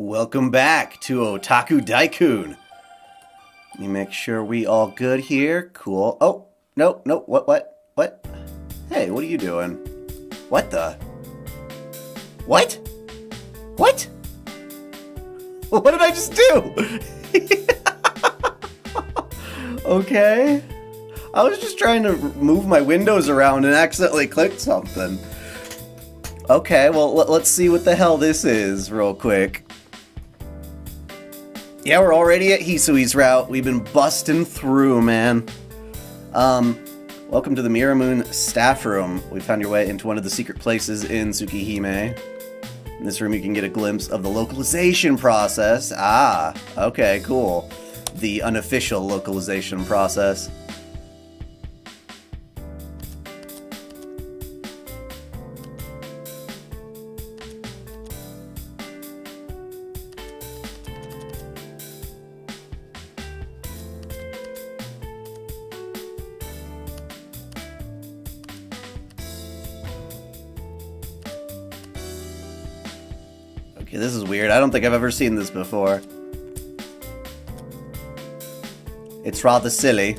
Welcome back to OtakuDaiKun. Let me make sure we all good here. Cool. Oh, no, what? Hey, what are you doing? What the? What? What? What did I just do? Okay. I was just trying to move my windows around and accidentally clicked something. Okay, well, let's see what the hell this is real quick. Yeah, we're already at Hisui's route. We've been busting through, man. Welcome to the Miramoon staff room. We found your way into one of the secret places in Tsukihime. In this room, you can get a glimpse of the localization process. Ah, okay, cool. The unofficial localization process. Okay, this is weird. I don't think I've ever seen this before. It's rather silly.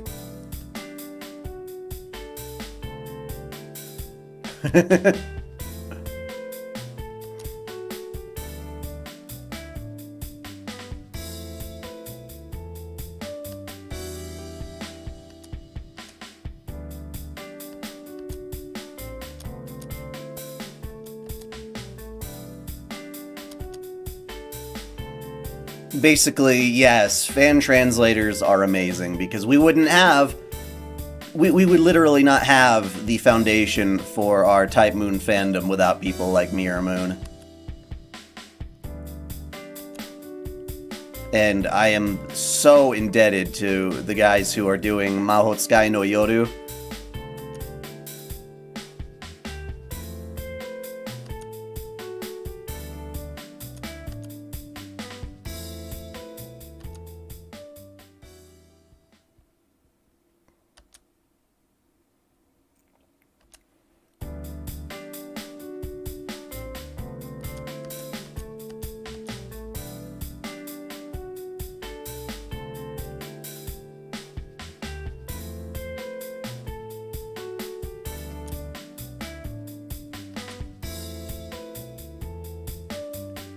Basically, yes, fan translators are amazing because we wouldn't have... We would literally not have the foundation for our Type Moon fandom without people like Miramoon. And I am so indebted to the guys who are doing Mahotsukai no Yoru.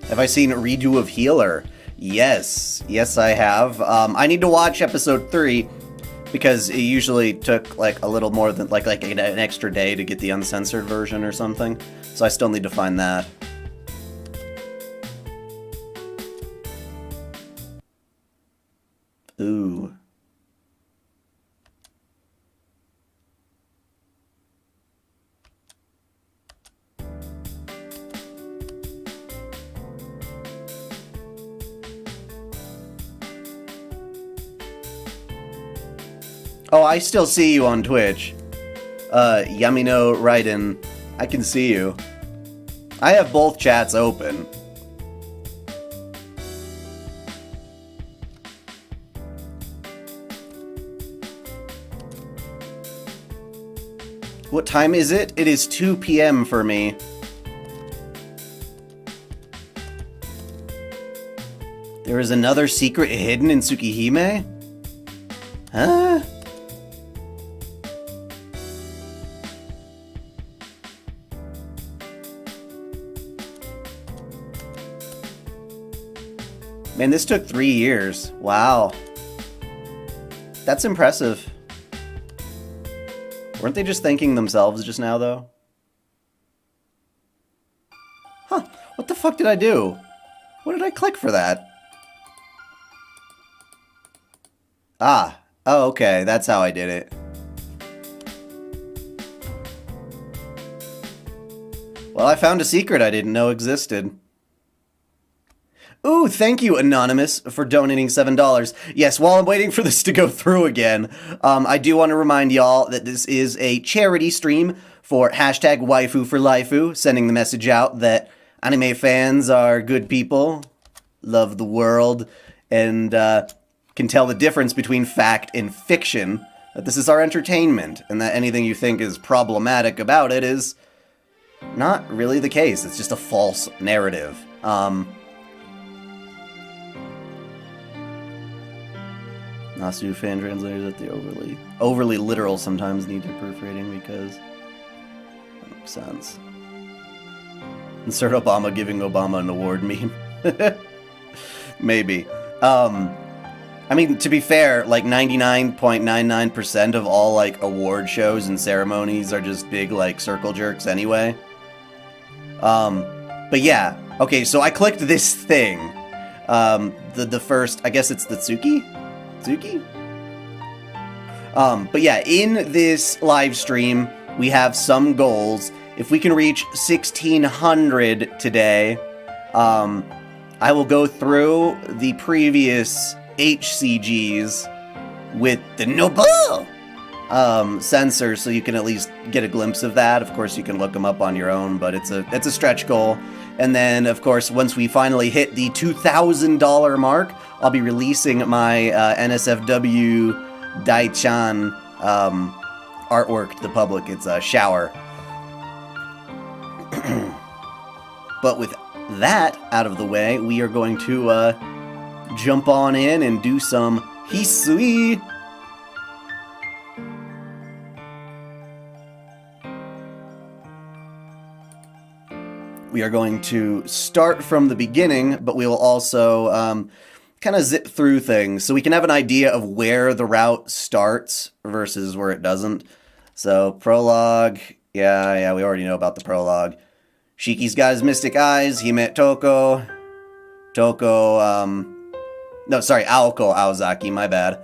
Have I seen a redo of Healer? Yes. Yes, I have. I need to watch episode 3 because it usually took like a little more than like an extra day to get the uncensored version or something. So I still need to find that. Ooh. Oh, I still see you on Twitch. Yamino Raiden, I can see you. I have both chats open. What time is it? It is 2 p.m. for me. There is another secret hidden in Tsukihime? Huh? Man, this took 3 years. Wow. That's impressive. Weren't they just thanking themselves just now, though? Huh. What the fuck did I do? What did I click for that? Ah. Oh, okay. That's how I did it. Well, I found a secret I didn't know existed. Ooh, thank you, Anonymous, for donating $7. Yes, while I'm waiting for this to go through again, I do want to remind y'all that this is a charity stream for hashtag waifu for lifu, sending the message out that anime fans are good people, love the world, and can tell the difference between fact and fiction, that this is our entertainment, and that anything you think is problematic about it is not really the case. It's just a false narrative. Nasu fan translators that they overly literal sometimes need to proofreading because that makes sense. Insert Obama giving Obama an award meme. Maybe. I mean, to be fair, like 99.99% of all like award shows and ceremonies are just big like circle jerks anyway. But yeah, okay, so I clicked this thing. The first, I guess it's the Tsuki? But yeah, in this live stream, we have some goals. If we can reach 1,600 today, I will go through the previous HCGs with the Noble censor, so you can at least get a glimpse of that. Of course, you can look them up on your own, but it's a stretch goal. And then, of course, once we finally hit the $2,000 mark, I'll be releasing my NSFW dai-chan artwork to the public. It's a shower. But with that out of the way, we are going to jump on in and do some Hisui. We are going to start from the beginning, but we will also kind of zip through things so we can have an idea of where the route starts versus where it doesn't. So, prologue. Yeah, we already know about the prologue. Shiki's got his mystic eyes. He met Aoko Aozaki, my bad.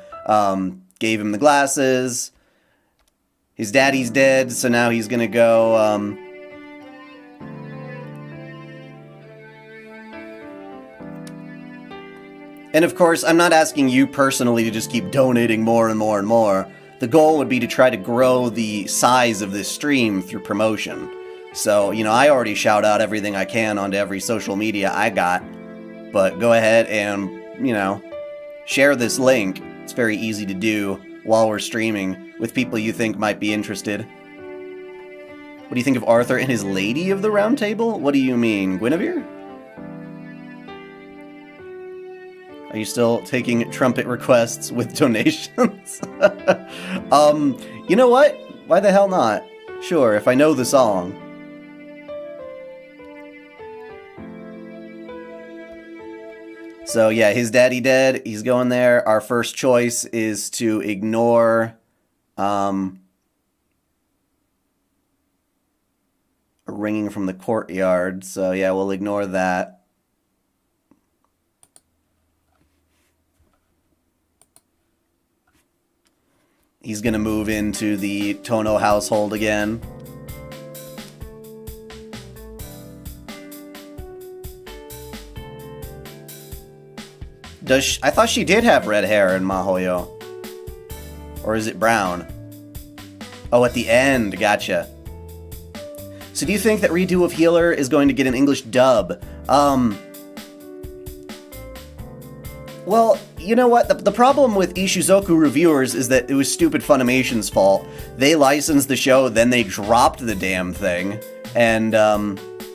Gave him the glasses. His daddy's dead, so now he's gonna go, And of course, I'm not asking you personally to just keep donating more and more and more. The goal would be to try to grow the size of this stream through promotion. So, you know, I already shout out everything I can onto every social media I got. But go ahead and, you know, share this link. It's very easy to do while we're streaming with people you think might be interested. What do you think of Arthur and his Lady of the Round Table? What do you mean, Guinevere? Are you still taking trumpet requests with donations? You know what? Why the hell not? Sure, if I know the song. So yeah, his daddy dead. He's going there. Our first choice is to ignore a ringing from the courtyard. So yeah, we'll ignore that. He's going to move into the Tono household again. I thought she did have red hair in Mahoyo. Or is it brown? Oh, at the end. Gotcha. So do you think that Redo of Healer is going to get an English dub? Well, you know what? The problem with Ishizoku reviewers is that it was stupid Funimation's fault. They licensed the show, then they dropped the damn thing, and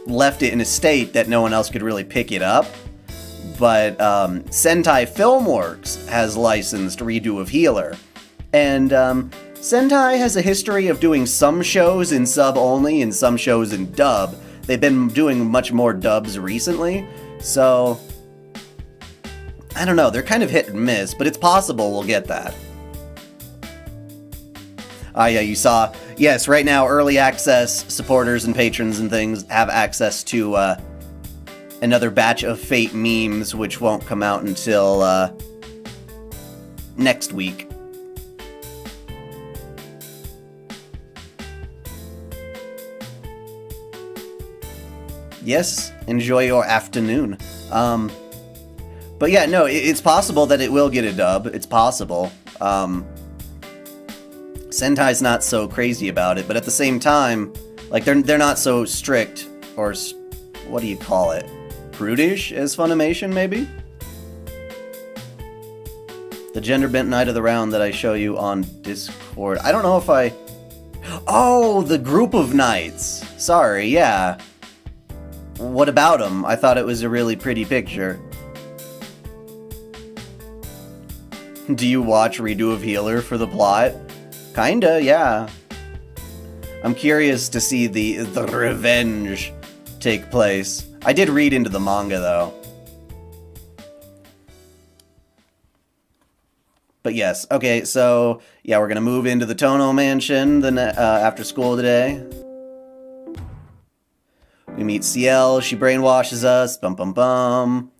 left it in a state that no one else could really pick it up. But Sentai Filmworks has licensed Redo of Healer. And Sentai has a history of doing some shows in sub only and some shows in dub. They've been doing much more dubs recently, so I don't know, they're kind of hit and miss, but it's possible we'll get that. Ah, yeah, you saw. Yes, right now, early access supporters and patrons and things have access to another batch of Fate memes, which won't come out until next week. Yes, enjoy your afternoon. But yeah, no, it's possible that it will get a dub. It's possible. Sentai's not so crazy about it, but at the same time, like they're not so strict or what do you call it? Prudish as Funimation, maybe? The gender bent knight of the round that I show you on Discord. I don't know if I... Oh, the group of knights. Sorry, yeah. What about them? I thought it was a really pretty picture. Do you watch Redo of Healer for the plot? Kinda, yeah. I'm curious to see the revenge take place. I did read into the manga, though. But yes, okay, so, yeah, we're gonna move into the Tono Mansion after school today. We meet CL, she brainwashes us, bum bum bum.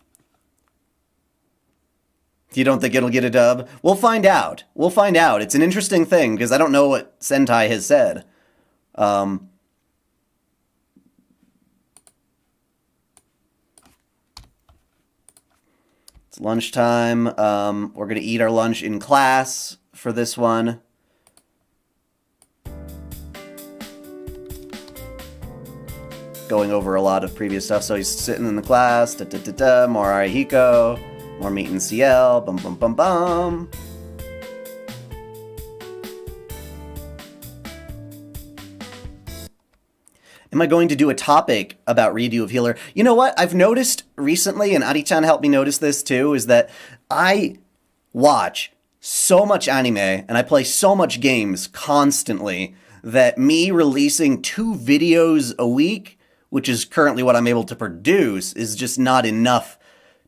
You don't think it'll get a dub? We'll find out. We'll find out. It's an interesting thing, because I don't know what Sentai has said. It's lunchtime. We're going to eat our lunch in class for this one. Going over a lot of previous stuff. So he's sitting in the class. More Arihiko. More meeting CL. Bum bum bum bum. Am I going to do a topic about Redo of Healer? You know what? I've noticed recently, and Ari-chan helped me notice this too, is that I watch so much anime and I play so much games constantly that me releasing 2 videos a week, which is currently what I'm able to produce, is just not enough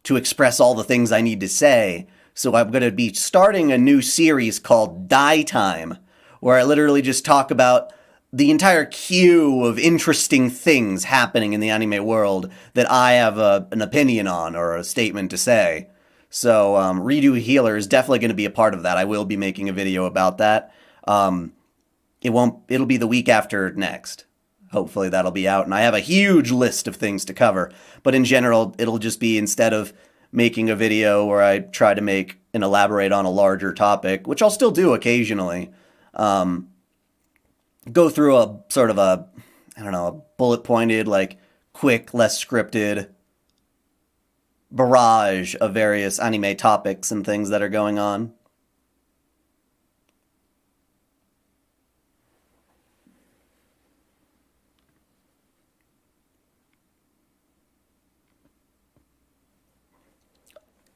to express all the things I need to say. So I'm going to be starting a new series called Dai-Time, where I literally just talk about the entire queue of interesting things happening in the anime world that I have an opinion on or a statement to say. So Redo Healer is definitely going to be a part of that. I will be making a video about that. It'll be the week after next. Hopefully that'll be out. And I have a huge list of things to cover. But in general, it'll just be, instead of making a video where I try to make and elaborate on a larger topic, which I'll still do occasionally, go through a sort of a bullet-pointed, like, quick, less scripted barrage of various anime topics and things that are going on.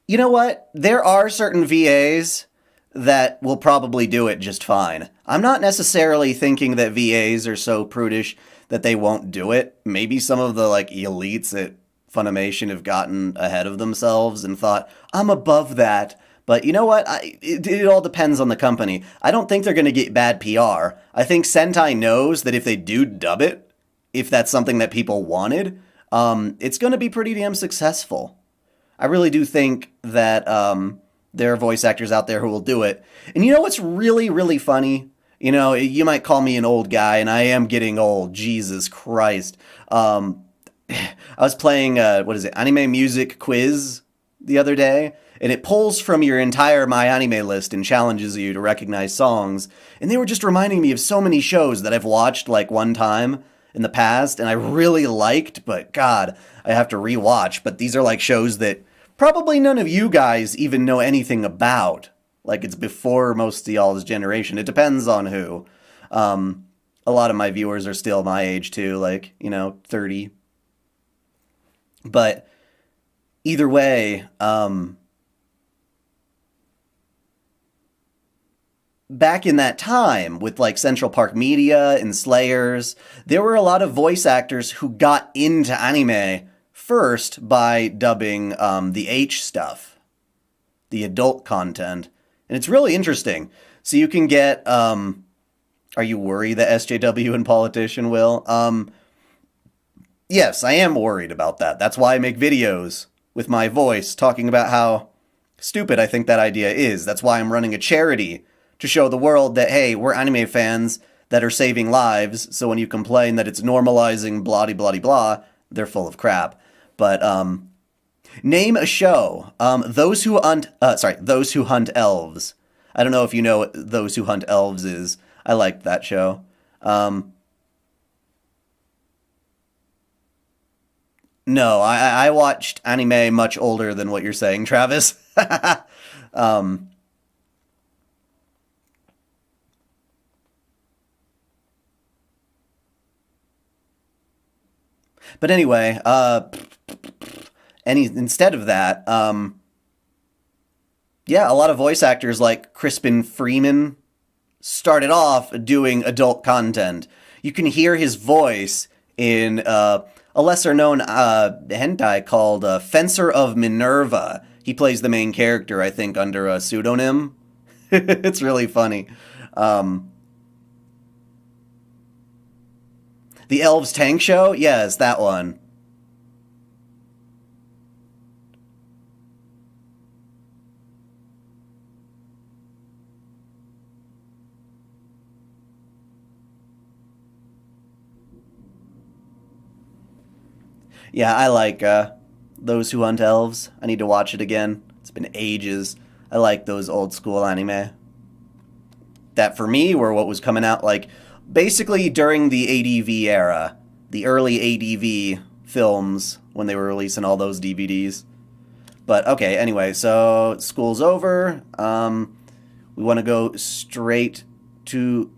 You know what? There are certain VAs that will probably do it just fine. I'm not necessarily thinking that VAs are so prudish that they won't do it. Maybe some of the, like, elites at Funimation have gotten ahead of themselves and thought, I'm above that. But you know what? It all depends on the company. I don't think they're going to get bad PR. I think Sentai knows that if they do dub it, if that's something that people wanted, it's going to be pretty damn successful. I really do think that there are voice actors out there who will do it. And you know what's really, really funny? You know, you might call me an old guy, and I am getting old. Jesus Christ. I was playing, Anime Music Quiz the other day, and it pulls from your entire My Anime list and challenges you to recognize songs. And they were just reminding me of so many shows that I've watched, like, one time in the past, and I really liked, but God, I have to rewatch. But these are, like, shows that probably none of you guys even know anything about. Like, it's before most of y'all's generation. It depends on who. A lot of my viewers are still my age, too, like, 30. But either way, back in that time, with, like, Central Park Media and Slayers, there were a lot of voice actors who got into anime first by dubbing the H stuff, the adult content. And it's really interesting. So you can get, are you worried that SJW and Politician will? Yes, I am worried about that. That's why I make videos with my voice talking about how stupid I think that idea is. That's why I'm running a charity to show the world that, hey, we're anime fans that are saving lives. So when you complain that it's normalizing blah blah blah blah, they're full of crap. But name a show. Those Who Hunt Elves. I don't know if you know what Those Who Hunt Elves is. I liked that show. No, I watched anime much older than what you're saying, Travis. But anyway, instead of that, Yeah, a lot of voice actors like Crispin Freeman started off doing adult content. You can hear his voice in a lesser-known hentai called Fencer of Minerva. He plays the main character, I think, under a pseudonym. It's really funny. The Elves Tank Show? Yes, that one. Yeah, I like Those Who Hunt Elves. I need to watch it again. It's been ages. I like those old school anime. That for me were what was coming out like basically during the ADV era, the early ADV films when they were releasing all those DVDs. But okay, anyway, so school's over. We want to go straight to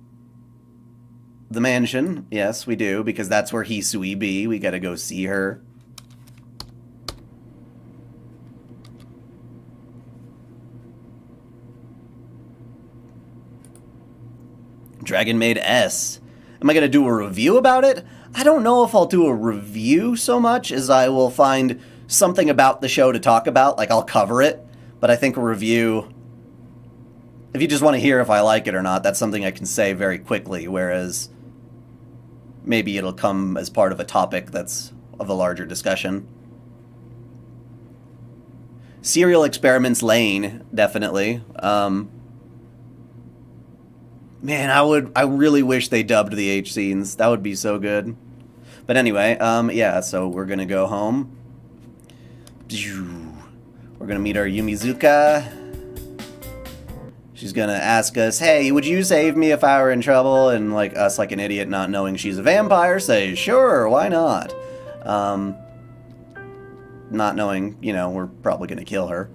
the mansion. Yes, we do, because that's where Hisui be. We gotta go see her. Dragon Maid S. Am I gonna do a review about it? I don't know if I'll do a review so much as I will find something about the show to talk about. Like, I'll cover it, but I think a review, if you just want to hear if I like it or not, that's something I can say very quickly, whereas maybe it'll come as part of a topic that's of a larger discussion. Serial Experiments Lane, definitely. Man, I really wish they dubbed the H scenes. That would be so good. But anyway, yeah, so we're gonna go home. We're gonna meet our Yumizuka. She's gonna ask us, hey, would you save me if I were in trouble? And like us, like an idiot not knowing she's a vampire, say, sure, why not? Not knowing, you know, we're probably gonna kill her.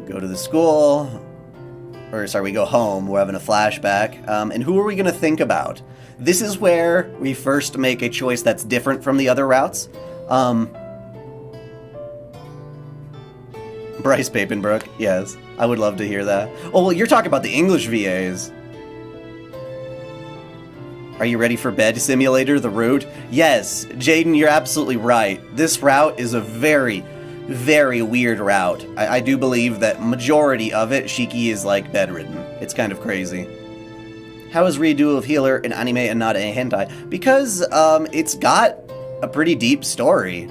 Go to the school, or sorry, we go home, we're having a flashback, and who are we going to think about? This is where we first make a choice that's different from the other routes. Bryce Papenbrook, yes, I would love to hear that. Oh, well, you're talking about the English VAs. Are you ready for Bed Simulator, the route? Yes, Jaden, you're absolutely right. This route is a very weird route. I do believe that majority of it, Shiki is like bedridden. It's kind of crazy. How is redo of Healer an anime and not a hentai? Because it's got a pretty deep story.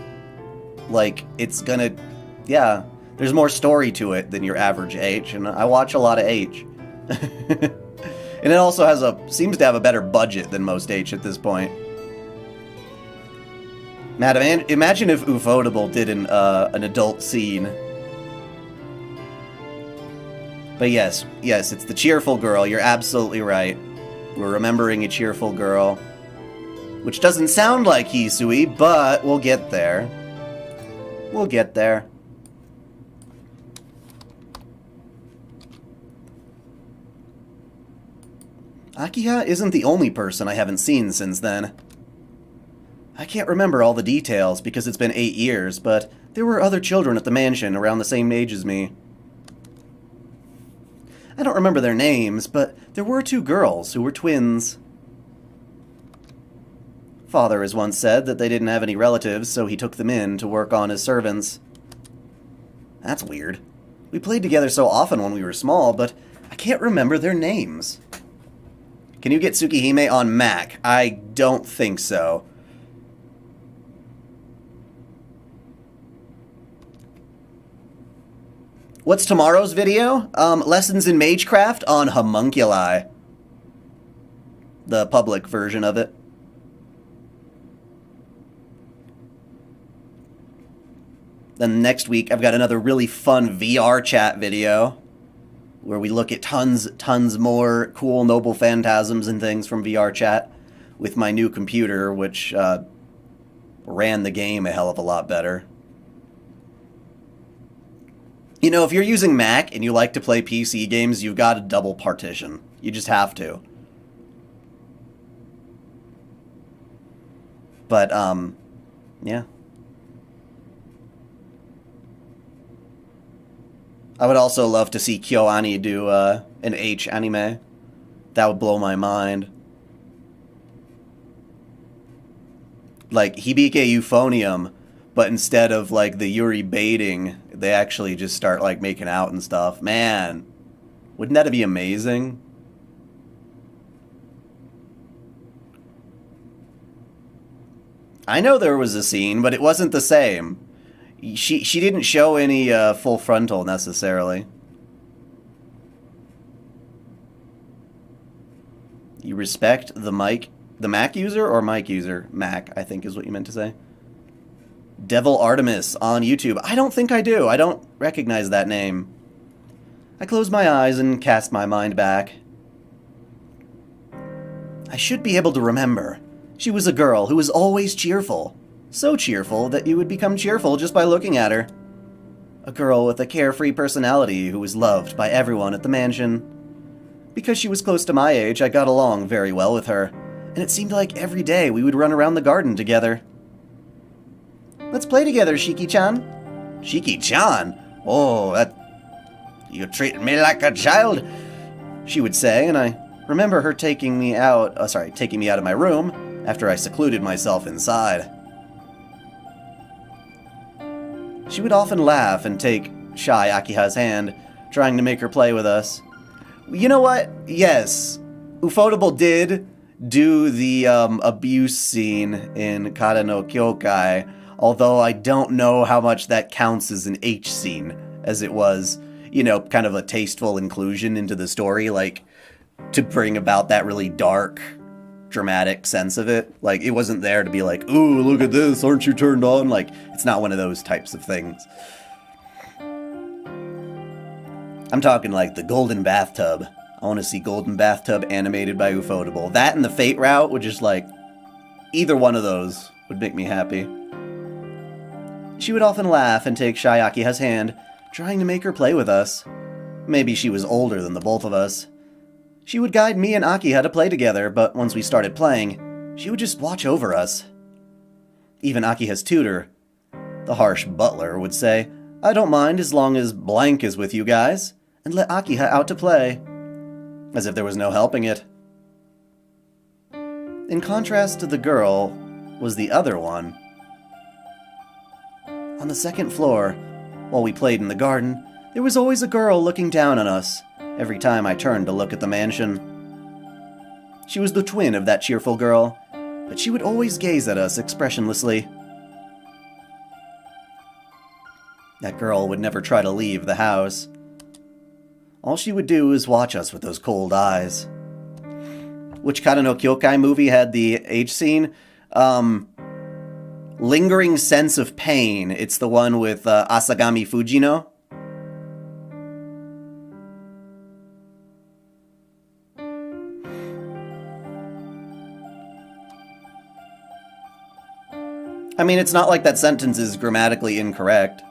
Like, it's gonna, yeah, there's more story to it than your average H, and I watch a lot of H. And it also seems to have a better budget than most H at this point. Madam, imagine if Ufotable did an adult scene. But yes, it's the cheerful girl. You're absolutely right. We're remembering a cheerful girl. Which doesn't sound like Hisui, but we'll get there. We'll get there. Akiha isn't the only person I haven't seen since then. I can't remember all the details because it's been 8 years, but there were other children at the mansion around the same age as me. I don't remember their names, but there were 2 girls who were twins. Father has once said that they didn't have any relatives, so he took them in to work on as servants. That's weird. We played together so often when we were small, but I can't remember their names. Can you get Tsukihime on Mac? I don't think so. What's tomorrow's video? Lessons in Magecraft on Homunculi. The public version of it. Then next week, I've got another really fun VR chat video where we look at tons more cool Noble Phantasms and things from VR chat with my new computer, which ran the game a hell of a lot better. You know, if you're using Mac and you like to play PC games, you've got to double partition. You just have to. But, yeah. I would also love to see KyoAni do an H anime. That would blow my mind. Like, Hibike Euphonium, but instead of, like, the Yuri baiting, they actually just start, like, making out and stuff. Man, wouldn't that be amazing? I know there was a scene, but it wasn't the same. She didn't show any full frontal, necessarily. You respect the Mac user or mic user? Mac, I think is what you meant to say. Devil Artemis on YouTube. I don't think I do. I don't recognize that name. I close my eyes and cast my mind back. I should be able to remember. She was a girl who was always cheerful. So cheerful that you would become cheerful just by looking at her. A girl with a carefree personality who was loved by everyone at the mansion. Because she was close to my age, I got along very well with her, and it seemed like every day we would run around the garden together. Let's play together, Shiki-chan. Shiki-chan? Oh, that... You treat me like a child, she would say, and I remember her taking me out of my room after I secluded myself inside. She would often laugh and take shy Akiha's hand, trying to make her play with us. You know what? Yes, Ufotable did do the abuse scene in Kata no Kyokai, although I don't know how much that counts as an H scene, as it was, you know, kind of a tasteful inclusion into the story, like, to bring about that really dark, dramatic sense of it. Like, it wasn't there to be like, ooh, look at this, aren't you turned on? Like, it's not one of those types of things. I'm talking like the Golden Bathtub. I want to see Golden Bathtub animated by Ufotable. That and the Fate route would just, like, either one of those would make me happy. She would often laugh and take shy Akiha's hand, trying to make her play with us. Maybe she was older than the both of us. She would guide me and Akiha to play together, but once we started playing, she would just watch over us. Even Akiha's tutor, the harsh butler, would say, I don't mind as long as blank is with you guys, and let Akiha out to play. As if there was no helping it. In contrast to the girl, was the other one. On the second floor, while we played in the garden, there was always a girl looking down on us, every time I turned to look at the mansion. She was the twin of that cheerful girl, but she would always gaze at us expressionlessly. That girl would never try to leave the house. All she would do is watch us with those cold eyes. Which Kata no Kyokai movie had the H scene? Lingering Sense of Pain. It's the one with Asagami Fujino. I mean, it's not like that sentence is grammatically incorrect.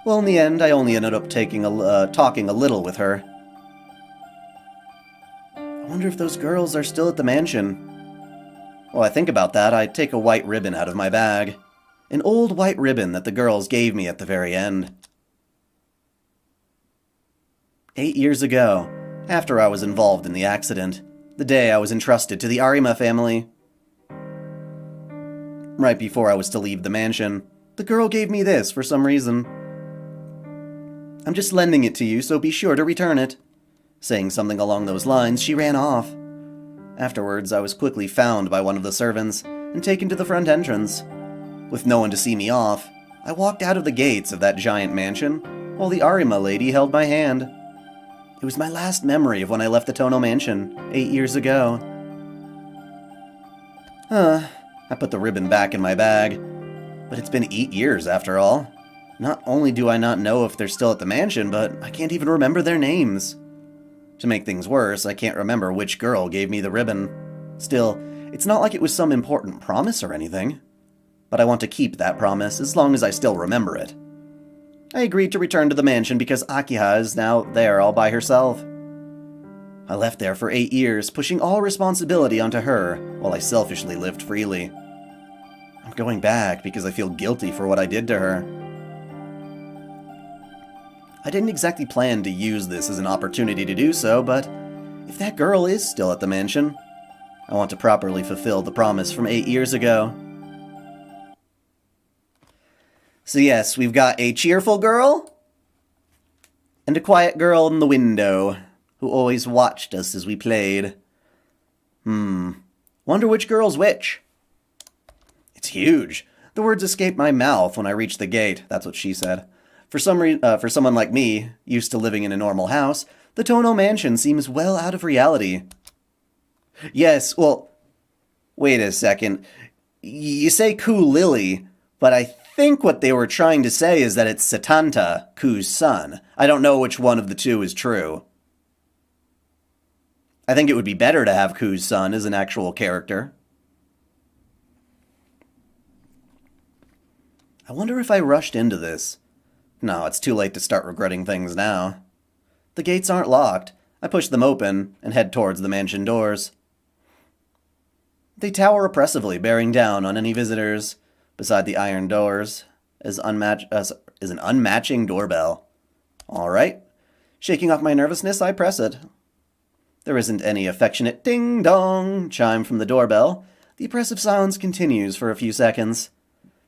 Well, in the end, I only ended up talking a little with her. I wonder if those girls are still at the mansion. While I think about that, I take a white ribbon out of my bag. An old white ribbon that the girls gave me at the very end. 8 years ago, after I was involved in the accident, the day I was entrusted to the Arima family. Right before I was to leave the mansion, the girl gave me this for some reason. I'm just lending it to you, so be sure to return it. Saying something along those lines, she ran off. Afterwards, I was quickly found by one of the servants and taken to the front entrance. With no one to see me off, I walked out of the gates of that giant mansion, while the Arima lady held my hand. It was my last memory of when I left the Tono mansion 8 years ago. I put the ribbon back in my bag. But it's been 8 years after all. Not only do I not know if they're still at the mansion, but I can't even remember their names. To make things worse, I can't remember which girl gave me the ribbon. Still, it's not like it was some important promise or anything. But I want to keep that promise as long as I still remember it. I agreed to return to the mansion because Akiha is now there all by herself. I left there for 8 years, pushing all responsibility onto her, while I selfishly lived freely. I'm going back because I feel guilty for what I did to her. I didn't exactly plan to use this as an opportunity to do so, but if that girl is still at the mansion, I want to properly fulfill the promise from 8 years ago. So yes, we've got a cheerful girl and a quiet girl in the window who always watched us as we played. Wonder which girl's which. It's huge. The words escaped my mouth when I reached the gate. That's what she said. For someone like me, used to living in a normal house, the Tono Mansion seems well out of reality. Yes, well, wait a second. You say Ku Lily, but I think what they were trying to say is that it's Setanta, Ku's son. I don't know which one of the two is true. I think it would be better to have Ku's son as an actual character. I wonder if I rushed into this. No, it's too late to start regretting things now. The gates aren't locked. I push them open and head towards the mansion doors. They tower oppressively, bearing down on any visitors. Beside the iron doors is an unmatching doorbell. All right. Shaking off my nervousness, I press it. There isn't any affectionate ding-dong chime from the doorbell. The oppressive silence continues for a few seconds.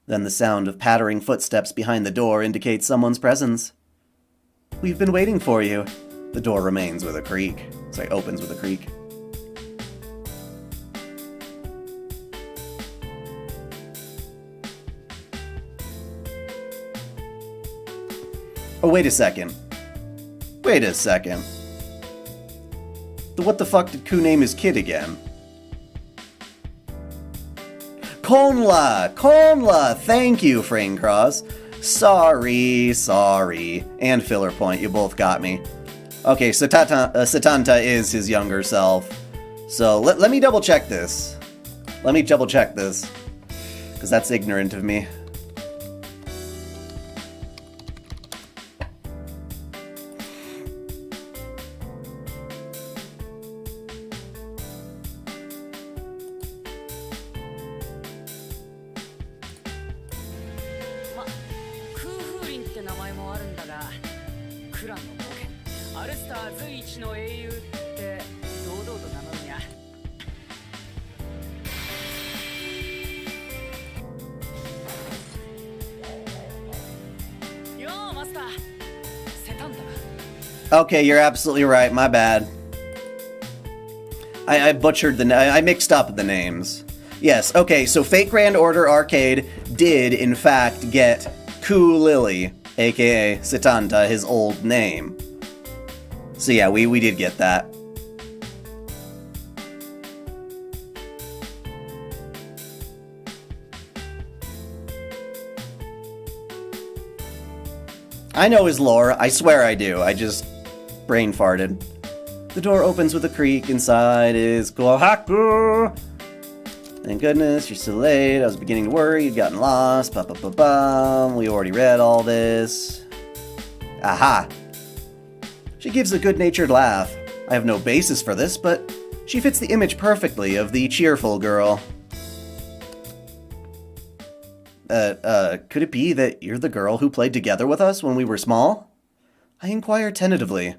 Then the sound of pattering footsteps behind the door indicates someone's presence. We've been waiting for you. The door remains with a creak. Opens with a creak. Oh, wait a second. Wait a second. What the fuck did Ku name his kid again? Konla! Thank you, Fraincross. Sorry. And Filler Point, you both got me. Okay, so Setanta is his younger self. So let me double check this. Because that's ignorant of me. Okay, you're absolutely right. My bad. I butchered I mixed up the names. Yes, okay, so Fate Grand Order Arcade did, in fact, get Ku Lily, aka Setanta, his old name. So yeah, we did get that. I know his lore, I swear I do, I just brain farted. The door opens with a creak, inside is Kohaku! Thank goodness, you're so late, I was beginning to worry, you'd gotten lost, we already read all this. Aha! She gives a good-natured laugh. I have no basis for this, but she fits the image perfectly of the cheerful girl. Could it be that you're the girl who played together with us when we were small? I inquire tentatively.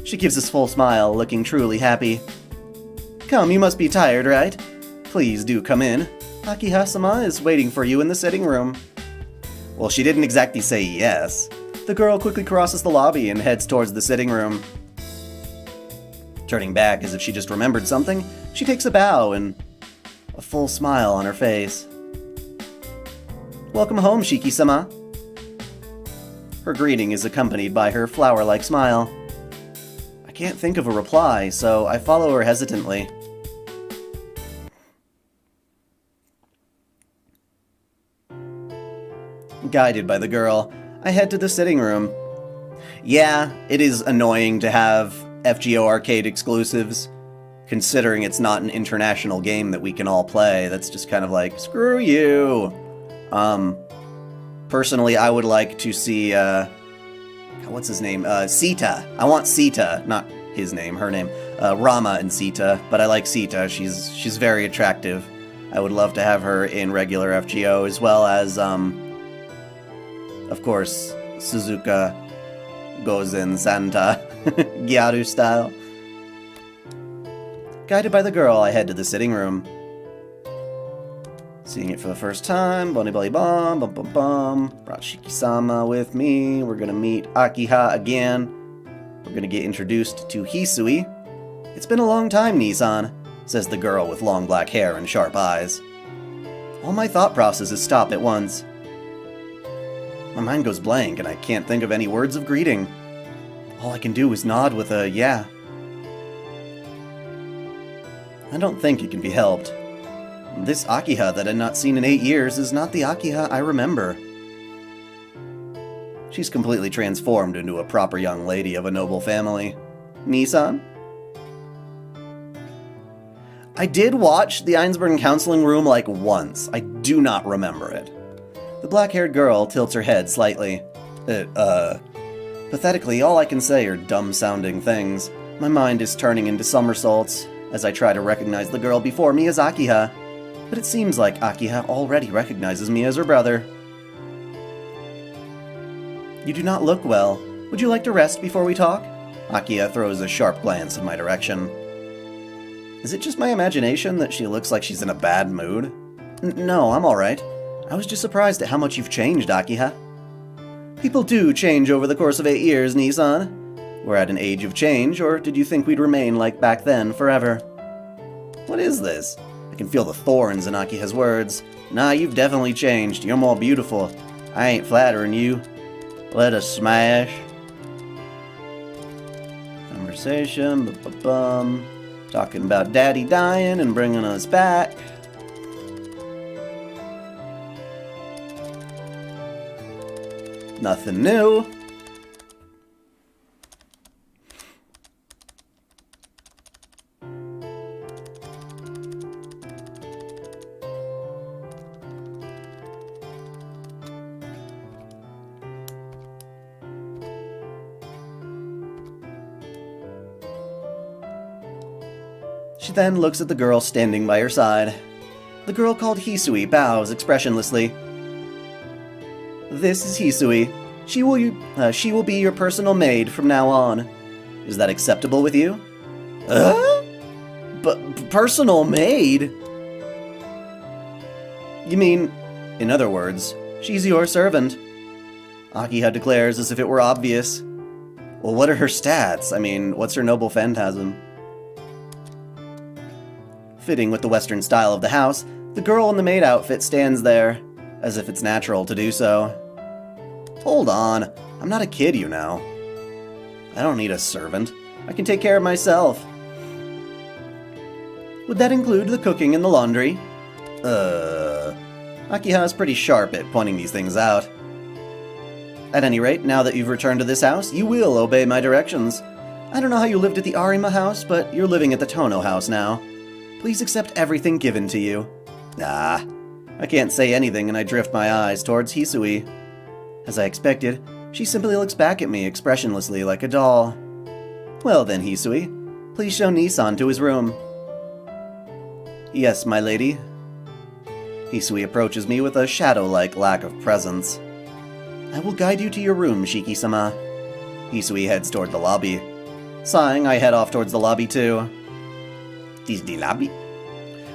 She gives a full smile, looking truly happy. Come, you must be tired, right? Please do come in. Akiha-sama is waiting for you in the sitting room. Well, she didn't exactly say yes. The girl quickly crosses the lobby and heads towards the sitting room. Turning back as if she just remembered something, she takes a bow and a full smile on her face. Welcome home, Shiki-sama. Her greeting is accompanied by her flower-like smile. I can't think of a reply, so I follow her hesitantly. Guided by the girl, I head to the sitting room. Yeah, it is annoying to have FGO Arcade exclusives, considering it's not an international game that we can all play. That's just kind of like, screw you! Personally, I would like to see, what's his name? Sita. I want Sita, not his name, her name, Rama and Sita, but I like Sita. She's very attractive. I would love to have her in regular FGO, as well as, of course, Suzuka Gozen Santa, Gyaru style. Guided by the girl, I head to the sitting room. Seeing it for the first time, bunny bunny bum, bum bum bum. Brought Shiki-sama with me. We're gonna meet Akiha again. We're gonna get introduced to Hisui. It's been a long time, Nissan, says the girl with long black hair and sharp eyes. All my thought processes stop at once. My mind goes blank and I can't think of any words of greeting. All I can do is nod with a yeah. I don't think it can be helped. This Akiha that I've not seen in 8 years is not the Akiha I remember. She's completely transformed into a proper young lady of a noble family. Nissan? I did watch the Einsberg Counseling Room like once. I do not remember it. The black-haired girl tilts her head slightly. Pathetically, all I can say are dumb-sounding things. My mind is turning into somersaults as I try to recognize the girl before me as Akiha. But it seems like Akiha already recognizes me as her brother. You do not look well. Would you like to rest before we talk? Akiha throws a sharp glance in my direction. Is it just my imagination that she looks like she's in a bad mood? No, I'm alright. I was just surprised at how much you've changed, Akiha. People do change over the course of 8 years, Nissan. We're at an age of change, or did you think we'd remain like back then forever? What is this? I can feel the thorns in Akiha's words. Nah, you've definitely changed. You're more beautiful. I ain't flattering you. Let us smash. Conversation, bum. Talking about Daddy dying and bringing us back. Nothing new. She then looks at the girl standing by her side. The girl called Hisui bows expressionlessly. This is Hisui. She will be your personal maid from now on. Is that acceptable with you? Personal maid? You mean, in other words, she's your servant. Akiha declares as if it were obvious. Well, what are her stats? I mean, what's her noble phantasm? Fitting with the Western style of the house, the girl in the maid outfit stands there, as if it's natural to do so. Hold on, I'm not a kid, you know. I don't need a servant. I can take care of myself. Would that include the cooking and the laundry? Akiha is pretty sharp at pointing these things out. At any rate, now that you've returned to this house, you will obey my directions. I don't know how you lived at the Arima house, but you're living at the Tono house now. Please accept everything given to you. I can't say anything and I drift my eyes towards Hisui. As I expected, she simply looks back at me expressionlessly like a doll. Well then, Hisui, please show Nissan to his room. Yes, my lady. Hisui approaches me with a shadow-like lack of presence. I will guide you to your room, Shiki-sama. Hisui heads toward the lobby. Sighing, I head off towards the lobby too. Is the lobby?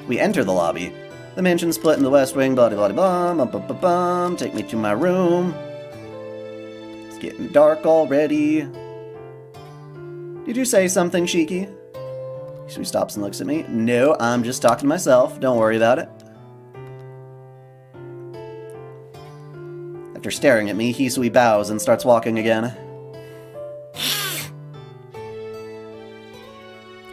We enter the lobby. The mansion split in the west wing, blah blah blah blah blah. Take me to my room. It's getting dark already. Did you say something, Shiki? Hisui stops and looks at me. No, I'm just talking to myself. Don't worry about it. After staring at me, Hisui bows and starts walking again.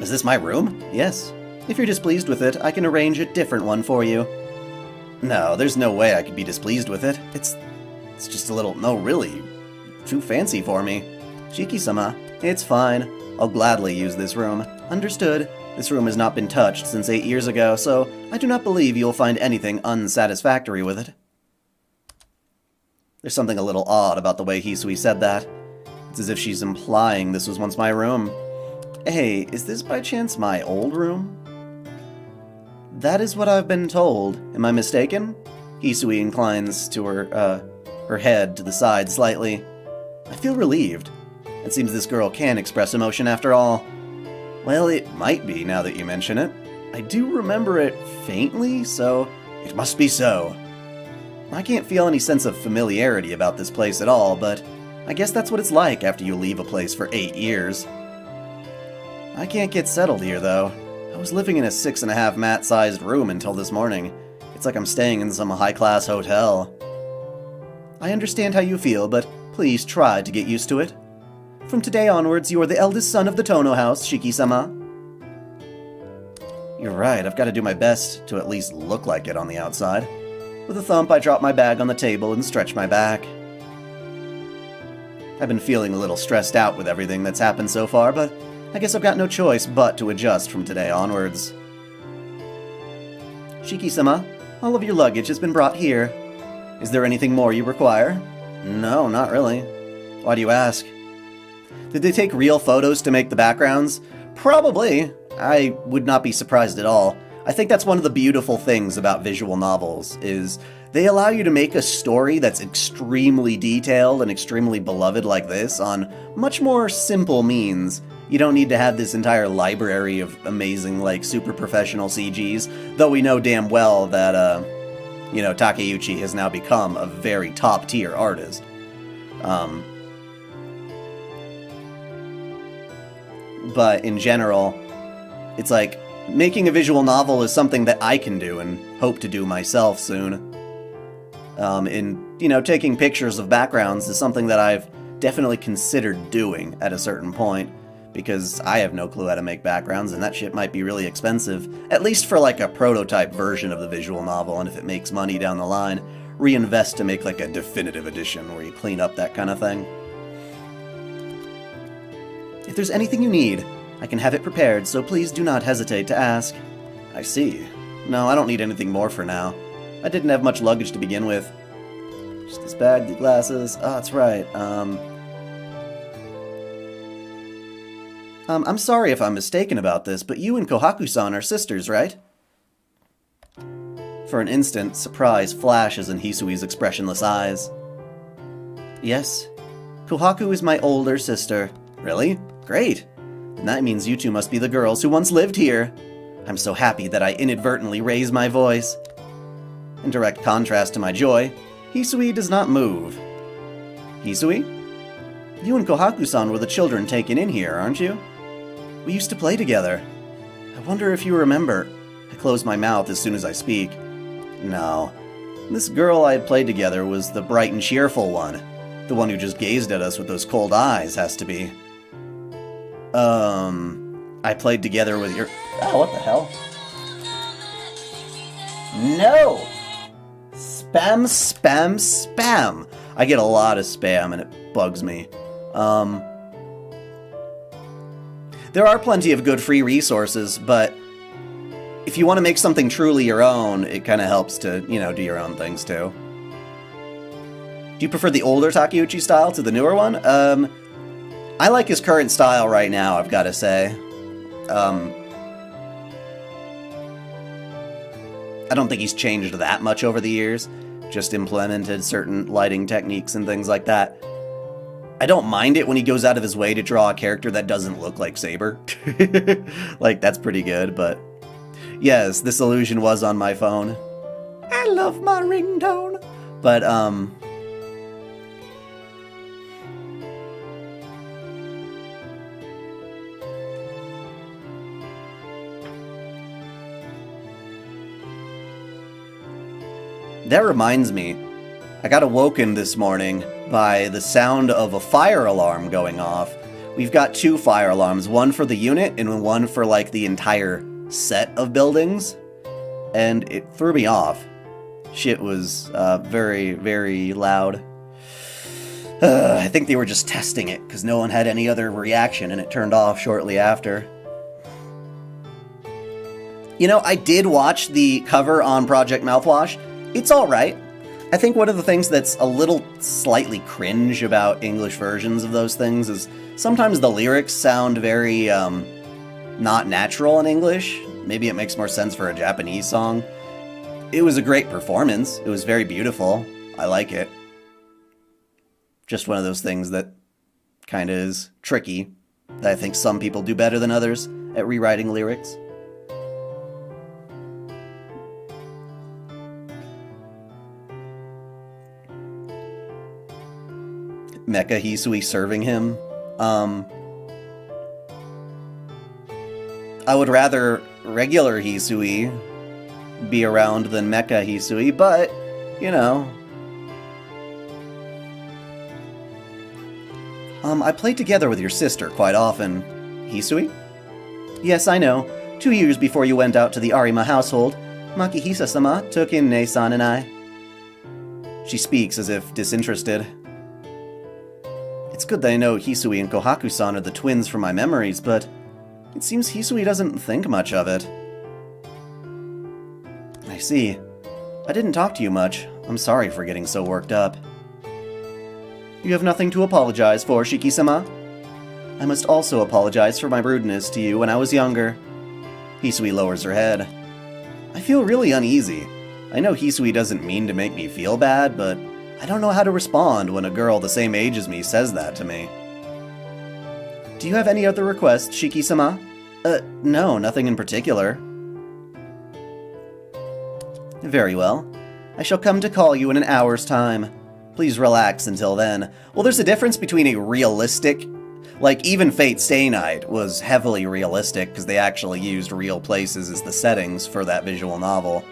Is this my room? Yes. If you're displeased with it, I can arrange a different one for you. No, there's no way I could be displeased with it. It's just a little, no really, too fancy for me. Shiki-sama, it's fine. I'll gladly use this room. Understood. This room has not been touched since 8 years ago, so I do not believe you'll find anything unsatisfactory with it. There's something a little odd about the way Hisui said that. It's as if she's implying this was once my room. Hey, is this by chance my old room? That is what I've been told. Am I mistaken? Hisui inclines to her head to the side slightly. I feel relieved. It seems this girl can express emotion after all. Well, it might be now that you mention it. I do remember it faintly, so it must be so. I can't feel any sense of familiarity about this place at all, but I guess that's what it's like after you leave a place for 8 years. I can't get settled here, though. I was living in a 6.5 mat-sized room until this morning. It's like I'm staying in some high-class hotel. I understand how you feel, but please try to get used to it. From today onwards, you are the eldest son of the Tono house, Shiki-sama. You're right, I've got to do my best to at least look like it on the outside. With a thump, I drop my bag on the table and stretch my back. I've been feeling a little stressed out with everything that's happened so far, but I guess I've got no choice but to adjust from today onwards. Shiki-sama, all of your luggage has been brought here. Is there anything more you require? No, not really. Why do you ask? Did they take real photos to make the backgrounds? Probably. I would not be surprised at all. I think that's one of the beautiful things about visual novels, is they allow you to make a story that's extremely detailed and extremely beloved like this on much more simple means. You don't need to have this entire library of amazing, like, super professional CGs, though we know damn well that, Takeuchi has now become a very top-tier artist. But in general, it's like, making a visual novel is something that I can do and hope to do myself soon. Taking pictures of backgrounds is something that I've definitely considered doing at a certain point, because I have no clue how to make backgrounds, and that shit might be really expensive, at least for like a prototype version of the visual novel, and if it makes money down the line, reinvest to make like a definitive edition where you clean up that kind of thing. If there's anything you need, I can have it prepared, so please do not hesitate to ask. I see. No, I don't need anything more for now. I didn't have much luggage to begin with. Just this bag, the glasses. Oh, that's right. I'm sorry if I'm mistaken about this, but you and Kohaku-san are sisters, right? For an instant, surprise flashes in Hisui's expressionless eyes. Yes. Kohaku is my older sister. Really? Great. And that means you two must be the girls who once lived here. I'm so happy that I inadvertently raised my voice. In direct contrast to my joy, Hisui does not move. Hisui? You and Kohaku-san were the children taken in here, aren't you? We used to play together. I wonder if you remember. I close my mouth as soon as I speak. No. This girl I had played together was the bright and cheerful one. The one who just gazed at us with those cold eyes has to be. I played together with your... Oh, what the hell? No! Spam, spam, spam! I get a lot of spam and it bugs me. There are plenty of good free resources, but if you want to make something truly your own, it kind of helps to, do your own things too. Do you prefer the older Takeuchi style to the newer one? I like his current style right now, I've got to say. I don't think he's changed that much over the years. Just implemented certain lighting techniques and things like that. I don't mind it when he goes out of his way to draw a character that doesn't look like Saber. Like, that's pretty good, but... Yes, this illusion was on my phone. I love my ringtone. But, that reminds me, I got awoken this morning by the sound of a fire alarm going off. We've got 2 fire alarms, one for the unit and one for like the entire set of buildings, and it threw me off. Shit was very, very loud. I think they were just testing it because no one had any other reaction and it turned off shortly after. I did watch the cover on Project Mouthwash. It's alright. I think one of the things that's a little slightly cringe about English versions of those things is sometimes the lyrics sound very, not natural in English. Maybe it makes more sense for a Japanese song. It was a great performance. It was very beautiful. I like it. Just one of those things that kind of is tricky, that I think some people do better than others at rewriting lyrics. Mecha Hisui serving him. I would rather regular Hisui be around than Mecha Hisui, but, you know. I played together with your sister quite often. Hisui? Yes, I know. 2 years before you went out to the Arima household, Makihisa-sama took in Nei-san and I. She speaks as if disinterested. It's good that I know Hisui and Kohaku-san are the twins from my memories, but it seems Hisui doesn't think much of it. I see. I didn't talk to you much. I'm sorry for getting so worked up. You have nothing to apologize for, Shiki-sama. I must also apologize for my rudeness to you when I was younger. Hisui lowers her head. I feel really uneasy. I know Hisui doesn't mean to make me feel bad, but I don't know how to respond when a girl the same age as me says that to me. Do you have any other requests, Shiki-sama? No, nothing in particular. Very well. I shall come to call you in an hour's time. Please relax until then. Well, there's a difference between a realistic... Like, even Fate Stay Night was heavily realistic because they actually used real places as the settings for that visual novel.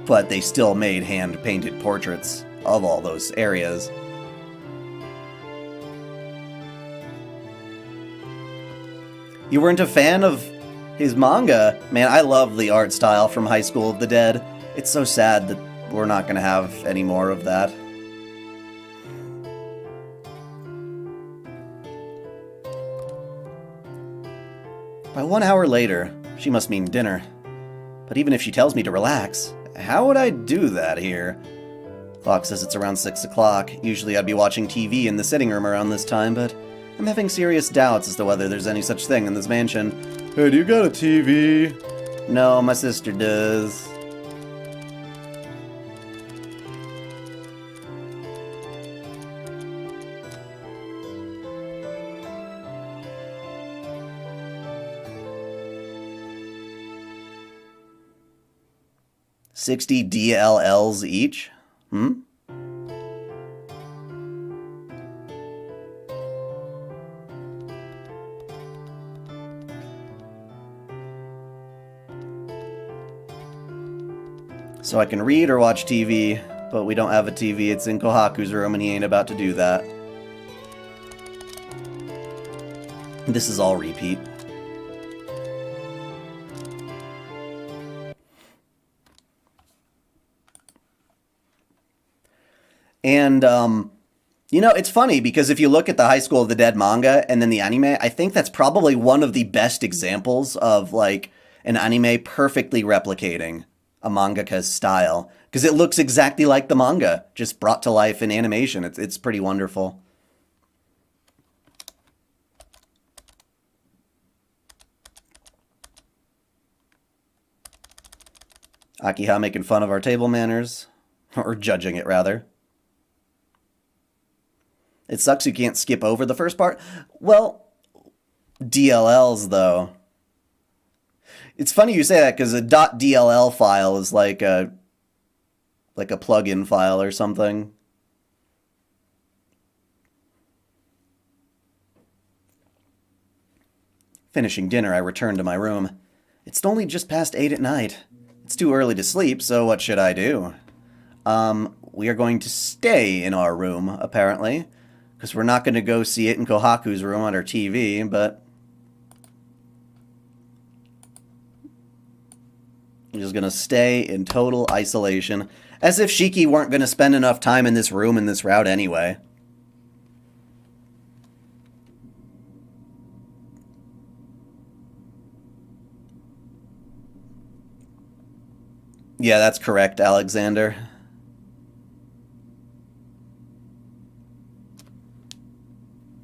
But they still made hand-painted portraits of all those areas. You weren't a fan of his manga? Man, I love the art style from High School of the Dead. It's so sad that we're not going to have any more of that. By 1 hour later, she must mean dinner. But even if she tells me to relax, how would I do that here? Clock says it's around 6 o'clock. Usually I'd be watching TV in the sitting room around this time, but I'm having serious doubts as to whether there's any such thing in this mansion. Hey, do you got a TV? No, my sister does. $60 DLLs each? So I can read or watch TV, but we don't have a TV. It's in Kohaku's room and he ain't about to do that. This is all repeat. And, you know, it's funny because if you look at the High School of the Dead manga and then the anime, I think that's probably one of the best examples of, like, an anime perfectly replicating a mangaka's style. Because it looks exactly like the manga, just brought to life in animation. It's pretty wonderful. Akiha making fun of our table manners. Or judging it, rather. It sucks you can't skip over the first part. Well, DLLs, though. It's funny you say that, because a .dll file is like a plugin file or something. Finishing dinner, I returned to my room. It's only just past 8 at night. It's too early to sleep, so what should I do? We are going to stay in our room, apparently. Because we're not going to go see it in Kohaku's room on our TV, but... I'm just going to stay in total isolation. As if Shiki weren't going to spend enough time in this room in this route anyway. Yeah, that's correct, Alexander.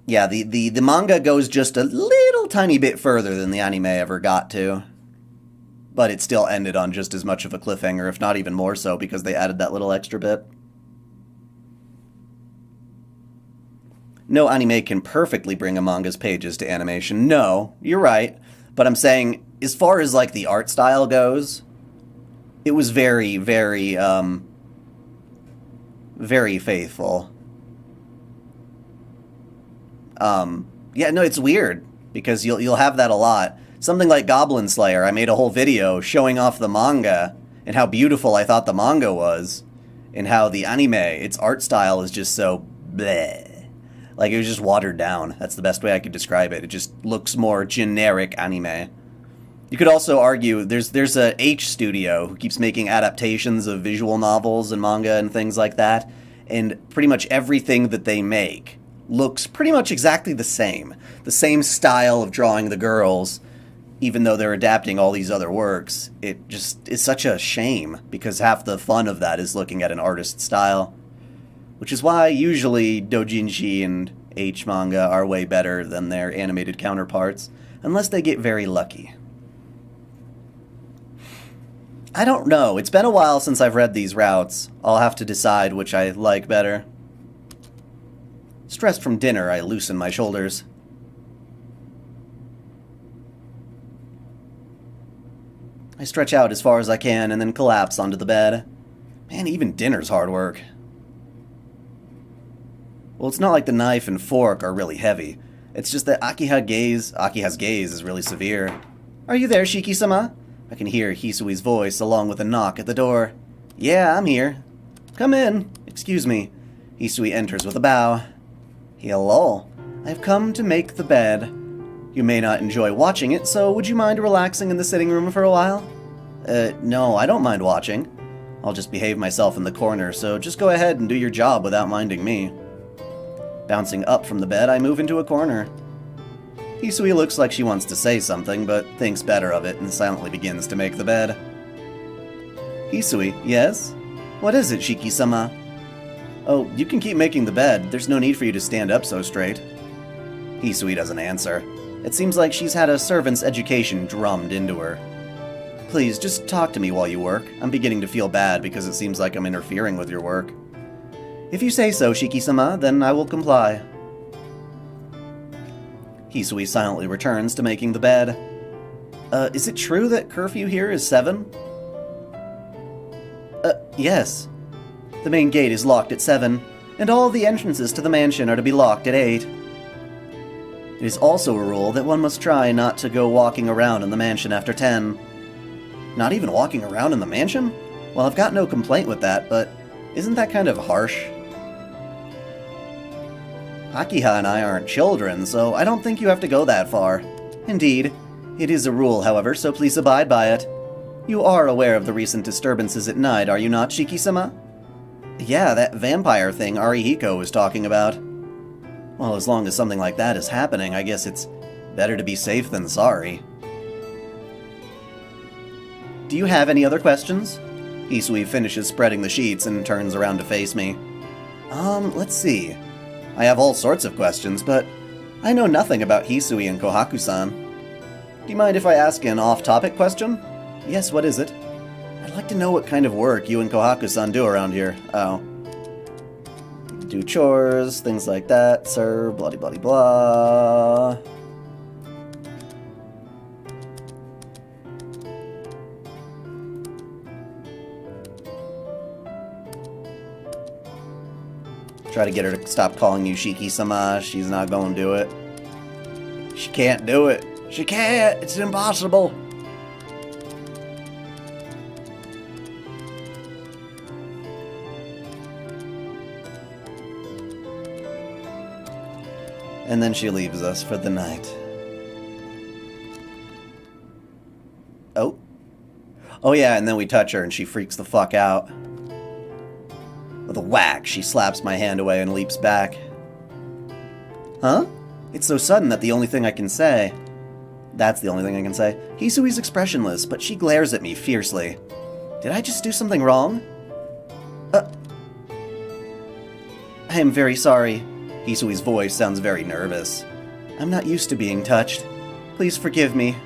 Yeah, the manga goes just a little tiny bit further than the anime ever got to. But it still ended on just as much of a cliffhanger, if not even more so, because they added that little extra bit. No anime can perfectly bring a manga's pages to animation. No, you're right. But I'm saying, as far as, like, the art style goes, it was very, very, very faithful. Yeah, no, it's weird, because you'll have that a lot. Something like Goblin Slayer, I made a whole video showing off the manga, and how beautiful I thought the manga was, and how the anime, its art style is just so bleh. Like, it was just watered down. That's the best way I could describe it. It just looks more generic anime. You could also argue, there's a H studio who keeps making adaptations of visual novels and manga and things like that, and pretty much everything that they make looks pretty much exactly the same. The same style of drawing the girls, even though they're adapting all these other works. It just is such a shame, because half the fun of that is looking at an artist's style. Which is why usually doujinshi and H manga are way better than their animated counterparts, unless they get very lucky. I don't know. It's been a while since I've read these routes. I'll have to decide which I like better. Stressed from dinner, I loosen my shoulders. I stretch out as far as I can and then collapse onto the bed. Man, even dinner's hard work. Well, it's not like the knife and fork are really heavy. It's just that Akiha's gaze is really severe. Are you there, Shiki-sama? I can hear Hisui's voice along with a knock at the door. Yeah, I'm here. Come in. Excuse me. Hisui enters with a bow. Hello. I've come to make the bed. You may not enjoy watching it, so would you mind relaxing in the sitting room for a while? No, I don't mind watching. I'll just behave myself in the corner, so just go ahead and do your job without minding me. Bouncing up from the bed, I move into a corner. Hisui looks like she wants to say something, but thinks better of it and silently begins to make the bed. Hisui, yes? What is it, Shiki-sama? Oh, you can keep making the bed. There's no need for you to stand up so straight. Hisui doesn't answer. It seems like she's had a servant's education drummed into her. Please, just talk to me while you work. I'm beginning to feel bad because it seems like I'm interfering with your work. If you say so, Shiki-sama, then I will comply. Hisui silently returns to making the bed. Is it true that curfew here is 7? Yes. The main gate is locked at 7, and all the entrances to the mansion are to be locked at 8. It is also a rule that one must try not to go walking around in the mansion after 10. Not even walking around in the mansion? Well, I've got no complaint with that, but isn't that kind of harsh? Akiha and I aren't children, so I don't think you have to go that far. Indeed. It is a rule, however, so please abide by it. You are aware of the recent disturbances at night, are you not, Shiki-sama? Yeah, that vampire thing Arihiko was talking about. Well, as long as something like that is happening, I guess it's better to be safe than sorry. Do you have any other questions? Hisui finishes spreading the sheets and turns around to face me. Let's see. I have all sorts of questions, but I know nothing about Hisui and Kohaku-san. Do you mind if I ask an off-topic question? Yes, what is it? I'd like to know what kind of work you and Kohaku-san do around here. Oh. Do chores, things like that, serve, blah-de-blah-de-blah. Try to get her to stop calling you Shiki-sama. She's not going to do it. She can't do it. She can't. It's impossible. And then she leaves us for the night. Oh. Oh yeah, and then we touch her and she freaks the fuck out. With a whack, she slaps my hand away and leaps back. Huh? It's so sudden that the only thing I can say... That's the only thing I can say. Hisui's expressionless, but she glares at me fiercely. Did I just do something wrong? I am very sorry. Hisui's voice sounds very nervous. I'm not used to being touched. Please forgive me.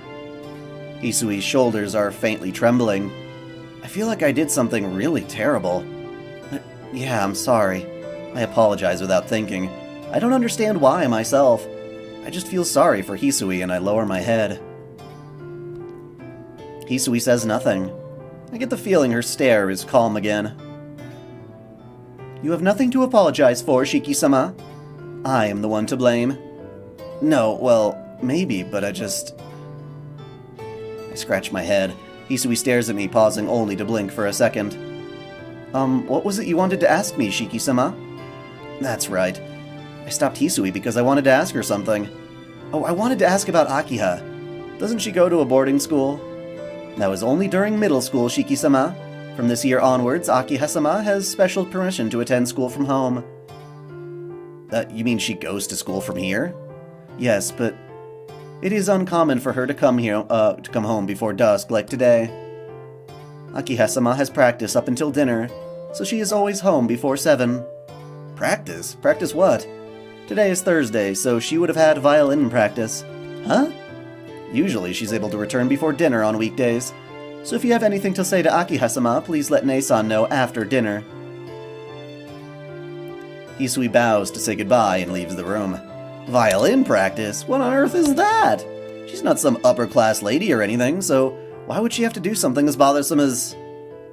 Hisui's shoulders are faintly trembling. I feel like I did something really terrible. Yeah, I'm sorry. I apologize without thinking. I don't understand why myself. I just feel sorry for Hisui and I lower my head. Hisui says nothing. I get the feeling her stare is calm again. You have nothing to apologize for, Shiki-sama. I am the one to blame. No, well, maybe, but I scratch my head. Hisui stares at me, pausing only to blink for a second. What was it you wanted to ask me, Shiki-sama? That's right. I stopped Hisui because I wanted to ask her something. Oh, I wanted to ask about Akiha. Doesn't she go to a boarding school? That was only during middle school, Shiki-sama. From this year onwards, Akiha-sama has special permission to attend school from home. You mean she goes to school from here? Yes, but it is uncommon for her to come home before dusk like today. Akiha-sama has practice up until dinner, so she is always home before 7. Practice? Practice what? Today is Thursday, so she would have had violin practice. Huh? Usually she's able to return before dinner on weekdays, so if you have anything to say to Akiha-sama, please let Nei-san know after dinner. Hisui bows to say goodbye and leaves the room. Violin practice? What on earth is that? She's not some upper-class lady or anything, so why would she have to do something as bothersome as...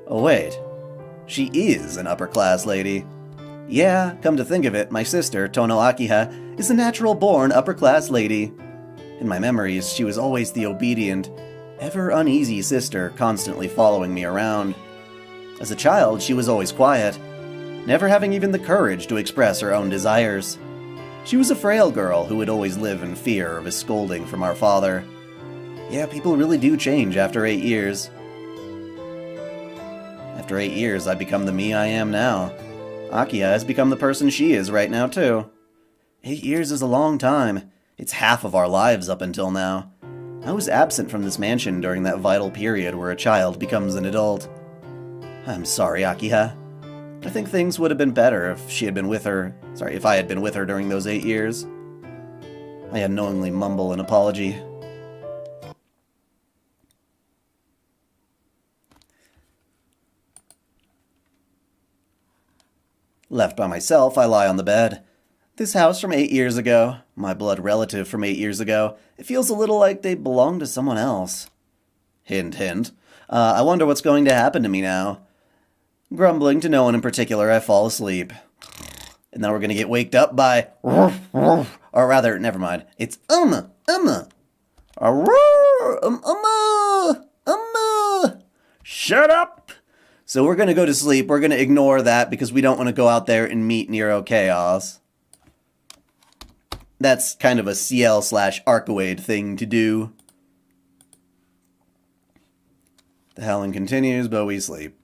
Oh wait, she is an upper-class lady. Yeah, come to think of it, my sister, Tono Akiha, is a natural-born upper-class lady. In my memories, she was always the obedient, ever-uneasy sister constantly following me around. As a child, she was always quiet, never having even the courage to express her own desires. She was a frail girl who would always live in fear of a scolding from our father. Yeah, people really do change after 8 years. After 8 years, I've become the me I am now. Akiha has become the person she is right now, too. 8 years is a long time. It's half of our lives up until now. I was absent from this mansion during that vital period where a child becomes an adult. I'm sorry, Akiha. I think things would have been better if she had been with her. If I had been with her during those 8 years. I unknowingly mumble an apology. Left by myself, I lie on the bed. This house from 8 years ago, my blood relative from 8 years ago, it feels a little like they belong to someone else. Hint, hint. I wonder what's going to happen to me now. Grumbling to no one in particular, I fall asleep. And then we're going to get waked up by... Or rather, never mind. It's Umma. Shut up! So we're going to go to sleep. We're going to ignore that because we don't want to go out there and meet Nero Chaos. That's kind of a CL/Arcoade thing to do. The howling continues, but we sleep.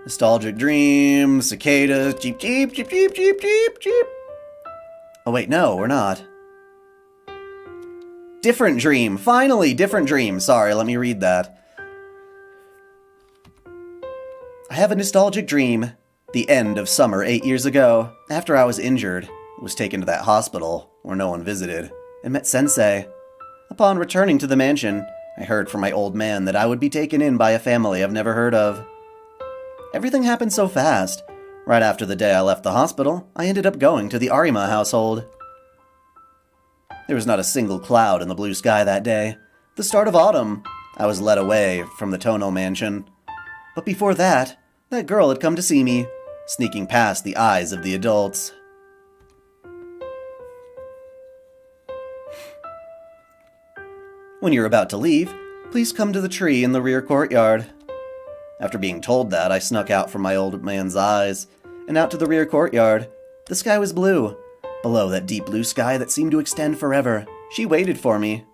Nostalgic dream, cicadas, cheep, cheep, cheep, cheep, cheep, cheep, cheep. Oh wait, no, we're not. Different dream. Finally, different dream. Sorry, let me read that. I have a nostalgic dream. The end of summer 8 years ago, after I was injured, was taken to that hospital where no one visited, and met Sensei. Upon returning to the mansion, I heard from my old man that I would be taken in by a family I've never heard of. Everything happened so fast. Right after the day I left the hospital, I ended up going to the Arima household. There was not a single cloud in the blue sky that day. The start of autumn. I was led away from the Tono mansion. But before that girl had come to see me, sneaking past the eyes of the adults. When you're about to leave, please come to the tree in the rear courtyard. After being told that, I snuck out from my old man's eyes, and out to the rear courtyard. The sky was blue. Below that deep blue sky that seemed to extend forever, she waited for me.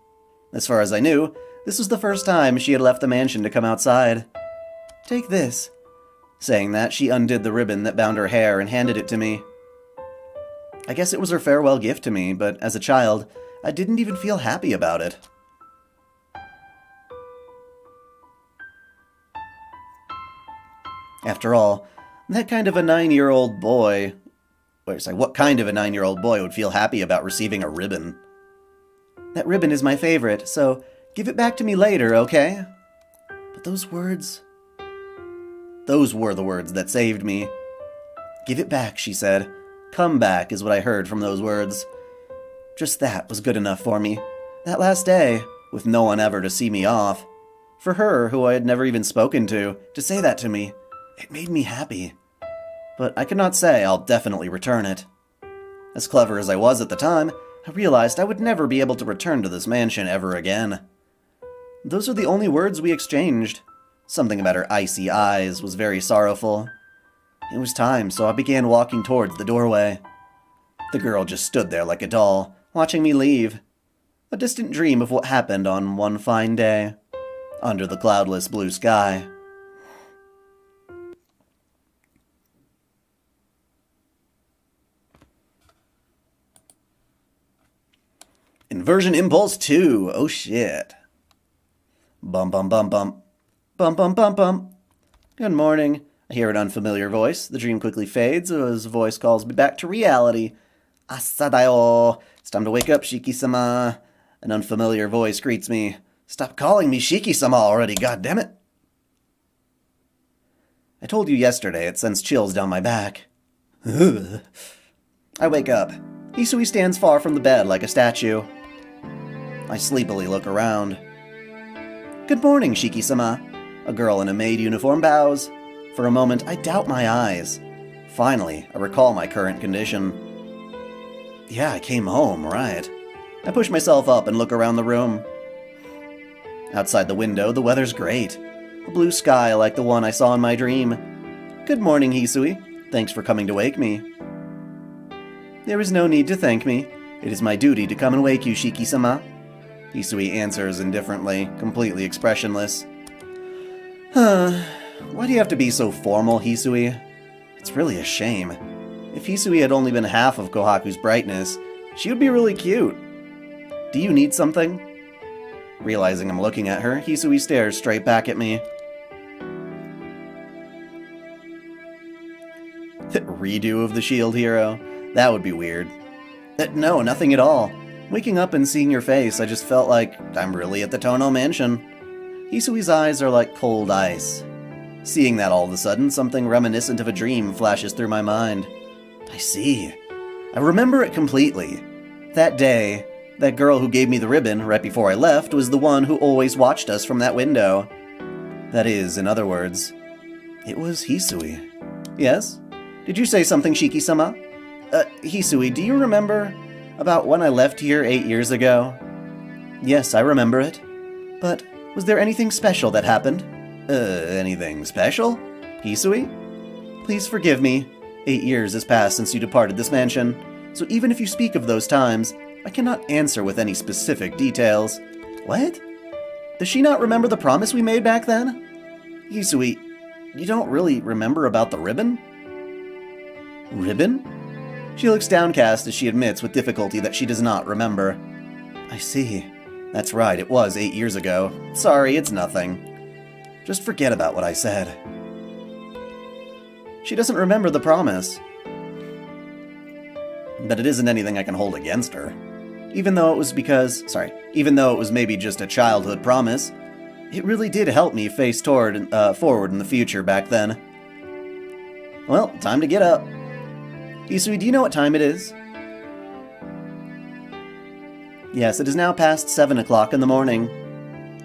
As far as I knew, this was the first time she had left the mansion to come outside. Take this. Saying that, she undid the ribbon that bound her hair and handed it to me. I guess it was her farewell gift to me, but as a child, I didn't even feel happy about it. After all, that kind of a 9-year-old boy... what kind of a 9-year-old boy would feel happy about receiving a ribbon? That ribbon is my favorite, so give it back to me later, okay? But those words... Those were the words that saved me. Give it back, she said. Come back is what I heard from those words. Just that was good enough for me. That last day, with no one ever to see me off. For her, who I had never even spoken to say that to me, it made me happy. But I could not say I'll definitely return it. As clever as I was at the time, I realized I would never be able to return to this mansion ever again. Those are the only words we exchanged. Something about her icy eyes was very sorrowful. It was time, so I began walking towards the doorway. The girl just stood there like a doll, watching me leave. A distant dream of what happened on one fine day, under the cloudless blue sky. Inversion Impulse 2. Oh shit. Bum bum bum bum. Bum bum bum bum. Good morning. I hear an unfamiliar voice. The dream quickly fades as a voice calls me back to reality. Asadayo. It's time to wake up, Shiki-sama. An unfamiliar voice greets me. Stop calling me Shiki-sama already, goddammit. I told you yesterday it sends chills down my back. I wake up. Hisui stands far from the bed like a statue. I sleepily look around. Good morning, Shiki-sama. A girl in a maid uniform bows. For a moment, I doubt my eyes. Finally, I recall my current condition. Yeah, I came home, right. I push myself up and look around the room. Outside the window, the weather's great. A blue sky like the one I saw in my dream. Good morning, Hisui. Thanks for coming to wake me. There is no need to thank me. It is my duty to come and wake you, Shiki-sama. Hisui answers indifferently, completely expressionless. Why do you have to be so formal, Hisui? It's really a shame. If Hisui had only been half of Kohaku's brightness, she would be really cute. Do you need something? Realizing I'm looking at her, Hisui stares straight back at me. Redo of the Shield Hero? That would be weird. No, nothing at all. Waking up and seeing your face, I just felt like I'm really at the Tono Mansion. Hisui's eyes are like cold ice. Seeing that all of a sudden, something reminiscent of a dream flashes through my mind. I see. I remember it completely. That day, that girl who gave me the ribbon right before I left was the one who always watched us from that window. That is, in other words, it was Hisui. Yes? Did you say something, Shiki-sama? Hisui, do you remember about when I left here 8 years ago? Yes, I remember it. But was there anything special that happened? Anything special? Hisui? Please forgive me. 8 years has passed since you departed this mansion, so even if you speak of those times, I cannot answer with any specific details. What? Does she not remember the promise we made back then? Hisui, you don't really remember about the ribbon? Ribbon? She looks downcast as she admits with difficulty that she does not remember. I see. That's right, it was 8 years ago. Sorry, it's nothing. Just forget about what I said. She doesn't remember the promise. But it isn't anything I can hold against her. Even though it was maybe just a childhood promise, it really did help me face forward in the future back then. Well, time to get up. Hisui, do you know what time it is? Yes, it is now past 7 o'clock in the morning.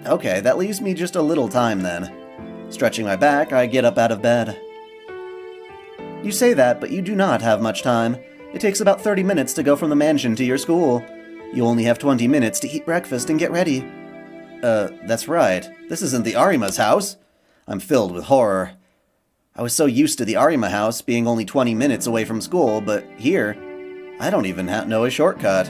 Okay, that leaves me just a little time then. Stretching my back, I get up out of bed. You say that, but you do not have much time. It takes about 30 minutes to go from the mansion to your school. You only have 20 minutes to eat breakfast and get ready. That's right. This isn't the Arima's house. I'm filled with horror. I was so used to the Arima house being only 20 minutes away from school, but here, I don't even know a shortcut.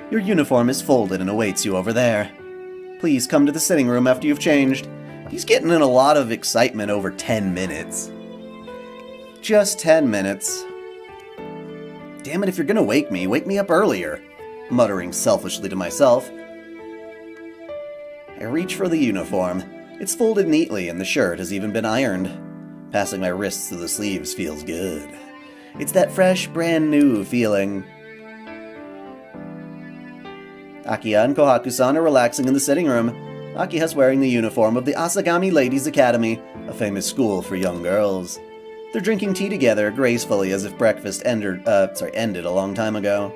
Your uniform is folded and awaits you over there. Please come to the sitting room after you've changed. He's getting in a lot of excitement over 10 minutes. Just 10 minutes. Damn it, if you're gonna wake me up earlier. Muttering selfishly to myself. I reach for the uniform. It's folded neatly and the shirt has even been ironed. Passing my wrists through the sleeves feels good. It's that fresh, brand new feeling. Akiha and Kohaku-san are relaxing in the sitting room. Akiha's wearing the uniform of the Asagami Ladies' Academy, a famous school for young girls. They're drinking tea together gracefully as if breakfast ended a long time ago.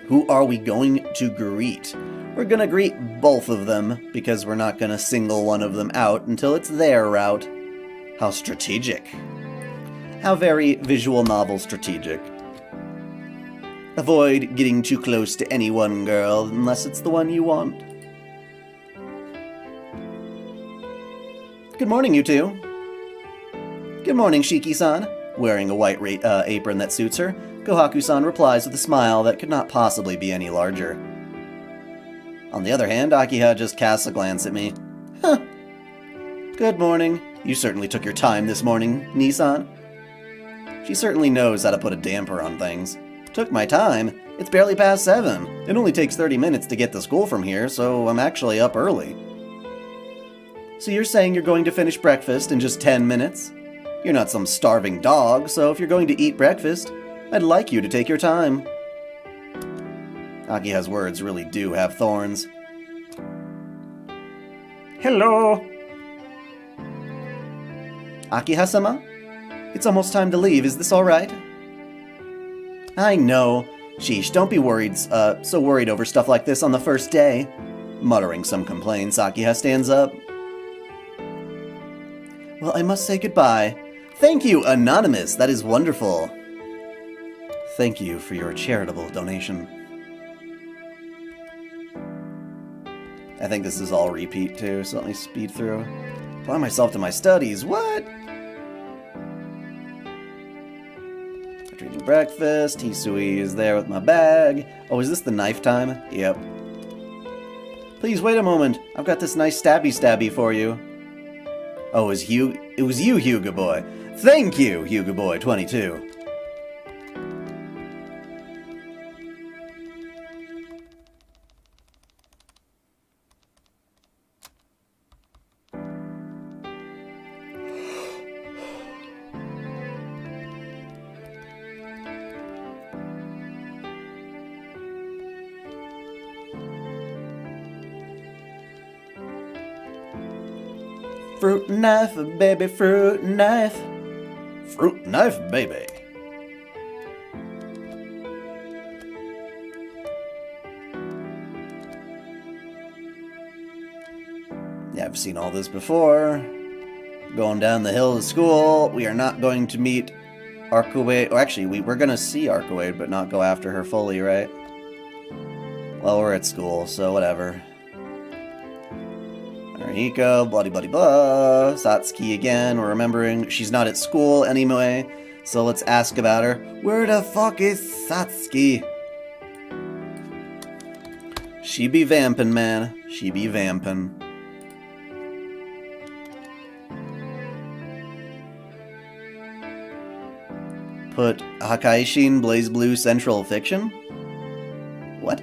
Who are we going to greet? We're gonna greet both of them, because we're not gonna single one of them out until it's their route. How strategic. How very visual novel strategic. Avoid getting too close to any one girl unless it's the one you want. Good morning, you two. Good morning, Shiki-san. Wearing a white apron that suits her, Kohaku-san replies with a smile that could not possibly be any larger. On the other hand, Akiha just casts a glance at me. Huh. Good morning. You certainly took your time this morning, Nissan. She certainly knows how to put a damper on things. Took my time? It's barely past 7. It only takes 30 minutes to get to school from here, so I'm actually up early. So you're saying you're going to finish breakfast in just 10 minutes? You're not some starving dog, so if you're going to eat breakfast, I'd like you to take your time. Akiha's words really do have thorns. Hello! Akiha-sama? It's almost time to leave, is this alright? I know. Sheesh, don't be worried, so worried over stuff like this on the first day. Muttering some complaints, Akiha stands up. Well, I must say goodbye. Thank you, Anonymous, that is wonderful. Thank you for your charitable donation. I think this is all repeat too, so let me speed through. Apply myself to my studies, what? After eating breakfast, Hisui is there with my bag. Oh, is this the knife time? Yep. Please wait a moment, I've got this nice stabby for you. Oh, it was you, Hyuga Boy. Thank you, Hyuga Boy 22. Fruit knife, baby, fruit knife. Fruit knife, baby. Yeah, I've seen all this before. Going down the hill to school. We are not going to meet Arcuade. Oh, actually, we're going to see Arcuade, but not go after her fully, right? Well, we're at school, so whatever. Arihiko, blah. Satsuki again. We're remembering she's not at school anyway, so let's ask about her. Where the fuck is Satsuki? She be vampin', man. She be vampin'. Put Hakaishin Blaze Blue Central Fiction? What?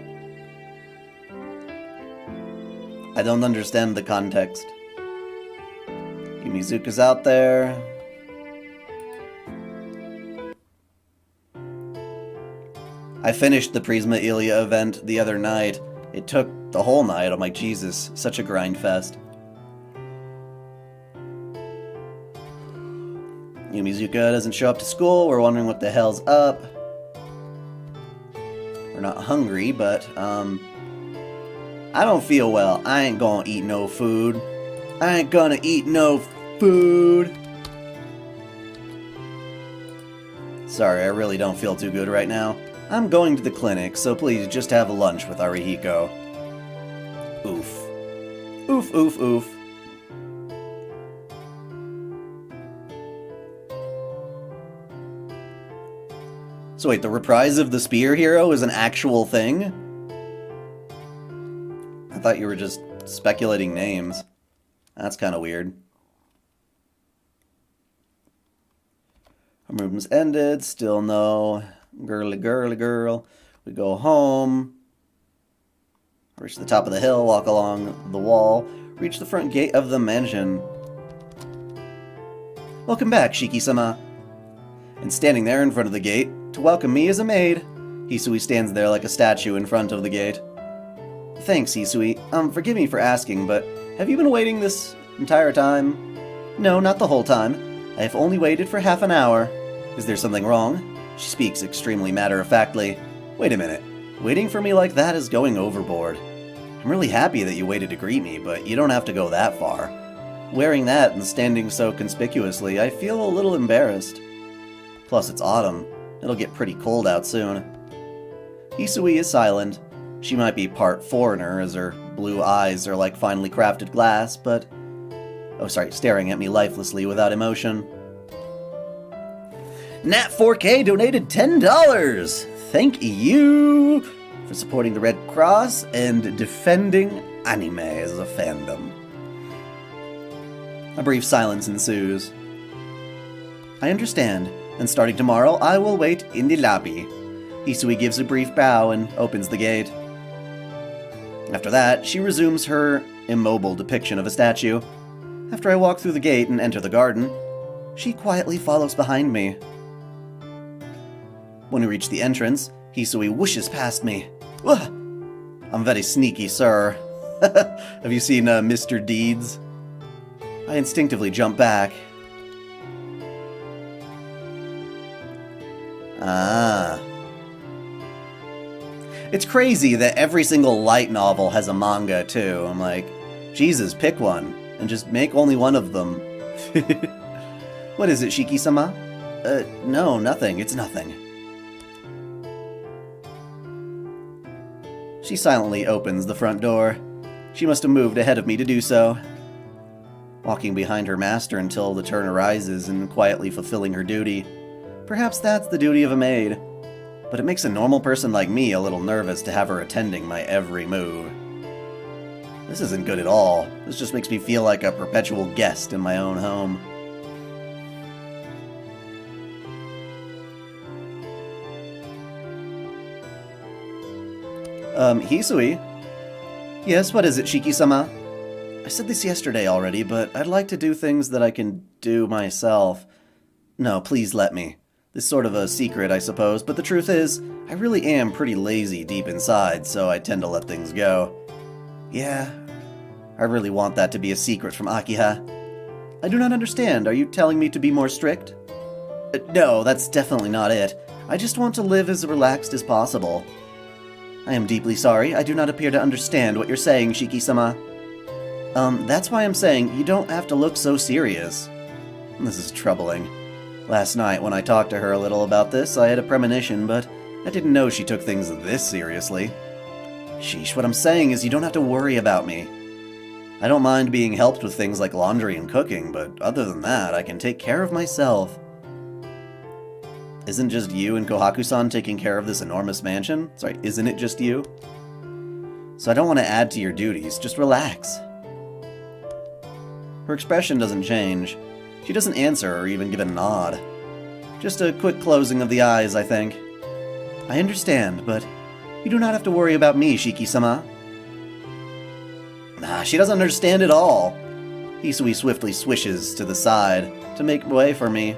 I don't understand the context. Yumizuka's out there. I finished the Prisma Ilia event the other night. It took the whole night. I'm like, Jesus, such a grind fest. Yumizuka doesn't show up to school. We're wondering what the hell's up. We're not hungry, but, I don't feel well. I ain't gonna eat no food. I ain't gonna eat no food. Sorry, I really don't feel too good right now. I'm going to the clinic, so please just have lunch with Arihiko. Oof. Oof, oof, oof. So wait, the reprise of the Spear Hero is an actual thing? I thought you were just speculating names. That's kind of weird. Homeroom's ended. Still no. Girly girl. We go home. Reach the top of the hill. Walk along the wall. reach the front gate of the mansion. Welcome back, Shiki-sama. And standing there in front of the gate, to welcome me is a maid. Hisui stands there like a statue in front of the gate. Thanks, Hisui. Forgive me for asking, but have you been waiting this entire time? No, not the whole time. I have only waited for half an hour. Is there something wrong? She speaks extremely matter-of-factly. Wait a minute. Waiting for me like that is going overboard. I'm really happy that you waited to greet me, but you don't have to go that far. Wearing that and standing so conspicuously, I feel a little embarrassed. Plus, it's autumn. It'll get pretty cold out soon. Hisui is silent. She might be part foreigner, as her blue eyes are like finely crafted glass, but... staring at me lifelessly without emotion. Nat4K donated $10! Thank you for supporting the Red Cross and defending anime as a fandom. A brief silence ensues. I understand, and starting tomorrow, I will wait in the lobby. Hisui gives a brief bow and opens the gate. After that, she resumes her immobile depiction of a statue. After I walk through the gate and enter the garden, she quietly follows behind me. When we reach the entrance, Hisui whooshes past me. Ugh! I'm very sneaky, sir. Have you seen Mr. Deeds? I instinctively jump back. Ah. It's crazy that every single light novel has a manga, too. I'm like, Jesus, pick one, and just make only one of them. What is it, Shiki-sama? No, nothing. It's nothing. She silently opens the front door. She must have moved ahead of me to do so. Walking behind her master until the turn arises and quietly fulfilling her duty. Perhaps that's the duty of a maid. But it makes a normal person like me a little nervous to have her attending my every move. This isn't good at all. This just makes me feel like a perpetual guest in my own home. Hisui? Yes, what is it, Shiki-sama? I said this yesterday already, but I'd like to do things that I can do myself. No, please let me. This is sort of a secret, I suppose, but the truth is, I really am pretty lazy deep inside, so I tend to let things go. Yeah, I really want that to be a secret from Akiha. I do not understand. Are you telling me to be more strict? No, that's definitely not it. I just want to live as relaxed as possible. I am deeply sorry. I do not appear to understand what you're saying, Shiki-sama. That's why I'm saying you don't have to look so serious. This is troubling. Last night, when I talked to her a little about this, I had a premonition, but I didn't know she took things this seriously. Sheesh, what I'm saying is you don't have to worry about me. I don't mind being helped with things like laundry and cooking, but other than that, I can take care of myself. Isn't just you and Kohaku-san taking care of this enormous mansion? Sorry, isn't it just you? So I don't want to add to your duties, just relax. Her expression doesn't change. She doesn't answer or even give a nod. Just a quick closing of the eyes, I think. I understand, but you do not have to worry about me, Shiki-sama. Nah, she doesn't understand at all. Hisui swiftly swishes to the side to make way for me.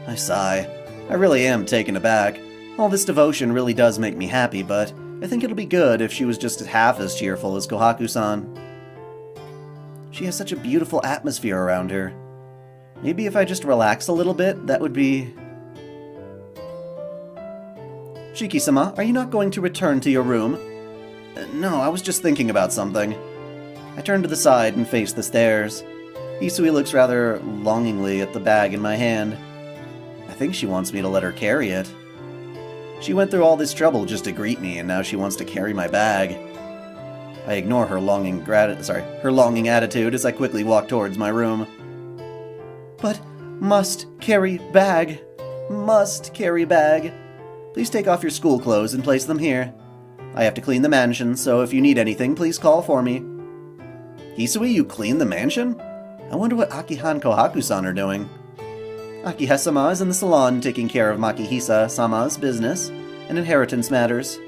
I sigh. I really am taken aback. All this devotion really does make me happy, but I think it'll be good if she was just half as cheerful as Kohaku-san. She has such a beautiful atmosphere around her. Maybe if I just relax a little bit, that would be... Shiki-sama, are you not going to return to your room? No, I was just thinking about something. I turn to the side and face the stairs. Hisui looks rather longingly at the bag in my hand. I think she wants me to let her carry it. She went through all this trouble just to greet me, and now she wants to carry my bag. I ignore her longing attitude as I quickly walk towards my room. But must carry bag. Must carry bag. Please take off your school clothes and place them here. I have to clean the mansion, so if you need anything, please call for me. Hisui, you clean the mansion? I wonder what Akiha and Kohaku-san are doing. Akiha-sama is in the salon taking care of Makihisa-sama's business and inheritance matters.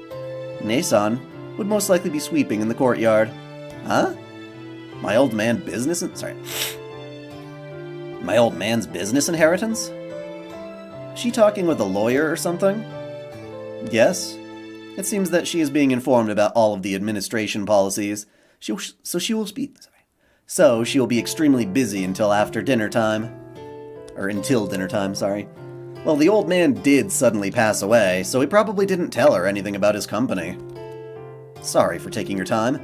Ne-san would most likely be sweeping in the courtyard. Huh? My old man business... Sorry. My old man's business inheritance? Is she talking with a lawyer or something? Yes. It seems that she is being informed about all of the administration policies. So she will be extremely busy until after dinner time. Or until dinner time, sorry. Well, the old man did suddenly pass away, so he probably didn't tell her anything about his company. Sorry for taking your time.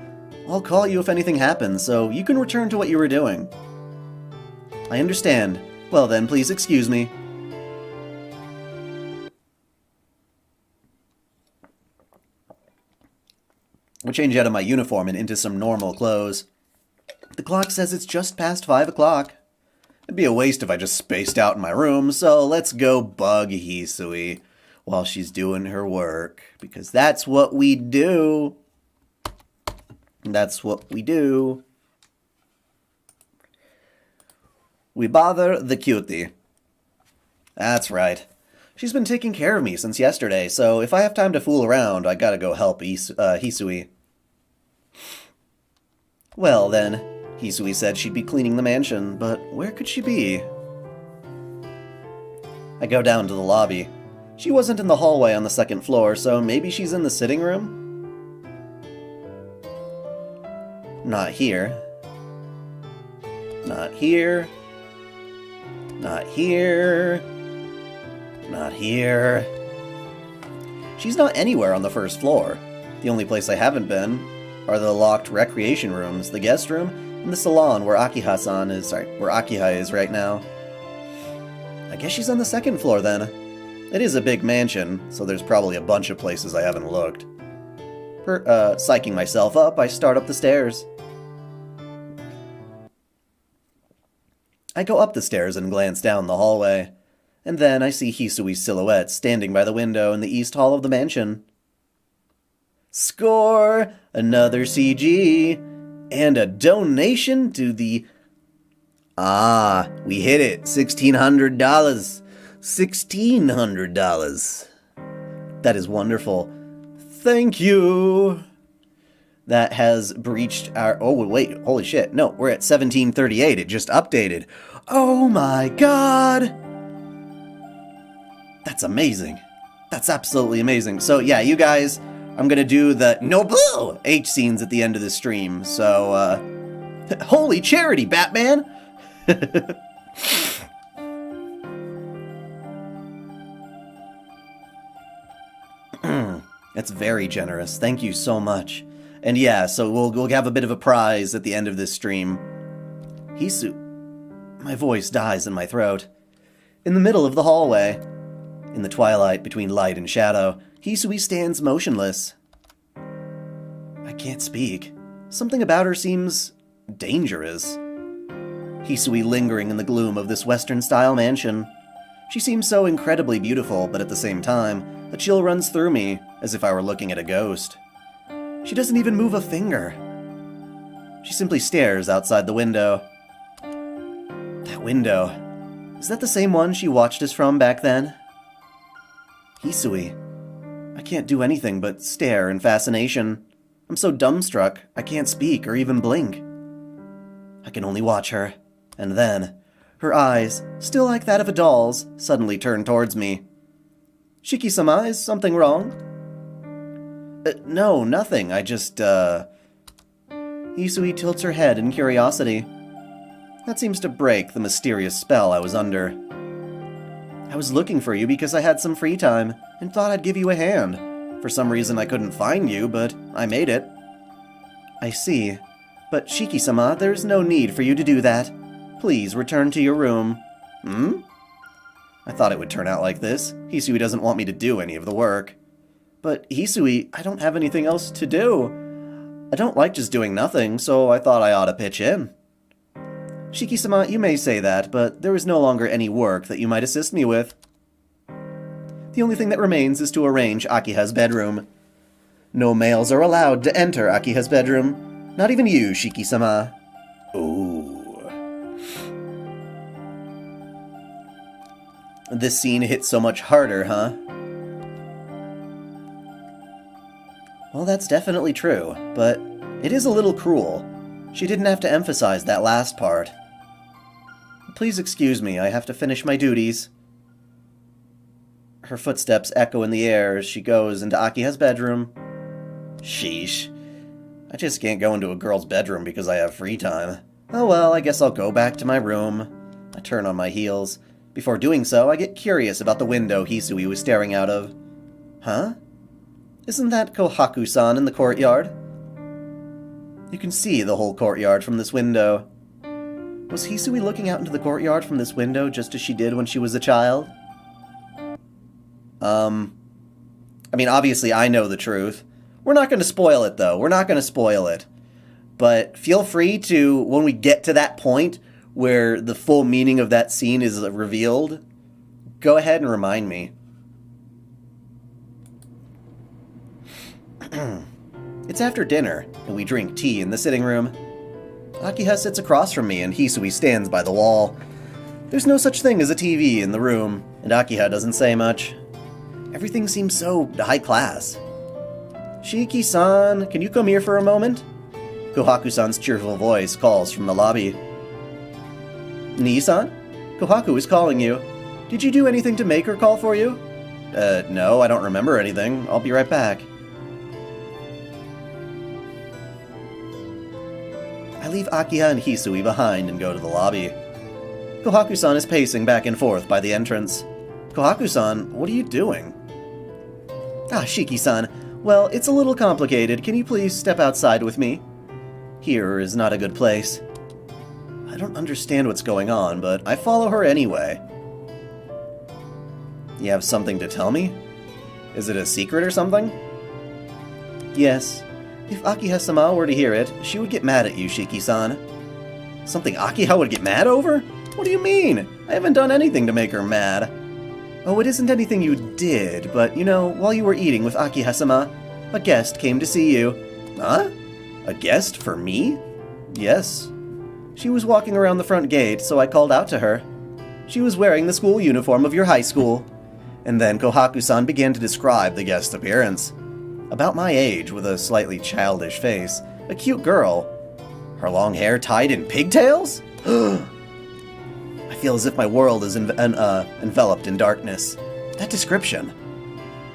I'll call you if anything happens, so you can return to what you were doing. I understand. Well then, please excuse me. I'll change out of my uniform and into some normal clothes. The clock says it's just past 5 o'clock. It'd be a waste if I just spaced out in my room, so let's go bug Hisui while she's doing her work, because that's what we do. That's what we do. We bother the cutie. That's right. She's been taking care of me since yesterday, so if I have time to fool around, I gotta go help Hisui. Well then, Hisui said she'd be cleaning the mansion, but where could she be? I go down to the lobby. She wasn't in the hallway on the second floor, so maybe she's in the sitting room? Not here. Not here. Not here. Not here. She's not anywhere on the first floor. The only place I haven't been are the locked recreation rooms, the guest room, and the salon where where Akiha is right now. I guess she's on the second floor then. It is a big mansion, so there's probably a bunch of places I haven't looked. Psyching myself up, I start up the stairs. I go up the stairs and glance down the hallway, and then I see Hisui's silhouette standing by the window in the east hall of the mansion. Score! Another CG! And a donation to the... Ah, we hit it! $1,600! $1,600! That is wonderful. Thank you! That has breached our... Oh, wait, holy shit. No, we're at 1738. It just updated. Oh my god! That's amazing. That's absolutely amazing. So, yeah, you guys, I'm gonna do the Nobu H scenes at the end of the stream. So, holy charity, Batman! That's very generous. Thank you so much. And yeah, so we'll have a bit of a prize at the end of this stream. Hisu... My voice dies in my throat. In the middle of the hallway, in the twilight between light and shadow, Hisui stands motionless. I can't speak. Something about her seems dangerous. Hisui lingering in the gloom of this Western-style mansion. She seems so incredibly beautiful, but at the same time, a chill runs through me, as if I were looking at a ghost. She doesn't even move a finger. She simply stares outside the window. That window. Is that the same one she watched us from back then? Hisui. I can't do anything but stare in fascination. I'm so dumbstruck, I can't speak or even blink. I can only watch her. And then, her eyes, still like that of a doll's, suddenly turn towards me. Shiki-sama, is something wrong? No, nothing. I just, Hisui tilts her head in curiosity. That seems to break the mysterious spell I was under. I was looking for you because I had some free time, and thought I'd give you a hand. For some reason I couldn't find you, but I made it. I see. But Shiki-sama, there's no need for you to do that. Please return to your room. Hmm? I thought it would turn out like this. Hisui doesn't want me to do any of the work. But Hisui, I don't have anything else to do. I don't like just doing nothing, so I thought I ought to pitch in. Shiki-sama, you may say that, but there is no longer any work that you might assist me with. The only thing that remains is to arrange Akiha's bedroom. No males are allowed to enter Akiha's bedroom. Not even you, Shiki-sama. Ooh. This scene hits so much harder, huh? Well, that's definitely true, but it is a little cruel. She didn't have to emphasize that last part. Please excuse me, I have to finish my duties. Her footsteps echo in the air as she goes into Akiha's bedroom. Sheesh. I just can't go into a girl's bedroom because I have free time. Oh well, I guess I'll go back to my room. I turn on my heels. Before doing so, I get curious about the window Hisui was staring out of. Huh? Isn't that Kohaku-san in the courtyard? You can see the whole courtyard from this window. Was Hisui looking out into the courtyard from this window just as she did when she was a child? I mean, obviously I know the truth. We're not going to spoil it, though. We're not going to spoil it. But feel free to, when we get to that point where the full meaning of that scene is revealed, go ahead and remind me. It's after dinner, and we drink tea in the sitting room. Akiha sits across from me, and Hisui stands by the wall. There's no such thing as a TV in the room, and Akiha doesn't say much. Everything seems so high class. Shiki-san, can you come here for a moment? Kohaku-san's cheerful voice calls from the lobby. Nii-san? Kohaku is calling you. Did you do anything to make her call for you? No, I don't remember anything. I'll be right back. I leave Akiha and Hisui behind and go to the lobby. Kohaku-san is pacing back and forth by the entrance. Kohaku-san, what are you doing? Ah, Shiki-san. Well, it's a little complicated. Can you please step outside with me? Here is not a good place. I don't understand what's going on, but I follow her anyway. You have something to tell me? Is it a secret or something? Yes. If Akiha-sama were to hear it, she would get mad at you, Shiki-san. Something Akiha would get mad over? What do you mean? I haven't done anything to make her mad. Oh, it isn't anything you did, but, you know, while you were eating with Akiha-sama, a guest came to see you. Huh? A guest for me? Yes. She was walking around the front gate, so I called out to her. She was wearing the school uniform of your high school. And then Kohaku-san began to describe the guest's appearance. About my age, with a slightly childish face, a cute girl. Her long hair tied in pigtails? I feel as if my world is enveloped in darkness. That description.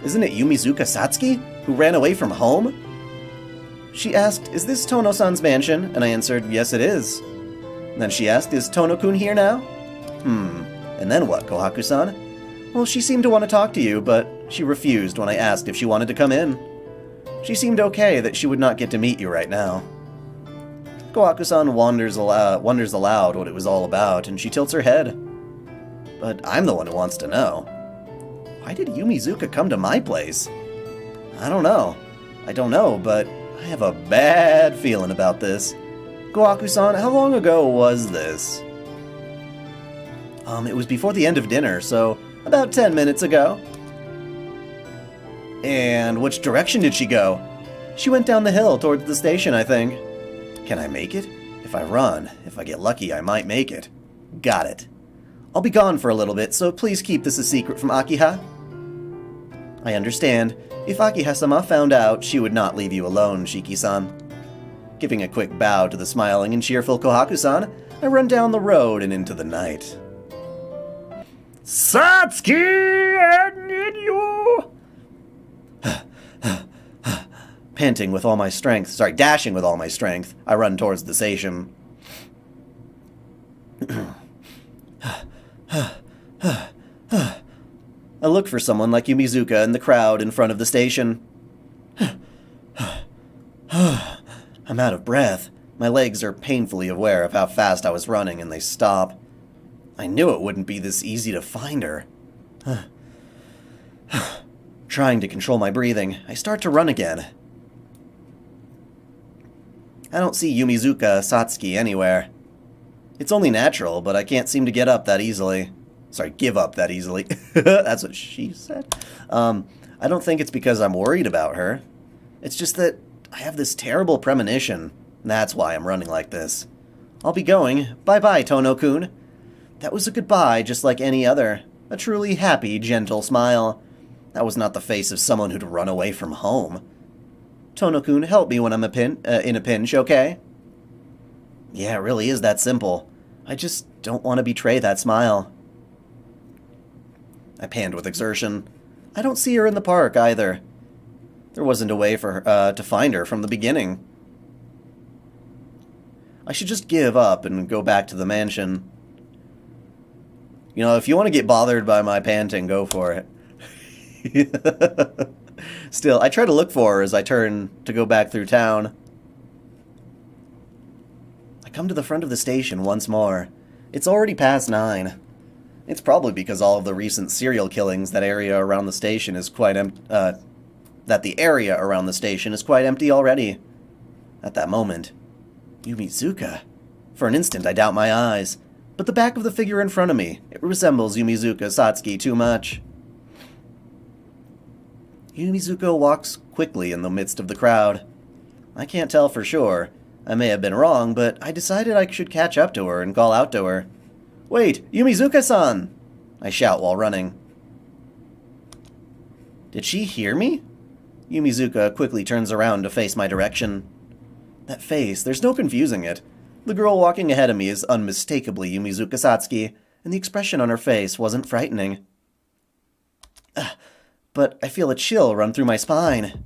Isn't it Yumizuka Satsuki, who ran away from home? She asked, is this Tono-san's mansion? And I answered, yes it is. Then she asked, is Tono-kun here now? And then what, Kohaku-san? Well, she seemed to want to talk to you, but she refused when I asked if she wanted to come in. She seemed okay that she would not get to meet you right now. Kohaku-san wonders aloud what it was all about, and she tilts her head. But I'm the one who wants to know. Why did Yumizuka come to my place? I don't know, but I have a bad feeling about this. Kohaku-san, how long ago was this? It was before the end of dinner, so about 10 minutes ago. And which direction did she go? She went down the hill towards the station, I think. Can I make it? If I run, if I get lucky, I might make it. Got it. I'll be gone for a little bit, so please keep this a secret from Akiha. I understand. If Akiha-sama found out, she would not leave you alone, Shiki-san. Giving a quick bow to the smiling and cheerful Kohaku-san, I run down the road and into the night. Satsuki, I need you! Panting with all my strength, dashing with all my strength, I run towards the station. I look for someone like Yumizuka in the crowd in front of the station. I'm out of breath. My legs are painfully aware of how fast I was running, and they stop. I knew it wouldn't be this easy to find her. Trying to control my breathing, I start to run again. I don't see Yumizuka Satsuki anywhere. It's only natural, but I can't seem to get up that easily. Give up that easily. That's what she said. I don't think it's because I'm worried about her. It's just that I have this terrible premonition. That's why I'm running like this. I'll be going. Bye-bye, Tono-kun. That was a goodbye just like any other. A truly happy, gentle smile. That was not the face of someone who'd run away from home. Tono-kun, help me when I'm in a pinch, okay? Yeah, it really is that simple. I just don't want to betray that smile. I panned with exertion. I don't see her in the park, either. There wasn't a way for her, to find her from the beginning. I should just give up and go back to the mansion. You know, if you want to get bothered by my panting, go for it. Still, I try to look for her as I turn to go back through town. I come to the front of the station once more. It's already past 9. It's probably because all of the recent serial killings that the area around the station is quite empty already. At that moment, Yumizuka. For an instant, I doubt my eyes, but the back of the figure in front of me, it resembles Yumizuka Satsuki too much. Yumizuka walks quickly in the midst of the crowd. I can't tell for sure. I may have been wrong, but I decided I should catch up to her and call out to her. "Wait, Yumizuka-san!" I shout while running. Did she hear me? Yumizuka quickly turns around to face my direction. That face, there's no confusing it. The girl walking ahead of me is unmistakably Yumizuka Satsuki, and the expression on her face wasn't frightening. But I feel a chill run through my spine.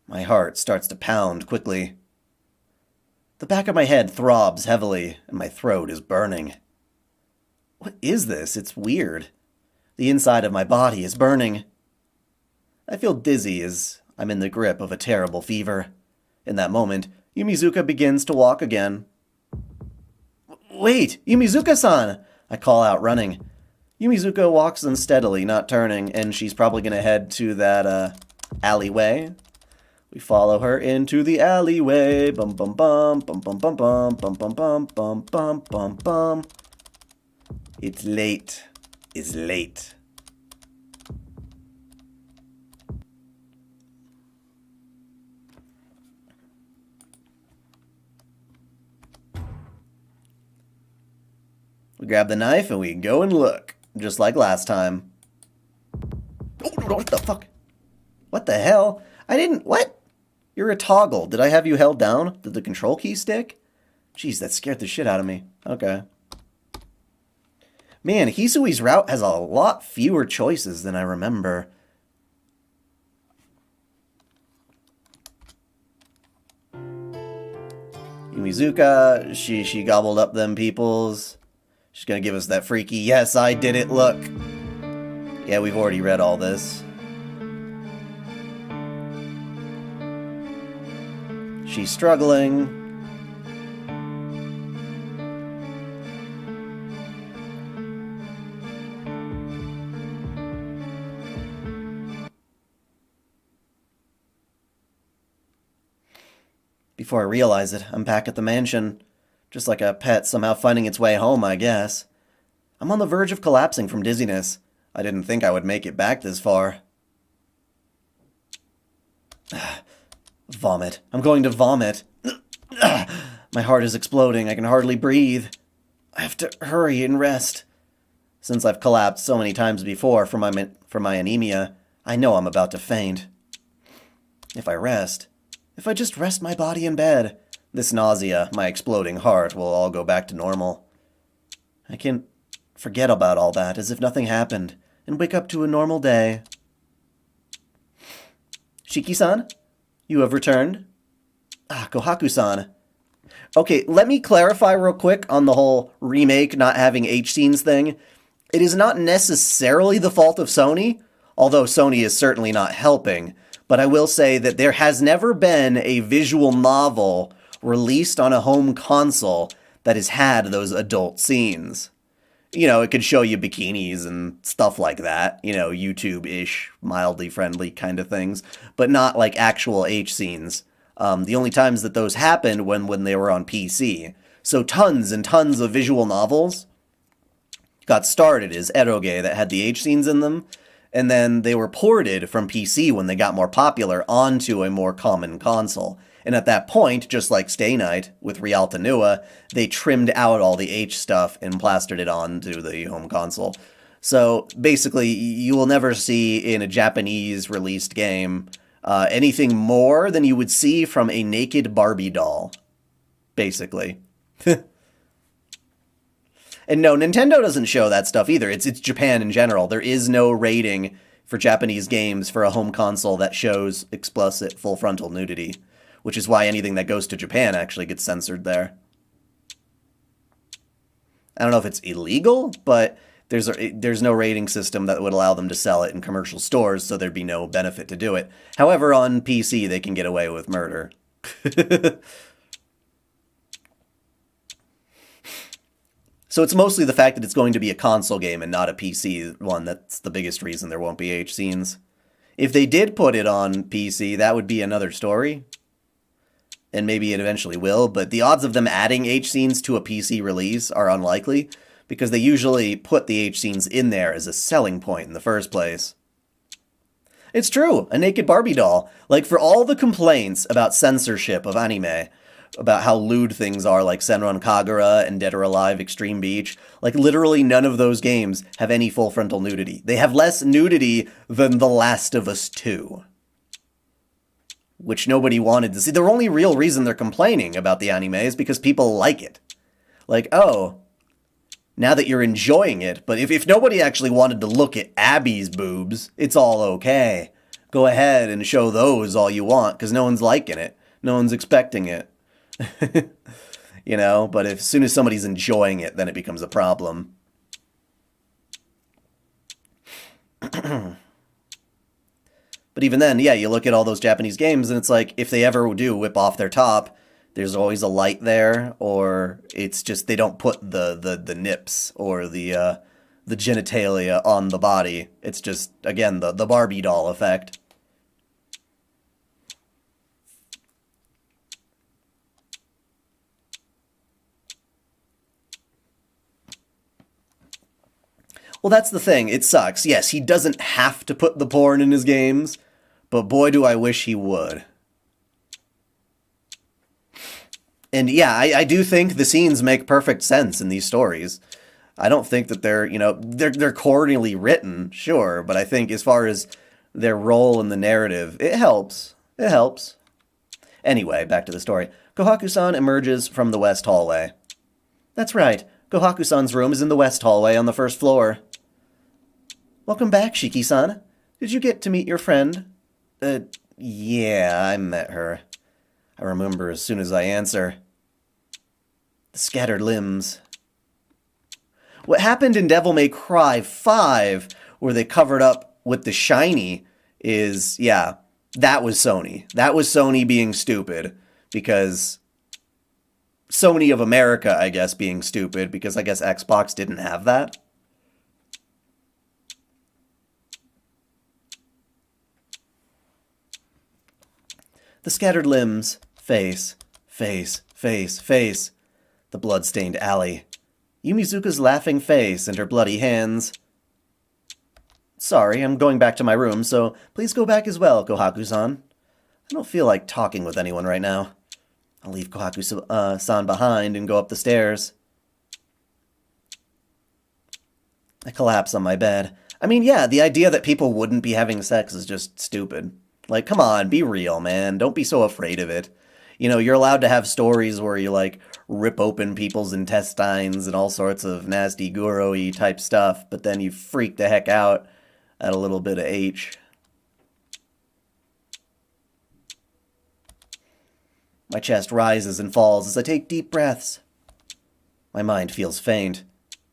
My heart starts to pound quickly. The back of my head throbs heavily, and my throat is burning. What is this? It's weird. The inside of my body is burning. I feel dizzy as I'm in the grip of a terrible fever. In that moment, Yumizuka begins to walk again. "Wait, Yumizuka-san!" I call out, running. Yumizuka walks unsteadily, not turning, and she's probably going to head to that, alleyway. We follow her into the alleyway. Bum bum bum, bum bum bum bum, bum bum bum, bum bum bum bum. It's late. It's late. We grab the knife and we go and look, just like last time. Oh, what the fuck? What the hell? I didn't... What? You're a toggle. Did I have you held down? Did the control key stick? Jeez, that scared the shit out of me. Okay. Man, Hisui's route has a lot fewer choices than I remember. Yumizuka, she gobbled up them peoples. She's gonna give us that freaky, "Yes, I did it, look." Yeah, we've already read all this. She's struggling. Before I realize it, I'm back at the mansion. Just like a pet somehow finding its way home, I guess. I'm on the verge of collapsing from dizziness. I didn't think I would make it back this far. Vomit. I'm going to vomit. My heart is exploding. I can hardly breathe. I have to hurry and rest. Since I've collapsed so many times before from my anemia, I know I'm about to faint. If I just rest my body in bed, this nausea, my exploding heart, will all go back to normal. I can forget about all that as if nothing happened, and wake up to a normal day. Shiki-san? You have returned? Kohaku-san. Okay, let me clarify real quick on the whole remake not having H-scenes thing. It is not necessarily the fault of Sony, although Sony is certainly not helping, but I will say that there has never been a visual novel released on a home console that has had those adult scenes. You know, it could show you bikinis and stuff like that, you know, YouTube-ish, mildly friendly kind of things, but not like actual H scenes. The only times that those happened when they were on PC. So tons and tons of visual novels got started as eroge that had the H scenes in them, and then they were ported from PC when they got more popular onto a more common console. And at that point, just like Stay Night with Rialta Nua, they trimmed out all the H stuff and plastered it onto the home console. So basically, you will never see in a Japanese released game anything more than you would see from a naked Barbie doll. basically. And no, Nintendo doesn't show that stuff either. It's Japan in general. There is no rating for Japanese games for a home console that shows explicit full frontal nudity, which is why anything that goes to Japan actually gets censored there. I don't know if it's illegal, but there's no rating system that would allow them to sell it in commercial stores, so there'd be no benefit to do it. However, on PC, they can get away with murder. So it's mostly the fact that it's going to be a console game and not a PC one that's the biggest reason there won't be H scenes. If they did put it on PC, that would be another story. And maybe it eventually will, but the odds of them adding H scenes to a PC release are unlikely, because they usually put the H scenes in there as a selling point in the first place. It's true, a naked Barbie doll. Like, for all the complaints about censorship of anime, about how lewd things are like Senran Kagura and Dead or Alive Extreme Beach, like, literally none of those games have any full frontal nudity. They have less nudity than The Last of Us 2. Which nobody wanted to see. The only real reason they're complaining about the anime is because people like it. Like, oh, now that you're enjoying it, but if nobody actually wanted to look at Abby's boobs, it's all okay. Go ahead and show those all you want, because no one's liking it. No one's expecting it. You know, but as soon as somebody's enjoying it, then it becomes a problem. But even then, yeah, you look at all those Japanese games, and it's like, if they ever do whip off their top, there's always a light there, or it's just they don't put the nips or the genitalia on the body. It's just, again, the Barbie doll effect. Well, that's the thing. It sucks. Yes, he doesn't have to put the porn in his games, but boy, do I wish he would. And yeah, I do think the scenes make perfect sense in these stories. I don't think that they're, you know, they're cordially written, sure, but I think as far as their role in the narrative, it helps. It helps. Anyway, back to the story. Kohaku-san emerges from the west hallway. That's right. Kohaku-san's room is in the west hallway on the first floor. Welcome back, Shiki-san. Did you get to meet your friend? Yeah, I met her. I remember as soon as I answer. The scattered limbs. What happened in Devil May Cry 5, where they covered up with the shiny, is, yeah, that was Sony. That was Sony being stupid, because Sony of America, I guess, being stupid, because I guess Xbox didn't have that. The scattered limbs, face, face, face, face. The blood-stained alley. Yumizuka's laughing face and her bloody hands. Sorry, I'm going back to my room, so please go back as well, Kohaku-san. I don't feel like talking with anyone right now. I'll leave Kohaku-san behind and go up the stairs. I collapse on my bed. I mean, yeah, the idea that people wouldn't be having sex is just stupid. Like, come on, be real, man. Don't be so afraid of it. You know, you're allowed to have stories where you, like, rip open people's intestines and all sorts of nasty guro-y type stuff, but then you freak the heck out at a little bit of H. My chest rises and falls as I take deep breaths. My mind feels faint.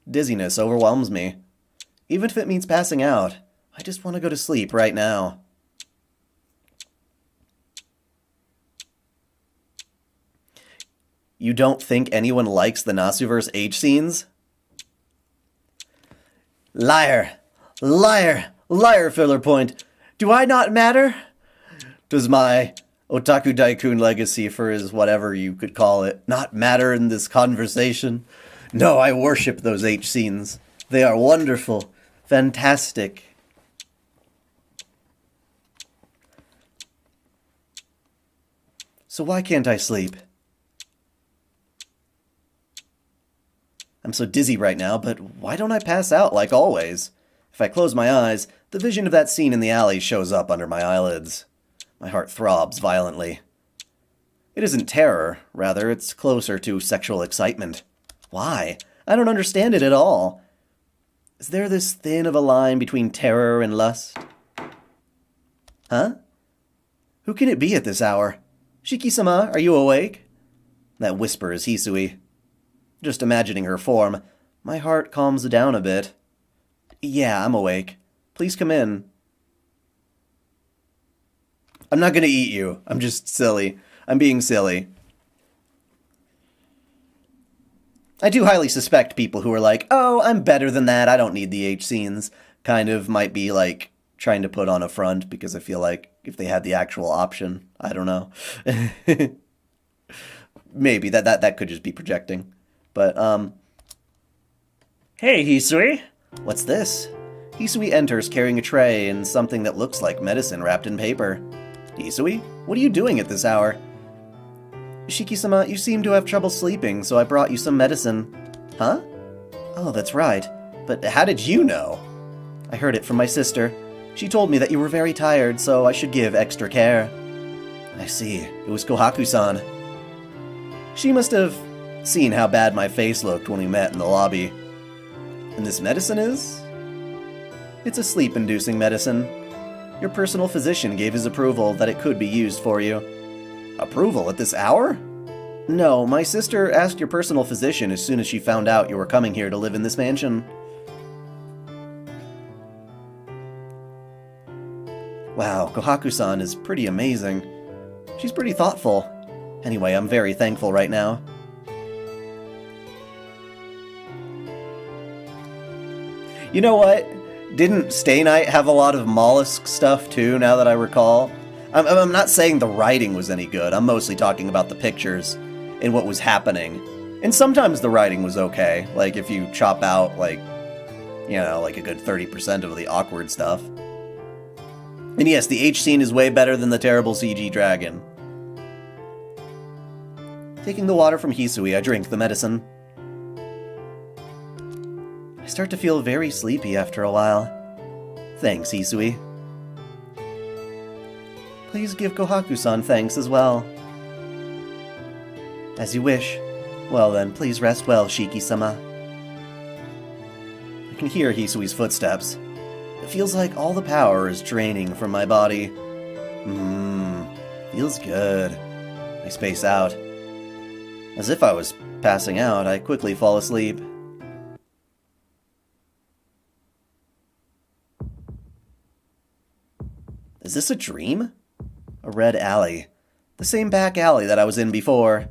Dizziness overwhelms me. Even if it means passing out, I just want to go to sleep right now. You don't think anyone likes the Nasuverse H scenes? Liar! Liar! Liar, filler point! Do I not matter? Does my OtakuDaiKun legacy, for his whatever you could call it, not matter in this conversation? No, I worship those H scenes. They are wonderful, fantastic. So why can't I sleep? I'm so dizzy right now, but why don't I pass out like always? If I close my eyes, the vision of that scene in the alley shows up under my eyelids. My heart throbs violently. It isn't terror, rather, it's closer to sexual excitement. Why? I don't understand it at all. Is there this thin of a line between terror and lust? Huh? Who can it be at this hour? Shiki-sama, are you awake? That whisper is Hisui. Just imagining her form, my heart calms down a bit. Yeah, I'm awake. Please come in. I'm not gonna eat you. I'm just silly. I'm being silly. I do highly suspect people who are like, oh, I'm better than that, I don't need the H scenes, kind of might be like trying to put on a front, because I feel like if they had the actual option, I don't know. Maybe that could just be projecting. But Hey, Hisui. What's this? Hisui enters carrying a tray and something that looks like medicine wrapped in paper. Hisui, what are you doing at this hour? Shiki-sama, you seem to have trouble sleeping, so I brought you some medicine. Huh? Oh, that's right. But how did you know? I heard it from my sister. She told me that you were very tired, so I should give extra care. I see. It was Kohaku-san. She must have seen how bad my face looked when we met in the lobby. And this medicine is? It's a sleep-inducing medicine. Your personal physician gave his approval that it could be used for you. Approval at this hour? No, my sister asked your personal physician as soon as she found out you were coming here to live in this mansion. Wow, Kohaku-san is pretty amazing. She's pretty thoughtful. Anyway, I'm very thankful right now. You know what? Didn't Stay Night have a lot of mollusk stuff too, now that I recall? I'm not saying the writing was any good. I'm mostly talking about the pictures and what was happening. And sometimes the writing was okay. Like, if you chop out, like, you know, like a good 30% of the awkward stuff. And yes, the H scene is way better than the terrible CG dragon. Taking the water from Hisui, I drink the medicine. I start to feel very sleepy after a while. Thanks, Hisui. Please give Kohaku-san thanks as well. As you wish. Well then, please rest well, Shiki-sama. I can hear Hisui's footsteps. It feels like all the power is draining from my body. Feels good. I space out. As if I was passing out, I quickly fall asleep. Is this a dream? A red alley. The same back alley that I was in before.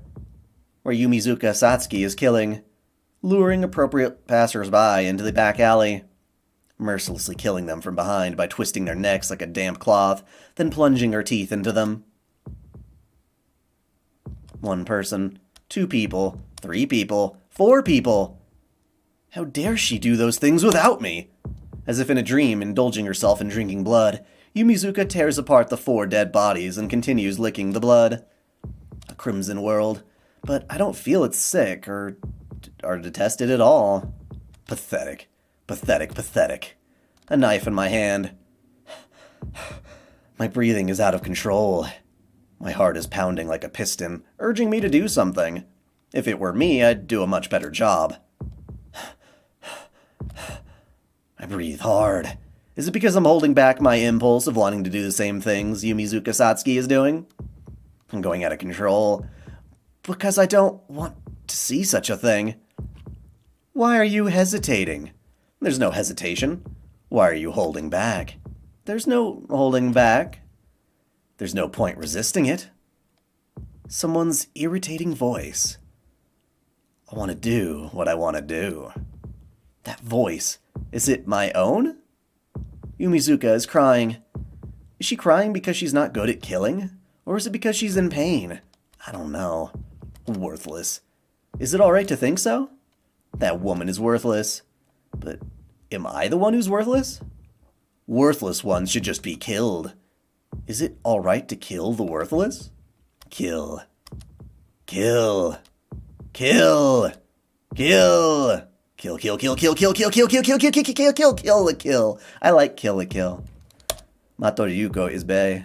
Where Yumizuka Satsuki is killing, luring appropriate passers-by into the back alley, mercilessly killing them from behind by twisting their necks like a damp cloth, then plunging her teeth into them. 1 person, 2 people, 3 people, 4 people. How dare she do those things without me? As if in a dream, indulging herself in drinking blood, Yumizuka tears apart the 4 dead bodies and continues licking the blood. A crimson world, but I don't feel it's sick or detest it at all. Pathetic, pathetic, pathetic. A knife in my hand. My breathing is out of control. My heart is pounding like a piston, urging me to do something. If it were me, I'd do a much better job. I breathe hard. Is it because I'm holding back my impulse of wanting to do the same things Yumizuka Satsuki is doing? I'm going out of control. Because I don't want to see such a thing. Why are you hesitating? There's no hesitation. Why are you holding back? There's no holding back. There's no point resisting it. Someone's irritating voice. I want to do what I want to do. That voice, is it my own? Yumizuka is crying. Is she crying because she's not good at killing? Or is it because she's in pain? I don't know. Worthless. Is it alright to think so? That woman is worthless. But am I the one who's worthless? Worthless ones should just be killed. Is it alright to kill the worthless? Kill. Kill. Kill. Kill. Kill, kill, kill, kill, kill, kill, kill, kill, kill, kill, kill, kill, kill, kill, kill. I like kill a kill. Mato Ryuko is bae.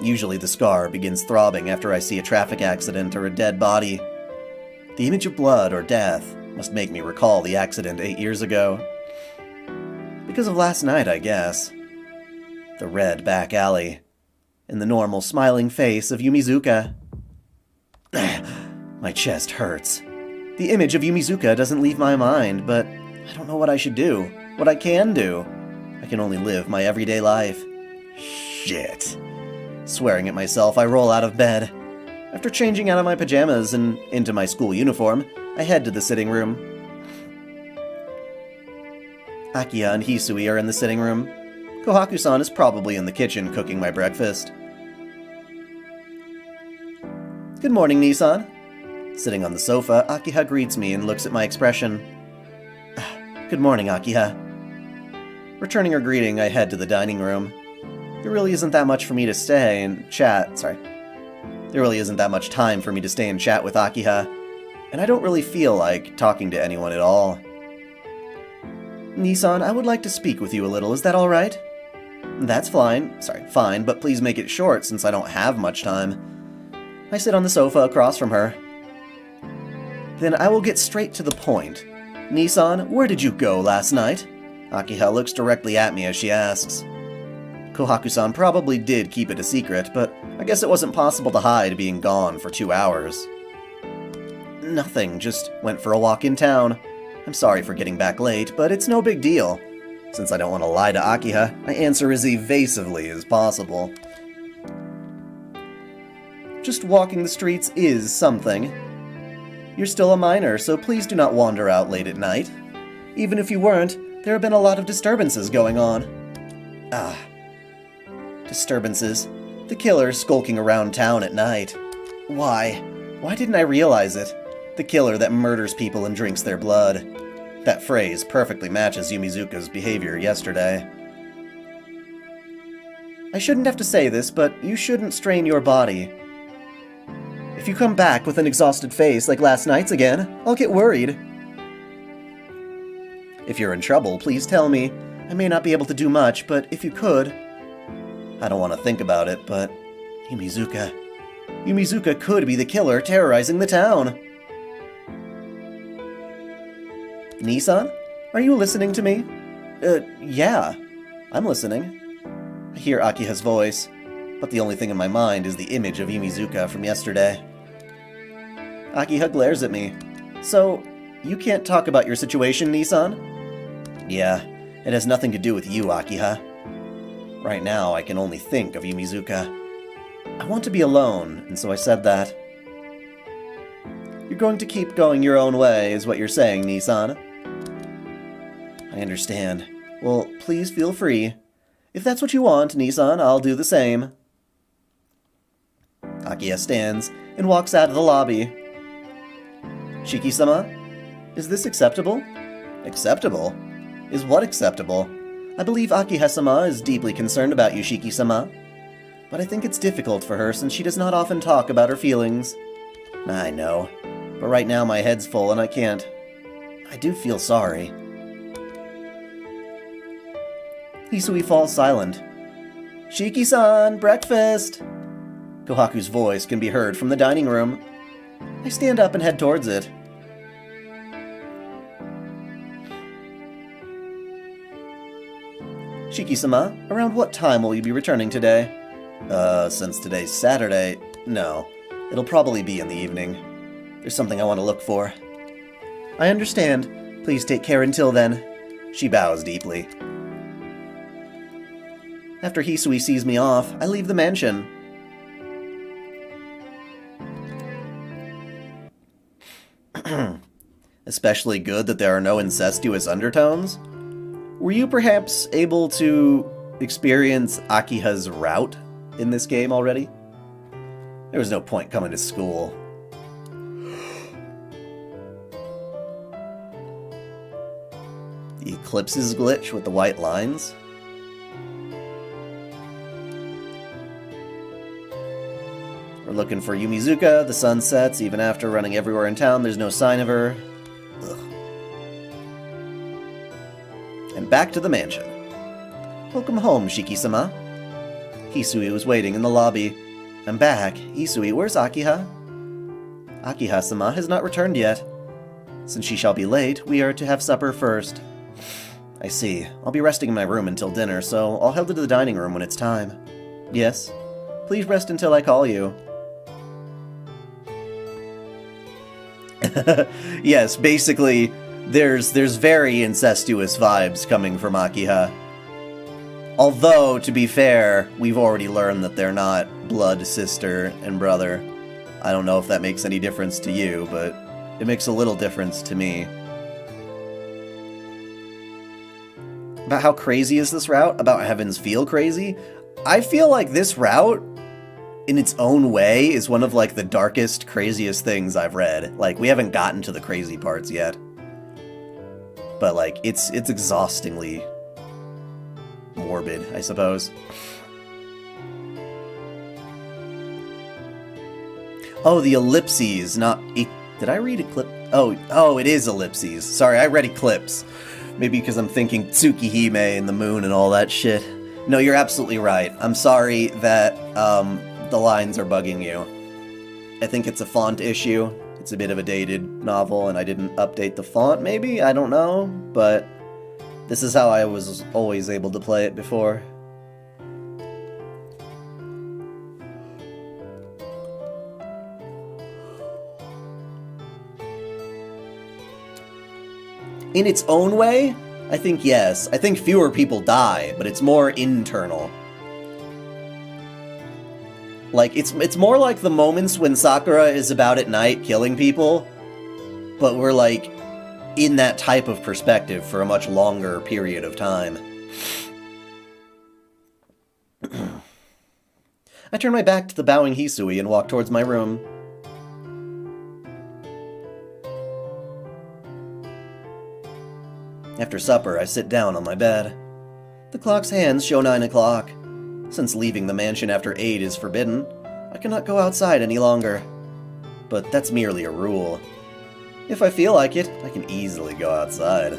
Usually the scar begins throbbing after I see a traffic accident or a dead body. The image of blood or death must make me recall the accident 8 years ago. Because of last night, I guess. The red back alley. And the normal smiling face of Yumizuka. My chest hurts. The image of Yumizuka doesn't leave my mind, but I don't know what I should do. What I can do. I can only live my everyday life. Shit. Swearing at myself, I roll out of bed. After changing out of my pajamas and into my school uniform, I head to the sitting room. Akiha and Hisui are in the sitting room. Kohaku-san is probably in the kitchen cooking my breakfast. Good morning, Nissan. Sitting on the sofa, Akiha greets me and looks at my expression. Good morning, Akiha. Returning her greeting, I head to the dining room. There really isn't that much for me to stay and chat. There really isn't that much time for me to stay and chat with Akiha, and I don't really feel like talking to anyone at all. Nissan, I would like to speak with you a little. Is that all right? That's fine. Fine, but please make it short since I don't have much time. I sit on the sofa across from her. Then I will get straight to the point. Nissan, where did you go last night? Akiha looks directly at me as she asks. Kohaku-san probably did keep it a secret, but I guess it wasn't possible to hide being gone for 2 hours. Nothing, just went for a walk in town. I'm sorry for getting back late, but it's no big deal. Since I don't want to lie to Akiha, I answer as evasively as possible. Just walking the streets is something. You're still a minor, so please do not wander out late at night. Even if you weren't, there have been a lot of disturbances going on. Disturbances. The killer skulking around town at night. Why? Why didn't I realize it? The killer that murders people and drinks their blood. That phrase perfectly matches Yumizuka's behavior yesterday. I shouldn't have to say this, but you shouldn't strain your body. If you come back with an exhausted face like last night's again, I'll get worried. If you're in trouble, please tell me. I may not be able to do much, but if you could... I don't want to think about it, but... Yumizuka... Yumizuka could be the killer terrorizing the town. Nissan? Are you listening to me? Yeah. I'm listening. I hear Akiha's voice, but the only thing in my mind is the image of Yumizuka from yesterday. Akiha glares at me. So, you can't talk about your situation, Nissan? Yeah, it has nothing to do with you, Akiha. Right now, I can only think of Yumizuka. I want to be alone, and so I said that. You're going to keep going your own way, is what you're saying, Nissan. I understand. Well, please feel free. If that's what you want, Nissan, I'll do the same. Akiha stands and walks out of the lobby. Shiki-sama? Is this acceptable? Acceptable? Is what acceptable? I believe Akiha-sama is deeply concerned about you, Shiki-sama. But I think it's difficult for her since she does not often talk about her feelings. I know. But right now my head's full and I can't. I do feel sorry. Hisui falls silent. Shiki-san, breakfast! Kohaku's voice can be heard from the dining room. I stand up and head towards it. Shiki-sama, around what time will you be returning today? Since today's Saturday, no. It'll probably be in the evening. There's something I want to look for. I understand. Please take care until then. She bows deeply. After Hisui sees me off, I leave the mansion. Especially good that there are no incestuous undertones? Were you perhaps able to experience Akiha's route in this game already? There was no point coming to school. The eclipses glitch with the white lines? We're looking for Yumizuka, the sun sets, even after running everywhere in town, there's no sign of her. Ugh. And back to the mansion. Welcome home, Shiki-sama. Hisui was waiting in the lobby. I'm back. Hisui, where's Akiha? Akiha-sama has not returned yet. Since she shall be late, we are to have supper first. I see. I'll be resting in my room until dinner, so I'll head to the dining room when it's time. Yes? Please rest until I call you. Yes, basically, there's very incestuous vibes coming from Akiha. Although, to be fair, we've already learned that they're not blood sister and brother. I don't know if that makes any difference to you, but it makes a little difference to me. About how crazy is this route? About Heavens feel crazy? I feel like this route, in its own way, is one of, like, the darkest, craziest things I've read. Like, we haven't gotten to the crazy parts yet. But, like, it's exhaustingly morbid, I suppose. Oh, the ellipses, not... Did I read Eclipse? Oh, it is ellipses. Sorry, I read Eclipse. Maybe because I'm thinking Tsukihime and the moon and all that shit. No, you're absolutely right. I'm sorry that the lines are bugging you. I think it's a font issue. It's a bit of a dated novel, and I didn't update the font, maybe? I don't know, but this is how I was always able to play it before. In its own way, I think yes. I think fewer people die, but it's more internal. Like, it's more like the moments when Sakura is about at night killing people, but we're, like, in that type of perspective for a much longer period of time. I turn my back to the bowing Hisui and walk towards my room. After supper, I sit down on my bed. The clock's hands show 9 o'clock. Since leaving the mansion after 8 is forbidden, I cannot go outside any longer. But that's merely a rule. If I feel like it, I can easily go outside.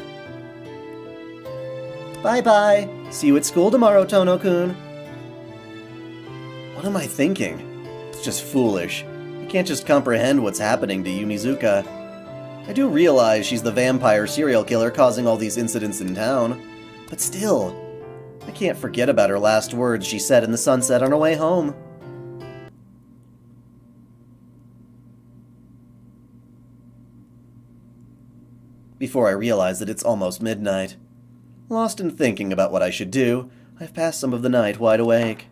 Bye-bye. See you at school tomorrow, Tono-kun. What am I thinking? It's just foolish. I can't just comprehend what's happening to Yumizuka. I do realize she's the vampire serial killer causing all these incidents in town, but still, I can't forget about her last words she said in the sunset on her way home. Before I realize that it's almost midnight. Lost in thinking about what I should do, I've passed some of the night wide awake.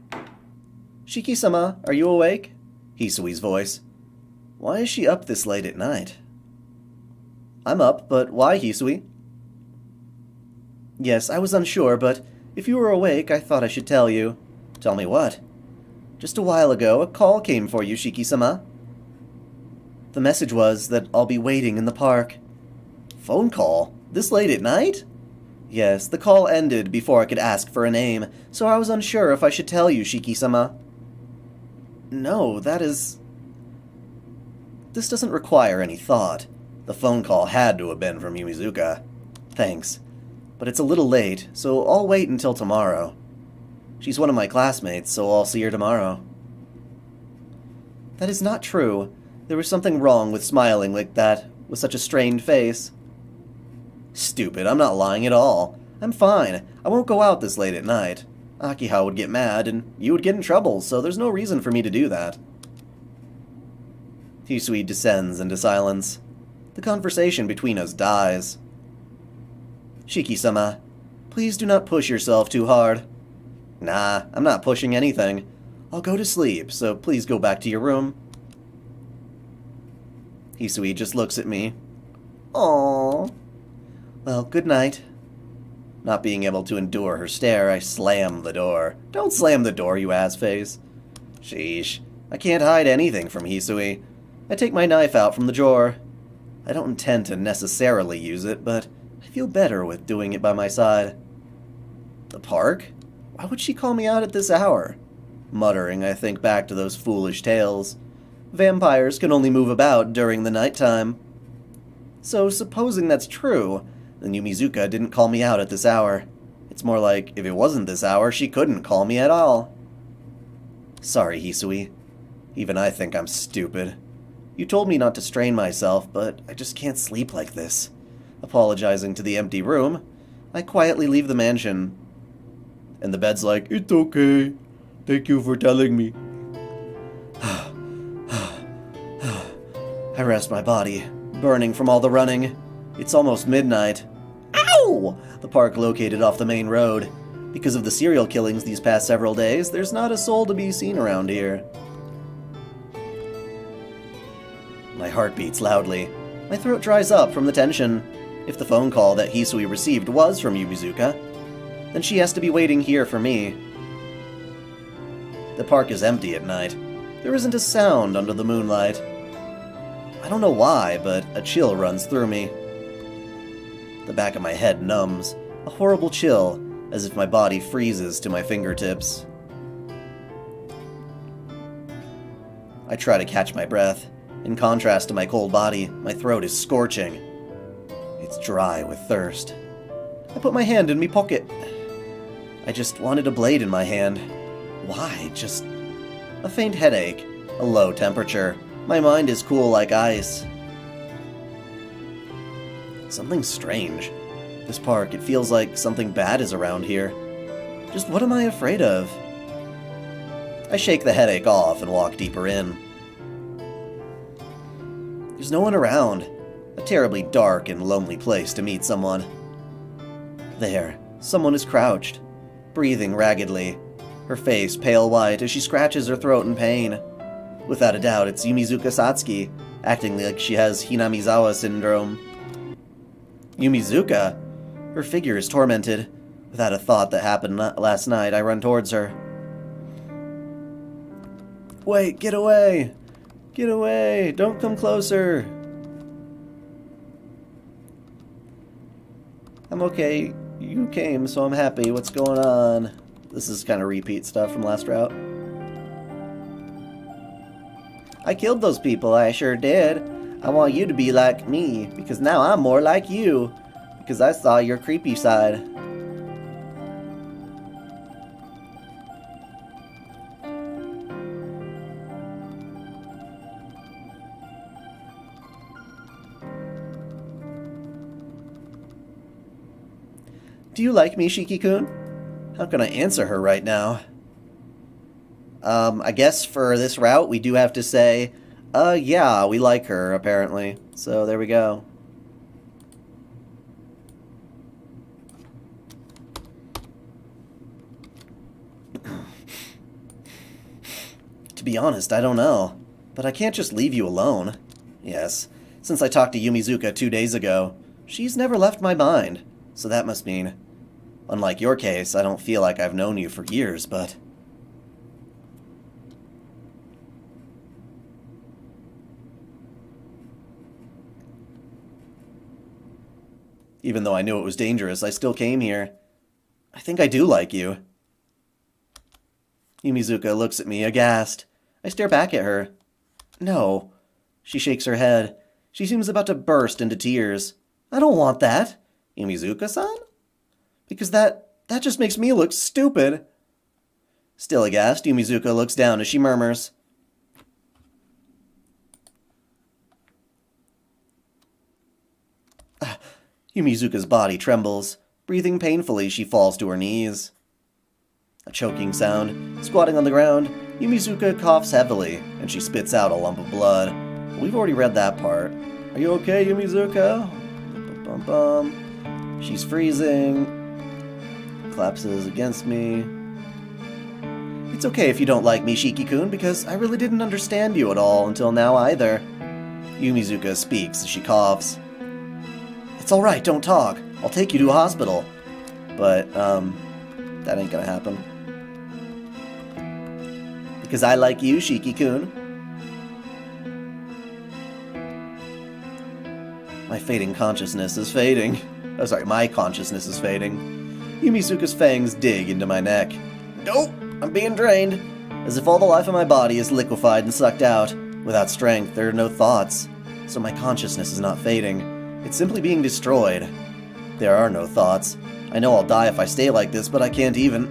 Shiki-sama, are you awake? Hisui's voice. Why is she up this late at night? I'm up, but why, Hisui? Yes, I was unsure, but if you were awake, I thought I should tell you. Tell me what? Just a while ago, a call came for you, Shiki-sama. The message was that I'll be waiting in the park. Phone call? This late at night? Yes, the call ended before I could ask for a name, so I was unsure if I should tell you, Shiki-sama. No, that is... This doesn't require any thought. The phone call had to have been from Yumizuka. Thanks. But it's a little late, so I'll wait until tomorrow. She's one of my classmates, so I'll see her tomorrow. That is not true. There was something wrong with smiling like that, with such a strained face. Stupid, I'm not lying at all. I'm fine. I won't go out this late at night. Akiha would get mad, and you would get in trouble, so there's no reason for me to do that. Hisui descends into silence. The conversation between us dies. Shiki-sama, please do not push yourself too hard. Nah, I'm not pushing anything. I'll go to sleep, so please go back to your room. Hisui just looks at me. Aww. Well, good night. Not being able to endure her stare, I slam the door. Don't slam the door, you ass-face. Sheesh. I can't hide anything from Hisui. I take my knife out from the drawer. I don't intend to necessarily use it, but I feel better with doing it by my side. The park? Why would she call me out at this hour? Muttering, I think back to those foolish tales. Vampires can only move about during the nighttime. So, supposing that's true, then Yumizuka didn't call me out at this hour. It's more like, if it wasn't this hour, she couldn't call me at all. Sorry, Hisui. Even I think I'm stupid. You told me not to strain myself, but I just can't sleep like this. Apologizing to the empty room, I quietly leave the mansion. And the bed's like, "It's okay. Thank you for telling me." I rest my body, burning from all the running. It's almost midnight. Ow! The park located off the main road. Because of the serial killings these past several days, there's not a soul to be seen around here. My heart beats loudly. My throat dries up from the tension. If the phone call that Hisui received was from Yumizuka, then she has to be waiting here for me. The park is empty at night. There isn't a sound under the moonlight. I don't know why, but a chill runs through me. The back of my head numbs, a horrible chill, as if my body freezes to my fingertips. I try to catch my breath. In contrast to my cold body, my throat is scorching. It's dry with thirst. I put my hand in my pocket. I just wanted a blade in my hand. Why? Just a faint headache, a low temperature. My mind is cool like ice. Something strange. This park, it feels like something bad is around here. Just what am I afraid of? I shake the headache off and walk deeper in. There's no one around. A terribly dark and lonely place to meet someone. There, someone is crouched, breathing raggedly, her face pale white as she scratches her throat in pain. Without a doubt, it's Yumizuka Satsuki, acting like she has Hinamizawa syndrome. Yumizuka? Her figure is tormented. Without a thought that happened last night, I run towards her. Wait, get away! Get away! Don't come closer! I'm okay. You came, so I'm happy. What's going on? This is kind of repeat stuff from last route. I killed those people, I sure did. I want you to be like me, because now I'm more like you. Because I saw your creepy side. Do you like me, Shiki-kun? How can I answer her right now? I guess for this route, we do have to say, yeah, we like her, apparently. So, there we go. To be honest, I don't know. But I can't just leave you alone. Yes, since I talked to Yumizuka 2 days ago, she's never left my mind. So that must mean, unlike your case, I don't feel like I've known you for years, but... Even though I knew it was dangerous, I still came here. I think I do like you. Yumizuka looks at me, aghast. I stare back at her. No. She shakes her head. She seems about to burst into tears. I don't want that. Yumizuka-san? Because that just makes me look stupid. Still aghast, Yumizuka looks down as she murmurs. Yumizuka's body trembles. Breathing painfully, she falls to her knees. A choking sound. Squatting on the ground, Yumizuka coughs heavily, and she spits out a lump of blood. We've already read that part. Are you okay, Yumizuka? Bum, bum, bum. She's freezing. Collapses against me. It's okay if you don't like me, Shiki-kun, because I really didn't understand you at all until now either. Yumizuka speaks as she coughs. It's alright, don't talk. I'll take you to a hospital. But, that ain't gonna happen. Because I like you, Shiki-kun. My fading consciousness is fading. Oh, sorry, my consciousness is fading. Yumizuka's fangs dig into my neck. Nope, I'm being drained. As if all the life of my body is liquefied and sucked out. Without strength, there are no thoughts. So my consciousness is not fading. It's simply being destroyed. There are no thoughts. I know I'll die if I stay like this, but I can't even...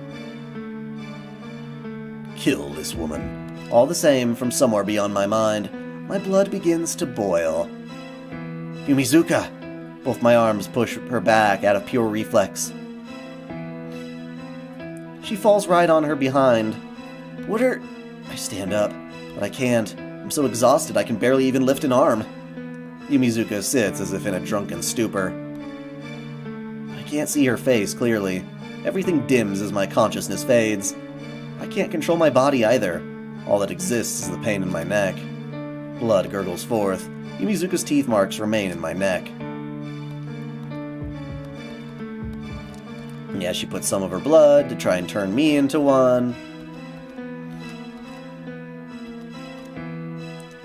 kill this woman. All the same, from somewhere beyond my mind, my blood begins to boil. Yumizuka! Both my arms push her back out of pure reflex. She falls right on her behind. I stand up, but I can't. I'm so exhausted I can barely even lift an arm. Yumizuka sits as if in a drunken stupor. I can't see her face clearly. Everything dims as my consciousness fades. I can't control my body either. All that exists is the pain in my neck. Blood gurgles forth. Yumizuka's teeth marks remain in my neck. Yeah, she puts some of her blood to try and turn me into one.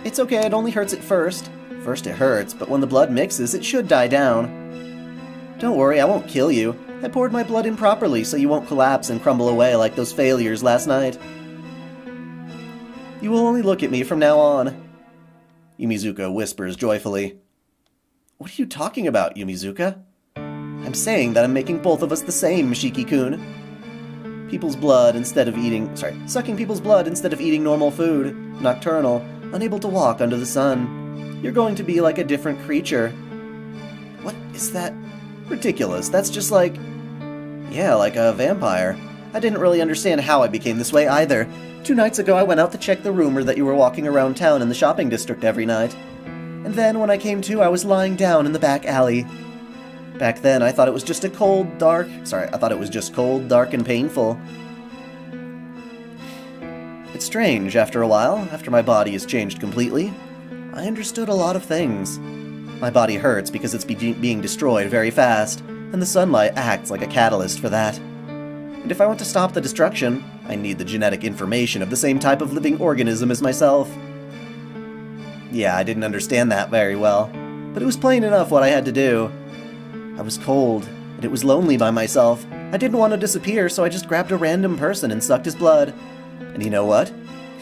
It's okay, it only hurts at first. First it hurts, but when the blood mixes, it should die down. Don't worry, I won't kill you. I poured my blood in properly so you won't collapse and crumble away like those failures last night. You will only look at me from now on. Yumizuka whispers joyfully. What are you talking about, Yumizuka? I'm saying that I'm making both of us the same, Shiki-kun. Sucking people's blood instead of eating normal food, nocturnal, unable to walk under the sun. You're going to be like a different creature. What is that? Ridiculous. That's just like... Yeah, like a vampire. I didn't really understand how I became this way either. 2 nights ago I went out to check the rumor that you were walking around town in the shopping district every night. And then when I came to, I was lying down in the back alley. Back then, I thought it was just cold, dark, and painful. It's strange, after a while, after my body has changed completely, I understood a lot of things. My body hurts because it's being destroyed very fast, and the sunlight acts like a catalyst for that. And if I want to stop the destruction, I need the genetic information of the same type of living organism as myself. Yeah, I didn't understand that very well, but it was plain enough what I had to do. I was cold, and it was lonely by myself. I didn't want to disappear, so I just grabbed a random person and sucked his blood. And you know what?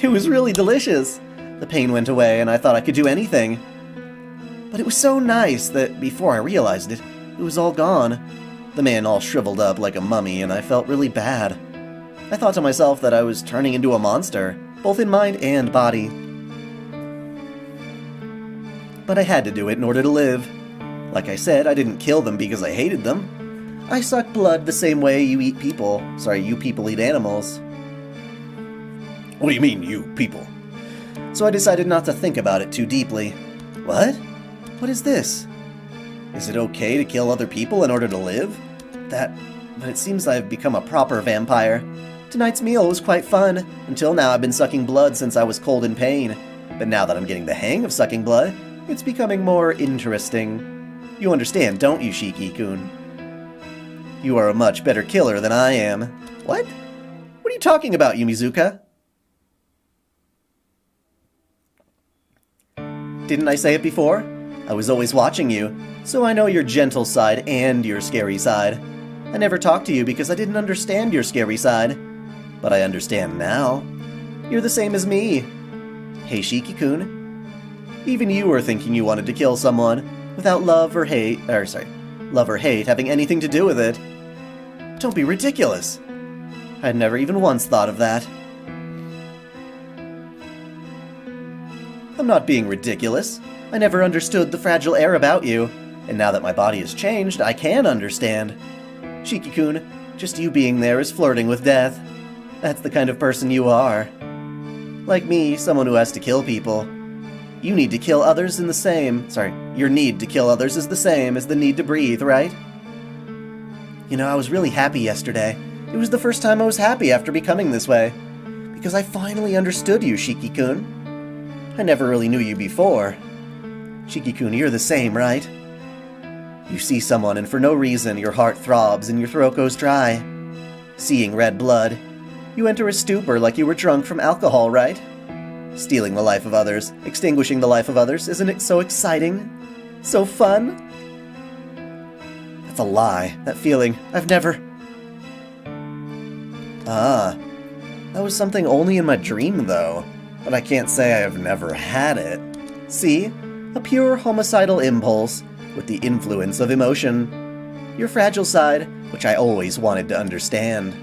It was really delicious. The pain went away, and I thought I could do anything. But it was so nice that before I realized it, it was all gone. The man all shriveled up like a mummy, and I felt really bad. I thought to myself that I was turning into a monster, both in mind and body. But I had to do it in order to live. Like I said, I didn't kill them because I hated them. I suck blood the same way you people eat animals. What do you mean, you people? So I decided not to think about it too deeply. What? What is this? Is it okay to kill other people in order to live? But it seems I've become a proper vampire. Tonight's meal was quite fun. Until now I've been sucking blood since I was cold in pain. But now that I'm getting the hang of sucking blood, it's becoming more interesting. You understand, don't you, Shiki-kun? You are a much better killer than I am. What? What are you talking about, Yumizuka? Didn't I say it before? I was always watching you, so I know your gentle side and your scary side. I never talked to you because I didn't understand your scary side. But I understand now. You're the same as me. Hey, Shiki-kun. Even you were thinking you wanted to kill someone, without love or hate having anything to do with it. Don't be ridiculous. I'd never even once thought of that. I'm not being ridiculous. I never understood the fragile air about you, and now that my body has changed, I can understand. Shiki-kun, just you being there is flirting with death. That's the kind of person you are. Like me, someone who has to kill people. Your need to kill others is the same as the need to breathe, right? You know, I was really happy yesterday. It was the first time I was happy after becoming this way. Because I finally understood you, Shiki-kun. I never really knew you before. Shiki-kun, you're the same, right? You see someone and for no reason your heart throbs and your throat goes dry. Seeing red blood, you enter a stupor like you were drunk from alcohol, right? Stealing the life of others, extinguishing the life of others, isn't it so exciting? So fun? That's a lie. That feeling, I've never... Ah, that was something only in my dream, though. But I can't say I have never had it. See? A pure homicidal impulse, with the influence of emotion. Your fragile side, which I always wanted to understand.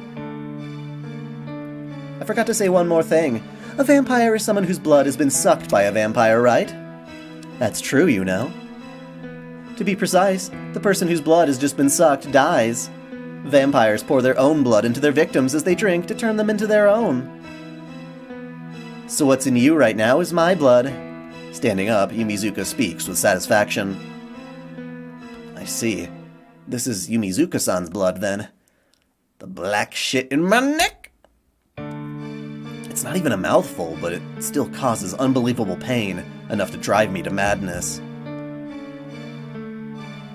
I forgot to say one more thing. A vampire is someone whose blood has been sucked by a vampire, right? That's true, you know. To be precise, the person whose blood has just been sucked dies. Vampires pour their own blood into their victims as they drink to turn them into their own. So what's in you right now is my blood. Standing up, Yumizuka speaks with satisfaction. I see. This is Yumizuka-san's blood, then. The black shit in my neck? It's not even a mouthful, but it still causes unbelievable pain, enough to drive me to madness.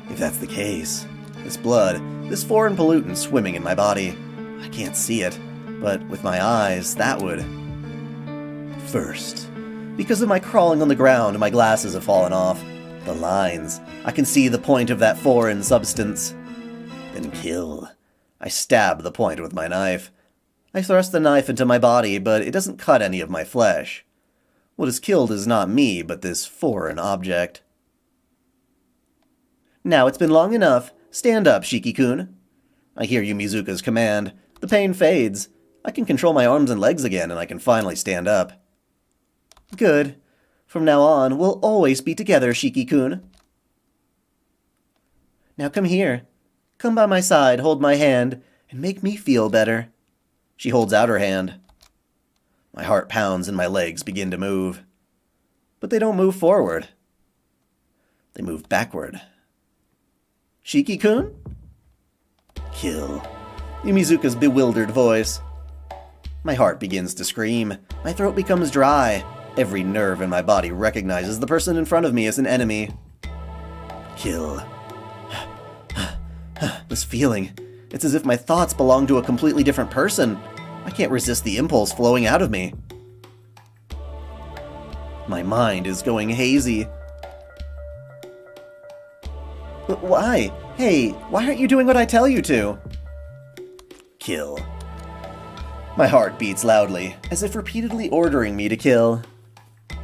If that's the case, this blood, this foreign pollutant swimming in my body, I can't see it, but with my eyes, that would... First, because of my crawling on the ground, my glasses have fallen off. The lines. I can see the point of that foreign substance. Then kill. I stab the point with my knife. I thrust the knife into my body, but it doesn't cut any of my flesh. What is killed is not me, but this foreign object. Now it's been long enough. Stand up, Shiki-kun. I hear Yumizuka's command. The pain fades. I can control my arms and legs again, and I can finally stand up. Good. From now on, we'll always be together, Shiki-kun. Now come here. Come by my side, hold my hand, and make me feel better. She holds out her hand. My heart pounds and my legs begin to move. But they don't move forward. They move backward. Shiki-kun? Kill. Yumizuka's bewildered voice. My heart begins to scream. My throat becomes dry. Every nerve in my body recognizes the person in front of me as an enemy. Kill. This feeling. It's as if my thoughts belong to a completely different person. I can't resist the impulse flowing out of me. My mind is going hazy. But why? Hey, why aren't you doing what I tell you to? Kill. My heart beats loudly, as if repeatedly ordering me to kill.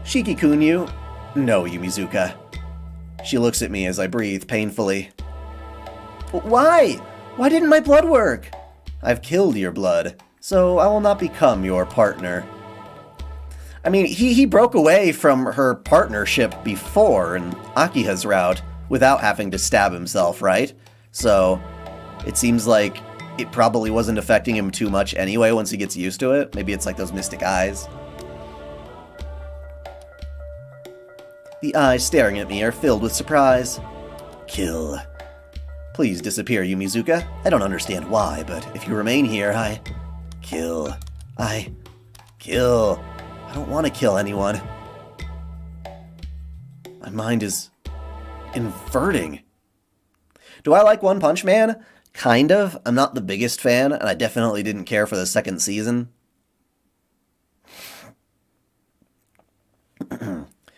Shiki-kun, you? No, Yumizuka. She looks at me as I breathe painfully. Why? Why didn't my blood work? I've killed your blood, so I will not become your partner. I mean, he broke away from her partnership before in Akiha's route without having to stab himself, right? So it seems like it probably wasn't affecting him too much anyway once he gets used to it. Maybe it's like those mystic eyes. The eyes staring at me are filled with surprise. Kill. Please disappear, Yumizuka. I don't understand why, but if you remain here, Kill. Kill. I don't want to kill anyone. My mind is inverting. Do I like One Punch Man? Kind of. I'm not the biggest fan, and I definitely didn't care for the second season.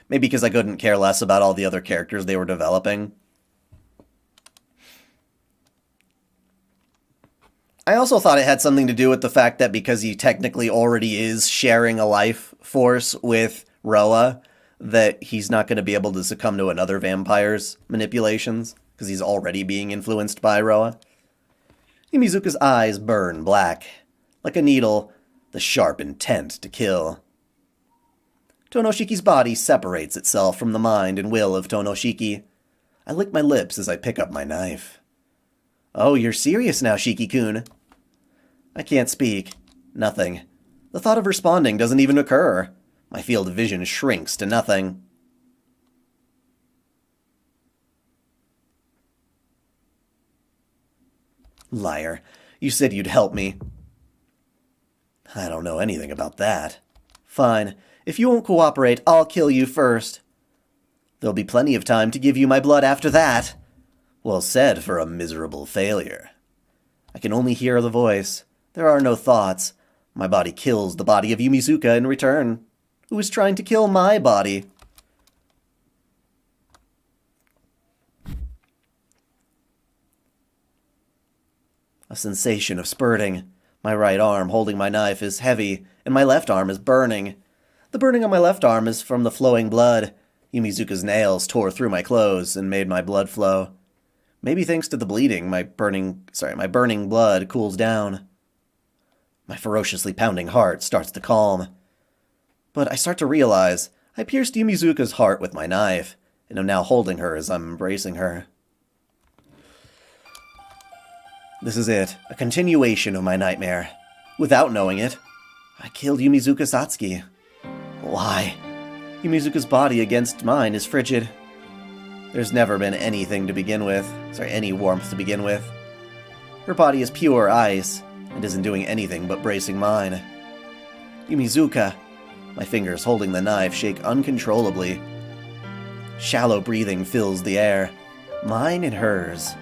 Maybe because I couldn't care less about all the other characters they were developing. I also thought it had something to do with the fact that because he technically already is sharing a life force with Roa, that he's not going to be able to succumb to another vampire's manipulations, because he's already being influenced by Roa. Yumizuka's eyes burn black. Like a needle, the sharp intent to kill. Tonoshiki's body separates itself from the mind and will of Tonoshiki. I lick my lips as I pick up my knife. Oh, you're serious now, Shiki-kun. I can't speak. Nothing. The thought of responding doesn't even occur. My field of vision shrinks to nothing. Liar. You said you'd help me. I don't know anything about that. Fine. If you won't cooperate, I'll kill you first. There'll be plenty of time to give you my blood after that. Well said for a miserable failure. I can only hear the voice. There are no thoughts. My body kills the body of Yumizuka in return, who is trying to kill my body. A sensation of spurting. My right arm holding my knife is heavy, and my left arm is burning. The burning on my left arm is from the flowing blood. Yumizuka's nails tore through my clothes and made my blood flow. Maybe thanks to the bleeding, my burning blood cools down. My ferociously pounding heart starts to calm. But I start to realize I pierced Yumizuka's heart with my knife, and am now holding her as I'm embracing her. This is it, a continuation of my nightmare. Without knowing it, I killed Yumizuka Satsuki. Why? Yumizuka's body against mine is frigid. There's never been anything to begin with. Any warmth to begin with. Her body is pure ice, and isn't doing anything but bracing mine. Yumizuka. My fingers holding the knife shake uncontrollably. Shallow breathing fills the air. Mine and hers.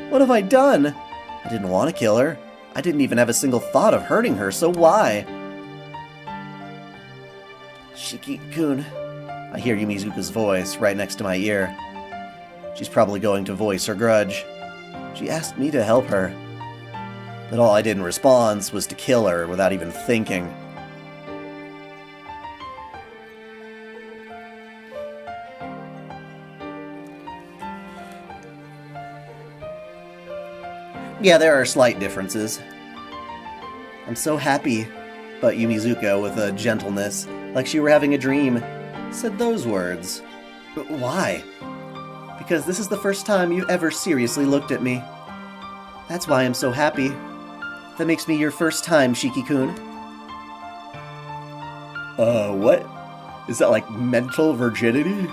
What have I done? I didn't want to kill her. I didn't even have a single thought of hurting her, so why? Shiki-kun. I hear Yumizuka's voice right next to my ear. She's probably going to voice her grudge. She asked me to help her. But all I did in response was to kill her without even thinking. Yeah, there are slight differences. I'm so happy. But Yumizuka, with a gentleness, like she were having a dream, said those words. But why? Because this is the first time you ever seriously looked at me. That's why I'm so happy. That makes me your first time, Shiki-kun. What? Is that like mental virginity?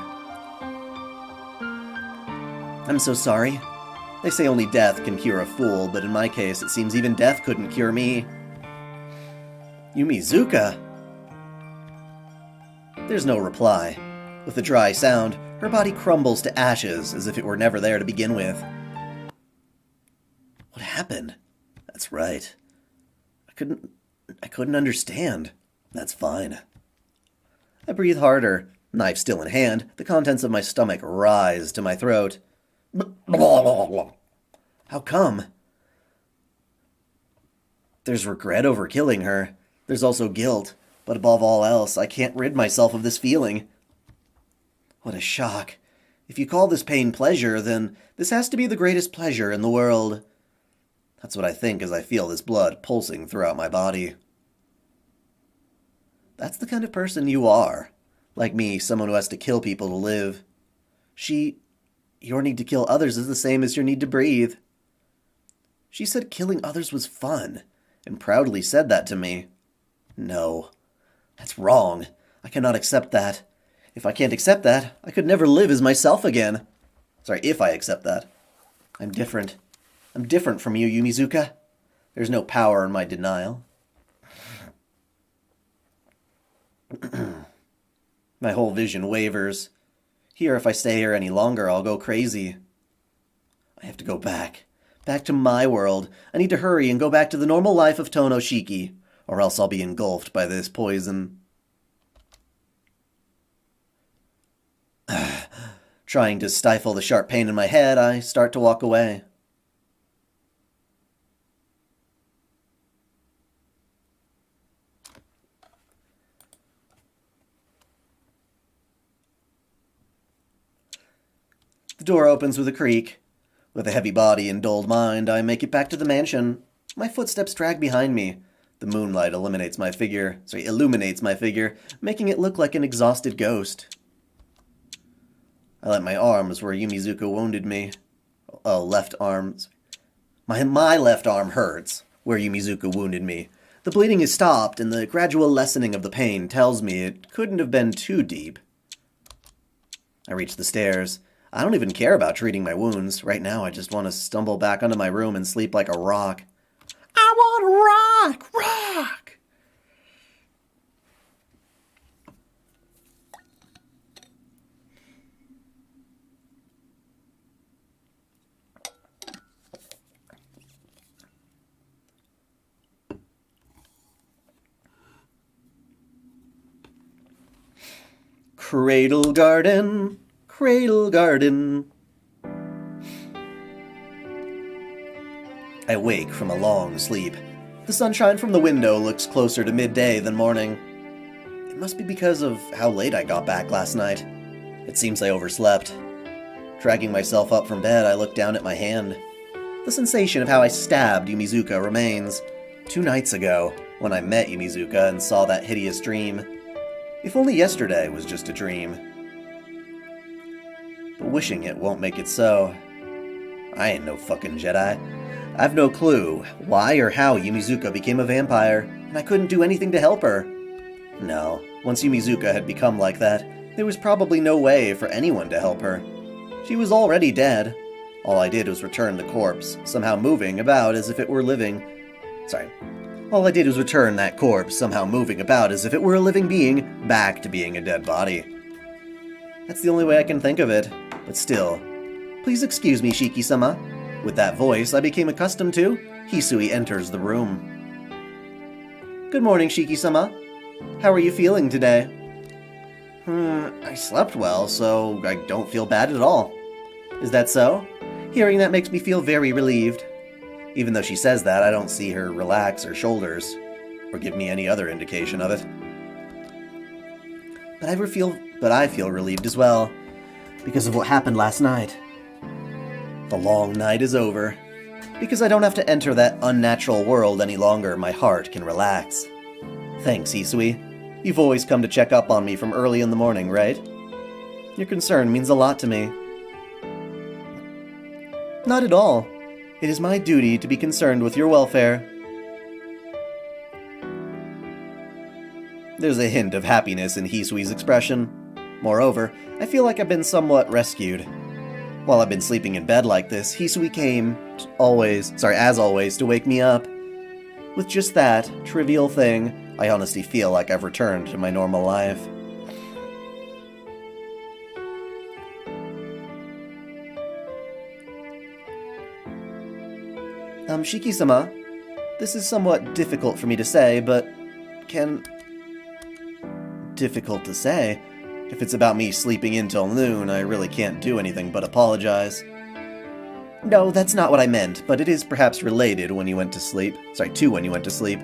I'm so sorry. They say only death can cure a fool, but in my case, it seems even death couldn't cure me. Yumizuka? There's no reply. With a dry sound, her body crumbles to ashes as if it were never there to begin with. What happened? That's right. I couldn't understand. That's fine. I breathe harder, knife still in hand, the contents of my stomach rise to my throat. How come? There's regret over killing her. There's also guilt, but above all else, I can't rid myself of this feeling. What a shock. If you call this pain pleasure, then this has to be the greatest pleasure in the world. That's what I think as I feel this blood pulsing throughout my body. That's the kind of person you are. Like me, someone who has to kill people to live. Your need to kill others is the same as your need to breathe. She said killing others was fun, and proudly said that to me. No, that's wrong. I cannot accept that. If I can't accept that, I could never live as myself again. If I accept that. I'm different. I'm different from you, Yumizuka. There's no power in my denial. My whole vision wavers. Here, if I stay here any longer, I'll go crazy. I have to go back. Back to my world. I need to hurry and go back to the normal life of Tonoshiki, or else I'll be engulfed by this poison. Trying to stifle the sharp pain in my head, I start to walk away. The door opens with a creak. With a heavy body and dulled mind, I make it back to the mansion. My footsteps drag behind me. The moonlight illuminates my figure, making it look like an exhausted ghost. I let my arms where Yumizuka wounded me. Left arms. My left arm hurts where Yumizuka wounded me. The bleeding has stopped, and the gradual lessening of the pain tells me it couldn't have been too deep. I reach the stairs. I don't even care about treating my wounds. Right now, I just want to stumble back onto my room and sleep like a rock. I want to rock! Cradle garden, cradle garden. I wake from a long sleep. The sunshine from the window looks closer to midday than morning. It must be because of how late I got back last night. It seems I overslept. Dragging myself up from bed, I look down at my hand. The sensation of how I stabbed Yumizuka remains. 2 nights ago, when I met Yumizuka and saw that hideous dream. If only yesterday was just a dream. But wishing it won't make it so. I ain't no fucking Jedi. I've no clue why or how Yumizuka became a vampire, and I couldn't do anything to help her. No, once Yumizuka had become like that, there was probably no way for anyone to help her. She was already dead. All I did was return the corpse, somehow moving about as if it were living. All I did was return that corpse, somehow moving about as if it were a living being, back to being a dead body. That's the only way I can think of it, but still. Please excuse me, Shiki-sama. With that voice I became accustomed to, Hisui enters the room. Good morning, Shiki-sama. How are you feeling today? I slept well, so I don't feel bad at all. Is that so? Hearing that makes me feel very relieved. Even though she says that, I don't see her relax her shoulders, or give me any other indication of it. But I feel relieved as well, because of what happened last night. The long night is over. Because I don't have to enter that unnatural world any longer, my heart can relax. Thanks, Hisui. You've always come to check up on me from early in the morning, right? Your concern means a lot to me. Not at all. It is my duty to be concerned with your welfare. There's a hint of happiness in Hisui's expression. Moreover, I feel like I've been somewhat rescued. While I've been sleeping in bed like this, Hisui came, as always, to wake me up. With just that trivial thing, I honestly feel like I've returned to my normal life. Shiki-sama, this is somewhat difficult for me to say, but difficult to say? If it's about me sleeping in till noon, I really can't do anything but apologize. No, that's not what I meant, but it is perhaps related when you went to sleep. To when you went to sleep.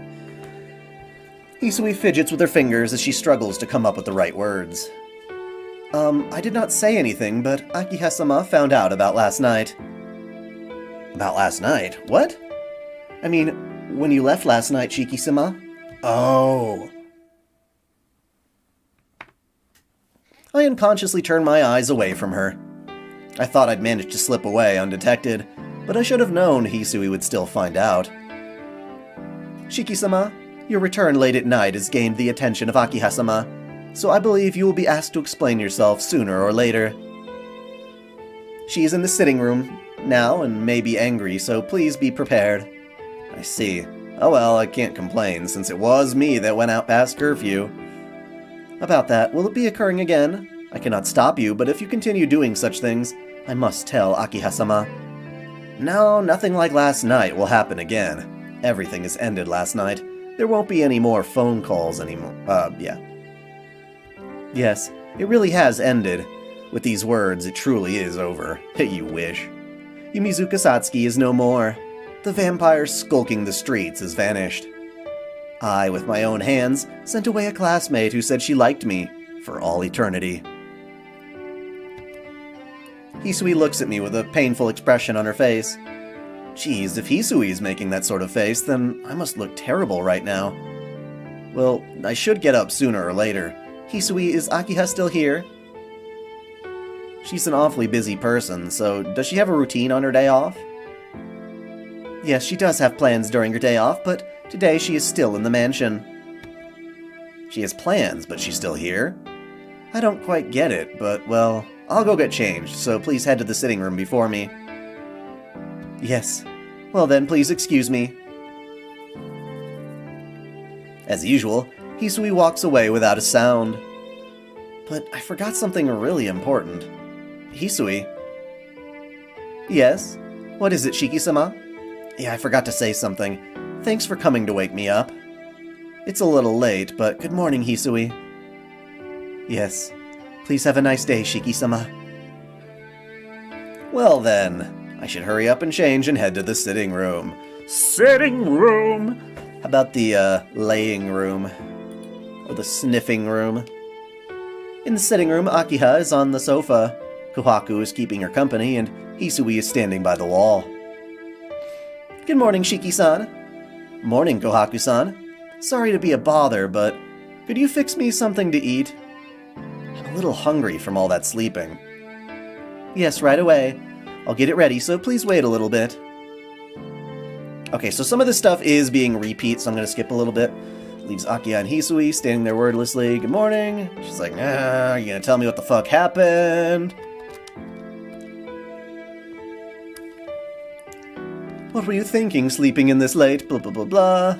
Hisui fidgets with her fingers as she struggles to come up with the right words. I did not say anything, but Akiha-sama found out about last night. About last night? What? I mean, when you left last night, Shiki-sama? Oh. I unconsciously turned my eyes away from her. I thought I'd managed to slip away undetected, but I should have known Hisui would still find out. Shiki-sama, your return late at night has gained the attention of Akiha-sama, so I believe you will be asked to explain yourself sooner or later. She is in the sitting room now and may be angry, so please be prepared. I see. Oh well, I can't complain, since it was me that went out past curfew. About that, will it be occurring again? I cannot stop you, but if you continue doing such things, I must tell Akiha-sama. No, nothing like last night will happen again. Everything has ended last night. There won't be any more phone calls anymore. Yeah. Yes, it really has ended. With these words, it truly is over. You wish. Yumizuka Satsuki is no more. The vampire skulking the streets has vanished. I, with my own hands, sent away a classmate who said she liked me for all eternity. Hisui looks at me with a painful expression on her face. Geez, if Hisui is making that sort of face, then I must look terrible right now. Well, I should get up sooner or later. Hisui, is Akiha still here? She's an awfully busy person, so does she have a routine on her day off? Yes, she does have plans during her day off, but today she is still in the mansion. She has plans, but she's still here? I don't quite get it, but, well, I'll go get changed, so please head to the sitting room before me. Yes. Well then, please excuse me. As usual, Hisui walks away without a sound. But I forgot something really important. Hisui? Yes? What is it, Shiki-sama? Yeah, I forgot to say something. Thanks for coming to wake me up. It's a little late, but good morning, Hisui. Yes. Please have a nice day, Shiki-sama. Well then, I should hurry up and change and head to the sitting room. Sitting room! How about the, laying room? Or the sniffing room? In the sitting room, Akiha is on the sofa. Kohaku is keeping her company, and Hisui is standing by the wall. Good morning, Shiki-san. Morning, Kohaku-san. Sorry to be a bother, but could you fix me something to eat? I'm a little hungry from all that sleeping. Yes, right away. I'll get it ready, so please wait a little bit. Okay, so some of this stuff is being repeat, so I'm going to skip a little bit. Leaves Akiha and Hisui standing there wordlessly. Good morning. She's like, ah, you gonna tell me what the fuck happened? What were you thinking, sleeping in this late? Blah, blah, blah, blah.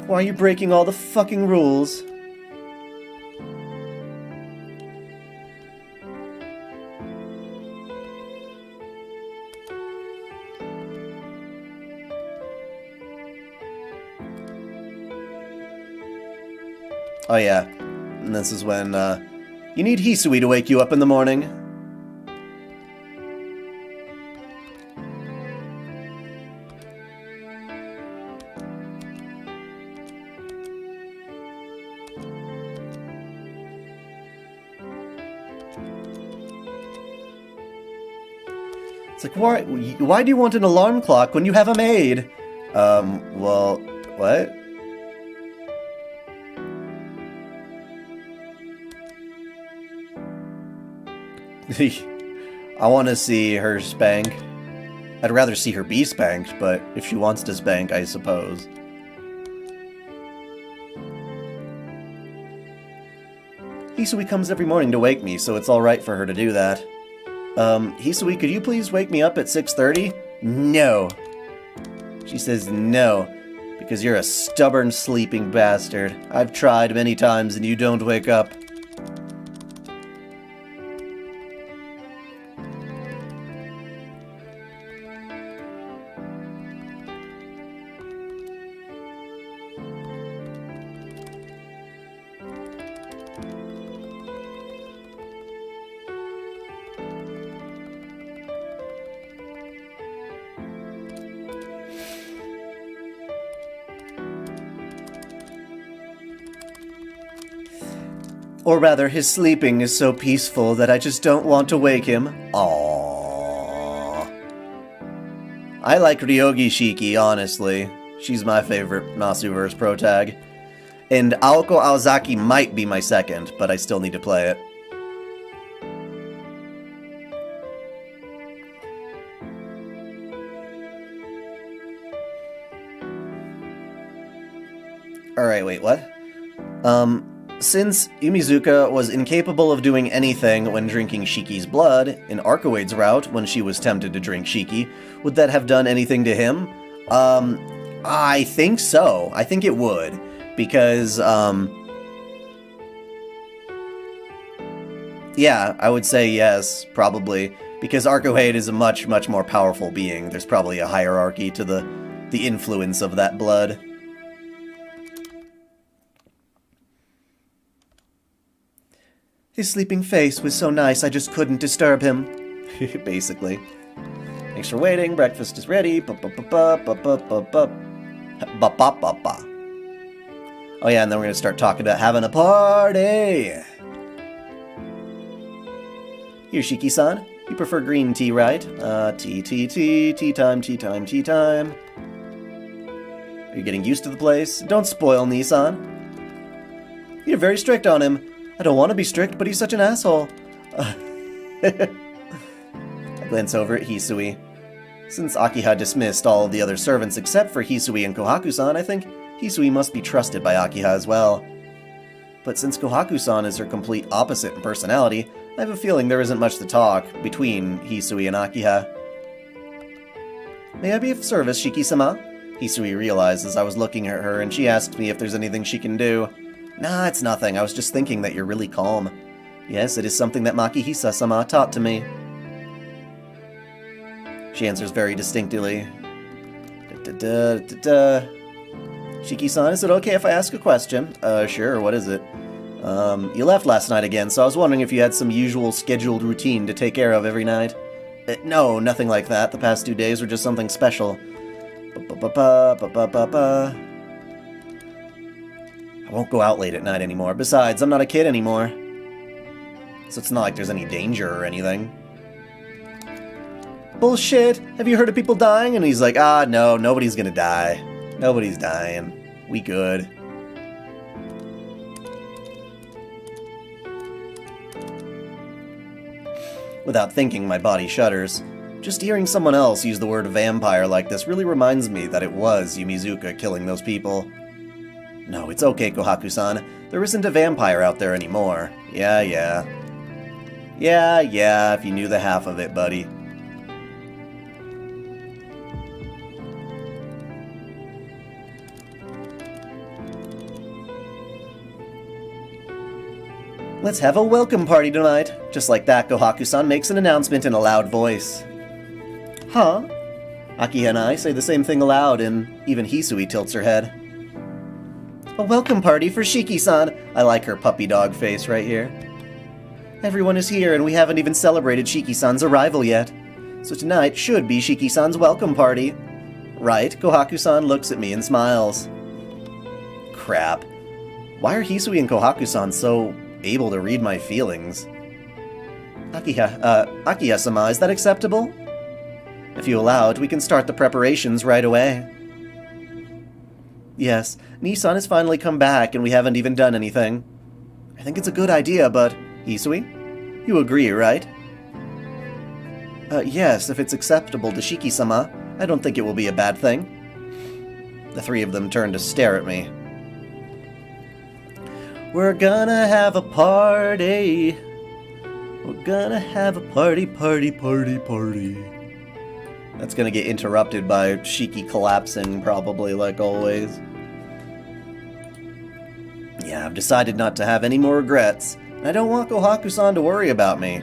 Why are you breaking all the fucking rules? Oh yeah, and this is when, you need Hisui to wake you up in the morning. It's like, why do you want an alarm clock when you have a maid? Well, what? I want to see her spank. I'd rather see her be spanked, but if she wants to spank, I suppose. Hisui comes every morning to wake me, so it's alright for her to do that. Hisui, could you please wake me up at 6:30? No. She says no, because you're a stubborn sleeping bastard. I've tried many times and you don't wake up. Or rather, his sleeping is so peaceful that I just don't want to wake him. Aww. I like Ryogi Shiki, honestly. She's my favorite Nasuverse protag. And Aoko Aozaki might be my second, but I still need to play it. Alright, wait, what? Since Umizuka was incapable of doing anything when drinking Shiki's blood, in Arcoade's route, when she was tempted to drink Shiki, would that have done anything to him? I think so. I think it would. Because, yeah, I would say yes, probably. Because Arcoade is a much, much more powerful being. There's probably a hierarchy to the influence of that blood. His sleeping face was so nice I just couldn't disturb him. Basically. Thanks for waiting, breakfast is ready. Oh yeah, and then we're gonna start talking about having a party! Here, Shiki-san. You prefer green tea, right? Tea time, tea time, tea time. Are you getting used to the place? Don't spoil Nissan. You're very strict on him. I don't want to be strict, but he's such an asshole. I glance over at Hisui. Since Akiha dismissed all of the other servants except for Hisui and Kohaku-san, I think Hisui must be trusted by Akiha as well. But since Kohaku-san is her complete opposite in personality, I have a feeling there isn't much to talk between Hisui and Akiha. May I be of service, Shiki-sama? Hisui realized as I was looking at her, and she asked me if there's anything she can do. Nah, it's nothing. I was just thinking that you're really calm. Yes, it is something that Makihisa-sama taught to me. She answers very distinctly. Shiki-san, is it okay if I ask a question? Sure, what is it? You left last night again, so I was wondering if you had some usual scheduled routine to take care of every night. No, nothing like that. The past 2 days were just something special. I won't go out late at night anymore. Besides, I'm not a kid anymore. So it's not like there's any danger or anything. Bullshit! Have you heard of people dying? And he's like, no, nobody's gonna die. Nobody's dying. We good. Without thinking, my body shudders. Just hearing someone else use the word vampire like this really reminds me that it was Yumizuka killing those people. No, it's okay, Kohaku-san. There isn't a vampire out there anymore. Yeah, if you knew the half of it, buddy. Let's have a welcome party tonight. Just like that, Kohaku-san makes an announcement in a loud voice. Huh? Aki and I say the same thing aloud, and even Hisui tilts her head. A welcome party for Shiki-san. I like her puppy dog face right here. Everyone is here, and we haven't even celebrated Shiki-san's arrival yet. So tonight should be Shiki-san's welcome party. Right? Kohaku-san looks at me and smiles. Crap. Why are Hisui and Kohaku-san so able to read my feelings? Akiha-sama, is that acceptable? If you allow it, we can start the preparations right away. Yes, Nissan has finally come back and we haven't even done anything. I think it's a good idea, but... Hisui? You agree, right? Yes, if it's acceptable to Shiki-sama, I don't think it will be a bad thing. The three of them turn to stare at me. We're gonna have a party. We're gonna have a party. That's gonna get interrupted by Shiki collapsing, probably, like always. Yeah, I've decided not to have any more regrets, and I don't want Kohaku-san to worry about me.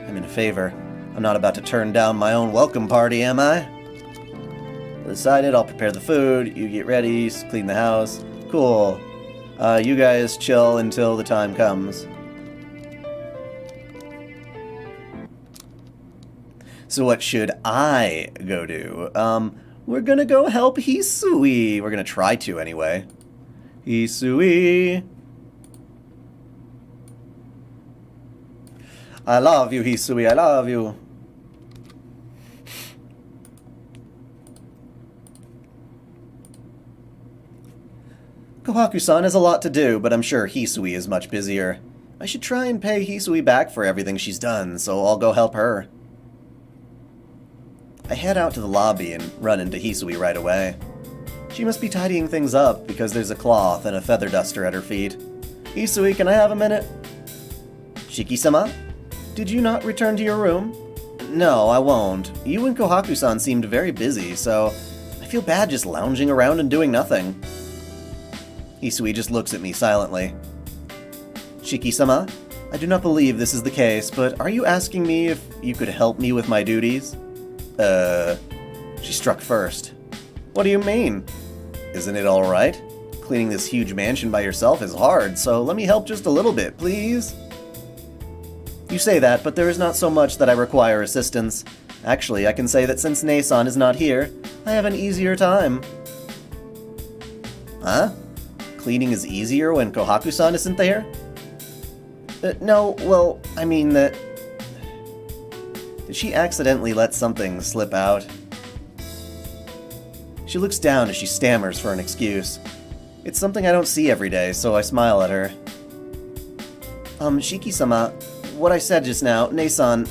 I'm in favor. I'm not about to turn down my own welcome party, am I? Decided I'll prepare the food, you get ready, clean the house. Cool. You guys chill until the time comes. So what should I go do? We're gonna go help Hisui. We're gonna try to, anyway. Hisui. I love you, Hisui. I love you. Kohaku-san has a lot to do, but I'm sure Hisui is much busier. I should try and pay Hisui back for everything she's done, so I'll go help her. I head out to the lobby and run into Hisui right away. She must be tidying things up because there's a cloth and a feather duster at her feet. Hisui, can I have a minute? Shiki-sama? Did you not return to your room? No, I won't. You and Kohaku-san seemed very busy, so I feel bad just lounging around and doing nothing. Hisui just looks at me silently. Shiki-sama, I do not believe this is the case, but are you asking me if you could help me with my duties? She struck first. What do you mean? Isn't it alright? Cleaning this huge mansion by yourself is hard, so let me help just a little bit, please? You say that, but there is not so much that I require assistance. Actually, I can say that since Nei-san is not here, I have an easier time. Huh? Cleaning is easier when Kohaku-san isn't there? No, well, I mean that... Did she accidentally let something slip out? She looks down as she stammers for an excuse. It's something I don't see every day, so I smile at her. Shiki-sama, what I said just now, Nei-san,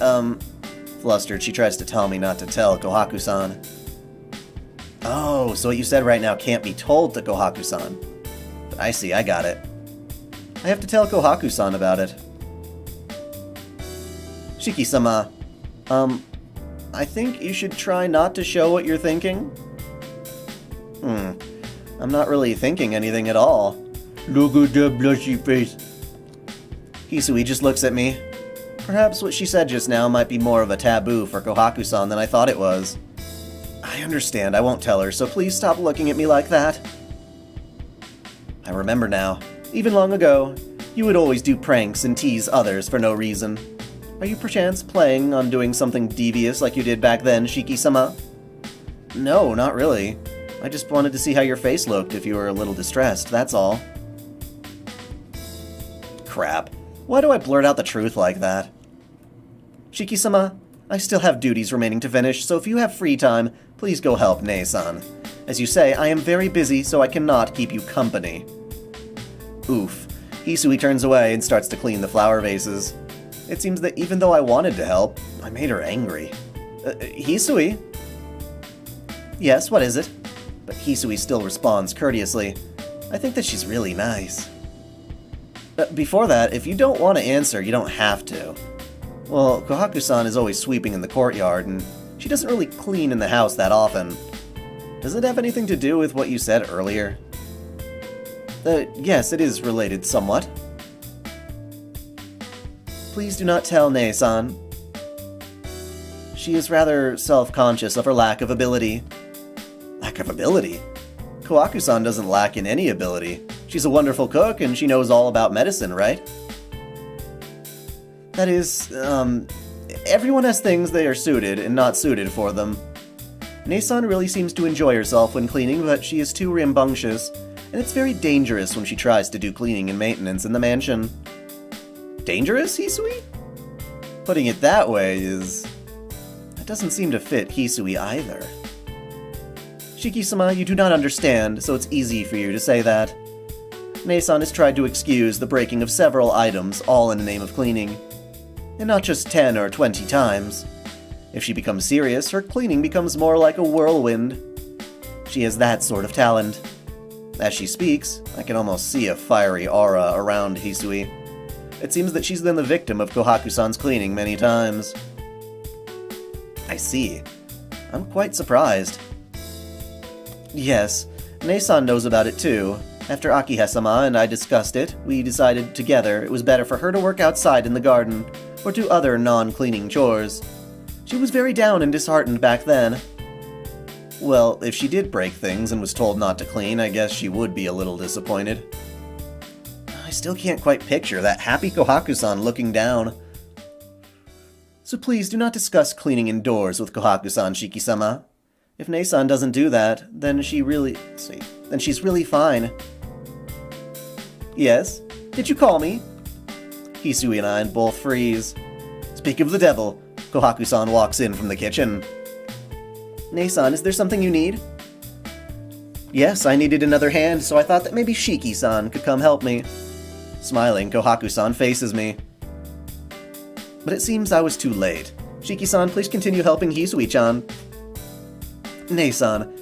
Flustered, she tries to tell me not to tell Kohaku-san. Oh, so what you said right now can't be told to Kohaku-san. I see, I got it. I have to tell Kohaku-san about it. Shiki-sama, I think you should try not to show what you're thinking. I'm not really thinking anything at all. Look at that blushy face. Hisui just looks at me. Perhaps what she said just now might be more of a taboo for Kohaku-san than I thought it was. I understand, I won't tell her, so please stop looking at me like that. I remember now. Even long ago, you would always do pranks and tease others for no reason. Are you perchance planning on doing something devious like you did back then, Shiki-sama? No, not really. I just wanted to see how your face looked if you were a little distressed, that's all. Crap. Why do I blurt out the truth like that? Shiki-sama, I still have duties remaining to finish, so if you have free time, please go help Nei-san. As you say, I am very busy, so I cannot keep you company. Oof. Hisui turns away and starts to clean the flower vases. It seems that even though I wanted to help, I made her angry. Hisui? Yes, what is it? But Hisui still responds courteously. I think that she's really nice. Before that, if you don't want to answer, you don't have to. Well, Kohaku-san is always sweeping in the courtyard, and she doesn't really clean in the house that often. Does it have anything to do with what you said earlier? Yes, it is related somewhat. Please do not tell Nei-san. She is rather self-conscious of her lack of ability. Lack of ability? Kohaku-san doesn't lack in any ability. She's a wonderful cook, and she knows all about medicine, right? That is, everyone has things they are suited and not suited for them. Nei-san really seems to enjoy herself when cleaning, but she is too rambunctious, and it's very dangerous when she tries to do cleaning and maintenance in the mansion. Dangerous, Hisui? Putting it that way that doesn't seem to fit Hisui either. Shiki-sama, you do not understand, so it's easy for you to say that. Nei-san has tried to excuse the breaking of several items, all in the name of cleaning. And not just 10 or 20 times. If she becomes serious, her cleaning becomes more like a whirlwind. She has that sort of talent. As she speaks, I can almost see a fiery aura around Hisui. It seems that she's been the victim of Kohaku-san's cleaning many times. I see. I'm quite surprised. Yes, Nei-san knows about it too. After Akiha-sama and I discussed it, we decided together it was better for her to work outside in the garden, or do other non-cleaning chores. She was very down and disheartened back then. Well, if she did break things and was told not to clean, I guess she would be a little disappointed. I still can't quite picture that happy Kohaku-san looking down. So please do not discuss cleaning indoors with Kohaku-san, Shiki-sama. If Nei-san doesn't do that, then she's really fine. Yes? Did you call me? Hisui and I both freeze. Speak of the devil. Kohaku-san walks in from the kitchen. Nei-san, is there something you need? Yes, I needed another hand, so I thought that maybe Shiki-san could come help me. Smiling, Kohaku-san faces me. But it seems I was too late. Shiki-san, please continue helping Hisui-chan. Nei-san,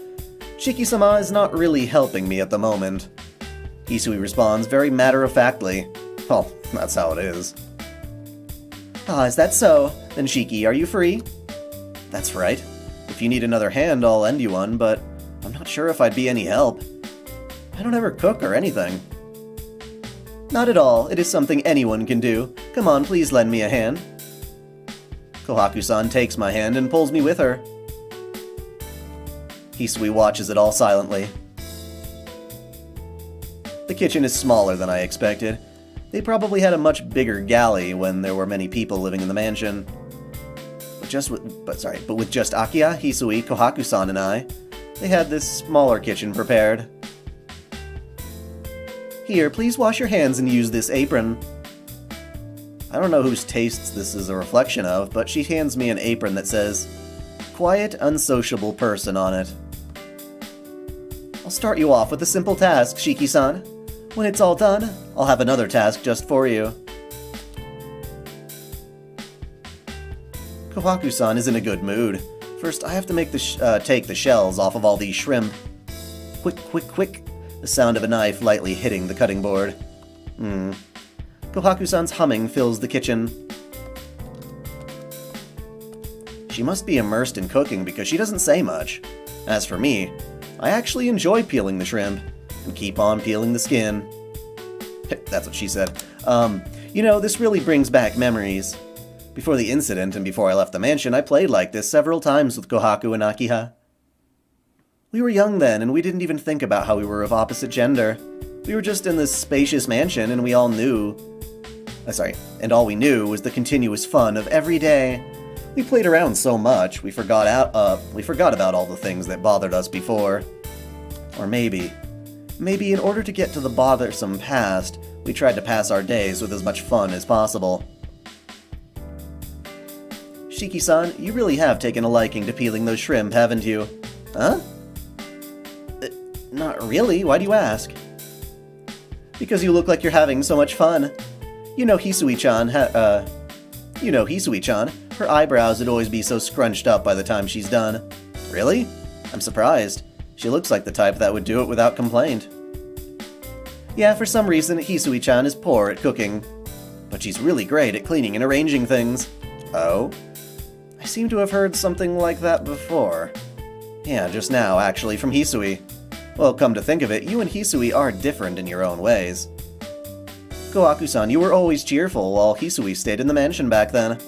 Shiki-sama is not really helping me at the moment. Hisui responds very matter-of-factly. Well, that's how it is. Ah, is that so? Then Shiki, are you free? That's right. If you need another hand, I'll lend you one, but I'm not sure if I'd be any help. I don't ever cook or anything. Not at all. It is something anyone can do. Come on, please lend me a hand. Kohaku-san takes my hand and pulls me with her. Hisui watches it all silently. The kitchen is smaller than I expected. They probably had a much bigger galley when there were many people living in the mansion. But with just Akiha, Hisui, Kohaku-san, and I, they had this smaller kitchen prepared. Here, please wash your hands and use this apron. I don't know whose tastes this is a reflection of, but she hands me an apron that says, Quiet, unsociable person on it. I'll start you off with a simple task, Shiki-san. When it's all done, I'll have another task just for you. Kohaku-san is in a good mood. First, I have to take the shells off of all these shrimp. Quick, quick, quick. The sound of a knife lightly hitting the cutting board. Kohaku-san's humming fills the kitchen. She must be immersed in cooking because she doesn't say much. As for me, I actually enjoy peeling the shrimp, and keep on peeling the skin. That's what she said. This really brings back memories. Before the incident and before I left the mansion, I played like this several times with Kohaku and Akiha. We were young then, and we didn't even think about how we were of opposite gender. We were just in this spacious mansion, and all we knew was the continuous fun of every day. We played around so much, we forgot about all the things that bothered us before. Or maybe in order to get to the bothersome past, we tried to pass our days with as much fun as possible. Shiki-san, you really have taken a liking to peeling those shrimp, haven't you? Huh? Not really, why do you ask? Because you look like you're having so much fun. You know Hisui-chan, her eyebrows would always be so scrunched up by the time she's done. Really? I'm surprised. She looks like the type that would do it without complaint. Yeah, for some reason, Hisui-chan is poor at cooking. But she's really great at cleaning and arranging things. Oh? I seem to have heard something like that before. Yeah, just now, actually, from Hisui. Well, come to think of it, you and Hisui are different in your own ways. Kohaku-san, you were always cheerful while Hisui stayed in the mansion back then.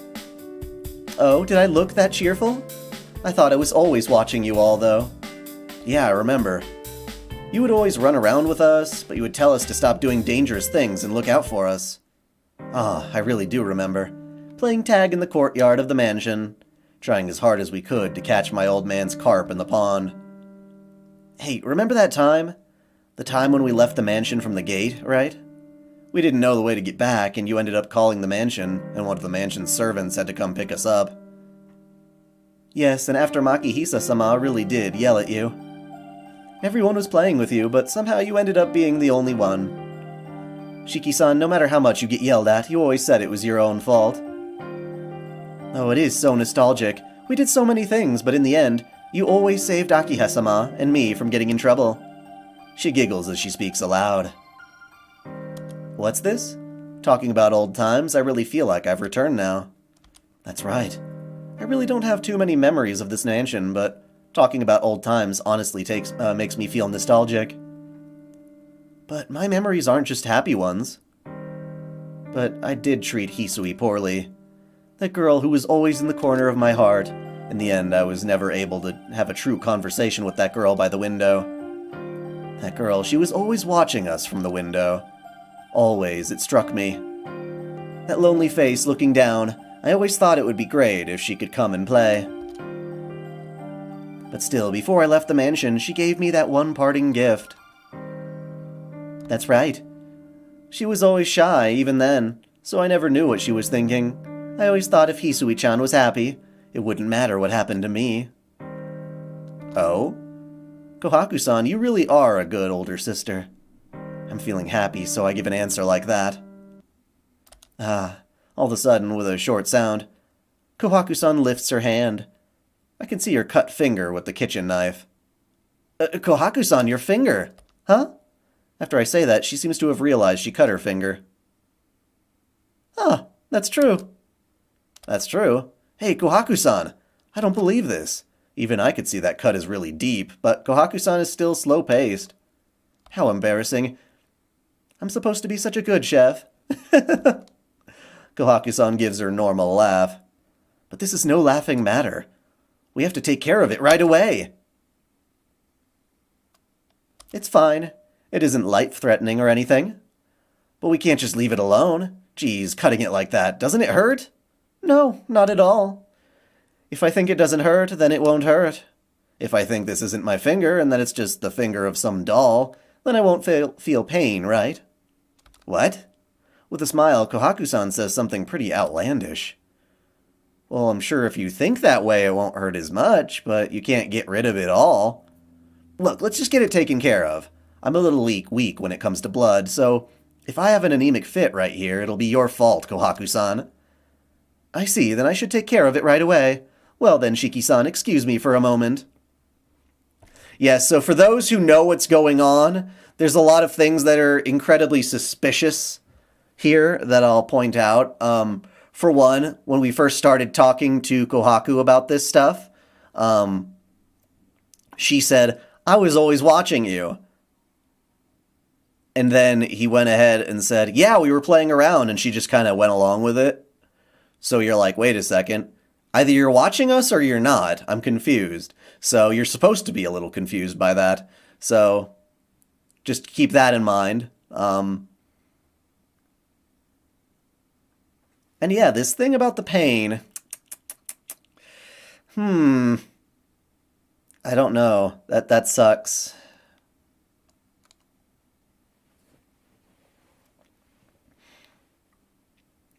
Oh, did I look that cheerful? I thought I was always watching you all, though. Yeah, I remember. You would always run around with us, but you would tell us to stop doing dangerous things and look out for us. Ah, I really do remember. Playing tag in the courtyard of the mansion, trying as hard as we could to catch my old man's carp in the pond. Hey, remember that time? The time when we left the mansion from the gate, right? We didn't know the way to get back, and you ended up calling the mansion, and one of the mansion's servants had to come pick us up. Yes, and after Makihisa-sama really did yell at you. Everyone was playing with you, but somehow you ended up being the only one. Shiki-san, no matter how much you get yelled at, you always said it was your own fault. Oh, it is so nostalgic. We did so many things, but in the end, you always saved Akiha-sama and me from getting in trouble. She giggles as she speaks aloud. What's this? Talking about old times, I really feel like I've returned now. That's right. I really don't have too many memories of this mansion, but talking about old times honestly makes me feel nostalgic. But my memories aren't just happy ones. But I did treat Hisui poorly. That girl who was always in the corner of my heart. In the end, I was never able to have a true conversation with that girl by the window. That girl, she was always watching us from the window. Always, it struck me. That lonely face looking down, I always thought it would be great if she could come and play. But still, before I left the mansion, she gave me that one parting gift. That's right. She was always shy, even then, so I never knew what she was thinking. I always thought if Hisui-chan was happy, it wouldn't matter what happened to me. Oh? Kohaku-san, you really are a good older sister. I'm feeling happy, so I give an answer like that. Ah, all of a sudden, with a short sound, Kohaku-san lifts her hand. I can see her cut finger with the kitchen knife. Kohaku-san, your finger! Huh? After I say that, she seems to have realized she cut her finger. Ah, that's true. That's true. Hey, Kohaku-san, I don't believe this. Even I could see that cut is really deep, but Kohaku-san is still slow-paced. How embarrassing. I'm supposed to be such a good chef. Kohaku-san gives her normal laugh. But this is no laughing matter. We have to take care of it right away. It's fine. It isn't life-threatening or anything. But we can't just leave it alone. Geez, cutting it like that, doesn't it hurt? No, not at all. If I think it doesn't hurt, then it won't hurt. If I think this isn't my finger and that it's just the finger of some doll, then I won't feel pain, right? What? With a smile, Kohaku-san says something pretty outlandish. Well, I'm sure if you think that way it won't hurt as much, but you can't get rid of it all. Look, let's just get it taken care of. I'm a little weak when it comes to blood, so if I have an anemic fit right here, it'll be your fault, Kohaku-san. I see, then I should take care of it right away. Well then, Shiki-san, excuse me for a moment. Yes, so for those who know what's going on, there's a lot of things that are incredibly suspicious here that I'll point out. For one, when we first started talking to Kohaku about this stuff, she said, I was always watching you. And then he went ahead and said, yeah, we were playing around, and she just kind of went along with it. So you're like, wait a second. Either you're watching us or you're not. I'm confused. So you're supposed to be a little confused by that. So just keep that in mind. And yeah, this thing about the pain. I don't know. That sucks.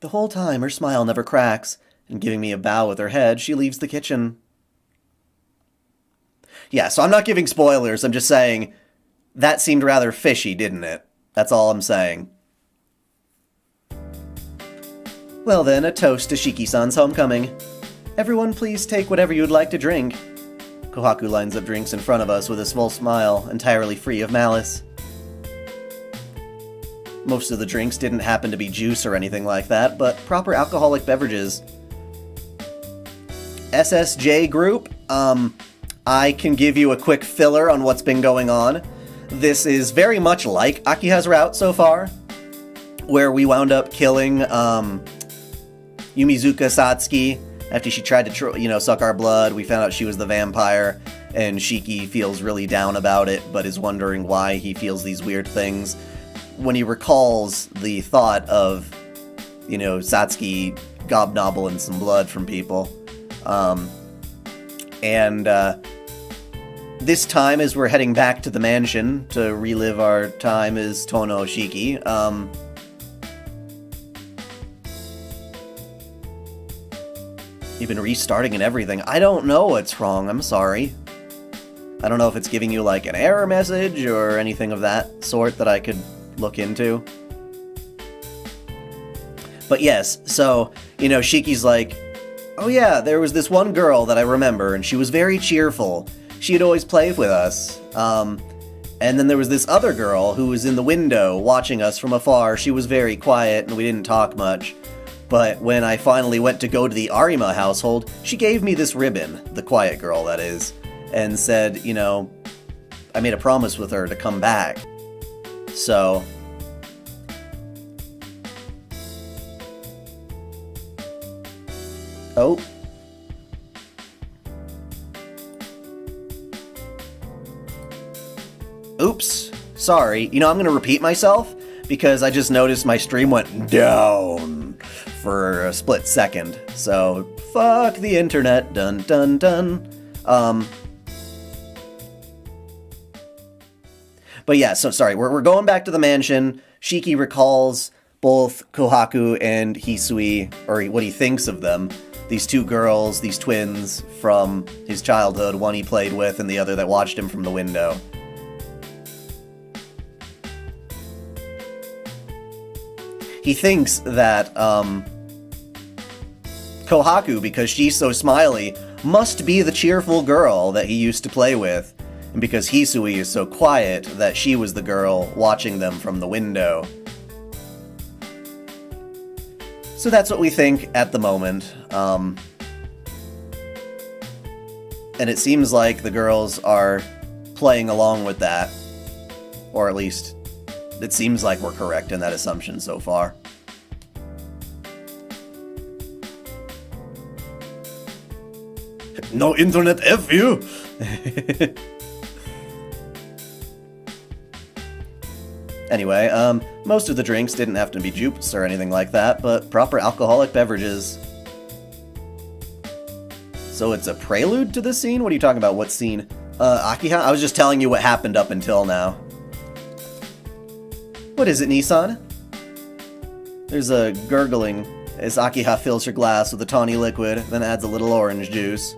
The whole time, her smile never cracks, and giving me a bow with her head, she leaves the kitchen. Yeah, so I'm not giving spoilers, I'm just saying that seemed rather fishy, didn't it? That's all I'm saying. Well then, a toast to Shiki-san's homecoming. Everyone please take whatever you'd like to drink. Kohaku lines up drinks in front of us with a small smile, entirely free of malice. Most of the drinks didn't happen to be juice or anything like that, but proper alcoholic beverages. SSJ group, I can give you a quick filler on what's been going on. This is very much like Akiha's route so far, where we wound up killing Yumizuka Satsuki after she tried to, suck our blood. We found out she was the vampire, and Shiki feels really down about it, but is wondering why he feels these weird things. When he recalls the thought of, Satsuki gobnobbling some blood from people. This time, as we're heading back to the mansion to relive our time as Tono Shiki, you've been restarting and everything. I don't know what's wrong, I'm sorry. I don't know if it's giving you, an error message or anything of that sort that I could look into. But yes, so, Shiki's like, oh yeah, there was this one girl that I remember, and she was very cheerful. She'd always play with us. And then there was this other girl who was in the window watching us from afar. She was very quiet, and we didn't talk much. But when I finally went to go to the Arima household, she gave me this ribbon, the quiet girl, that is, and said, I made a promise with her to come back. So... Oh. Oops. Sorry. I'm gonna repeat myself, because I just noticed my stream went down for a split second. So, fuck the internet. Dun dun dun. But yeah, so sorry, we're going back to the mansion. Shiki recalls both Kohaku and Hisui, or what he thinks of them. These two girls, these twins from his childhood, one he played with and the other that watched him from the window. He thinks that Kohaku, because she's so smiley, must be the cheerful girl that he used to play with, and because Hisui is so quiet, that she was the girl watching them from the window. So that's what we think at the moment. And it seems like the girls are playing along with that. Or at least, it seems like we're correct in that assumption so far. No internet F you! Anyway, most of the drinks didn't have to be juice or anything like that, but proper alcoholic beverages. So it's a prelude to the scene? What are you talking about? What scene? Akiha? I was just telling you what happened up until now. What is it, Nissan? There's a gurgling as Akiha fills her glass with a tawny liquid, then adds a little orange juice.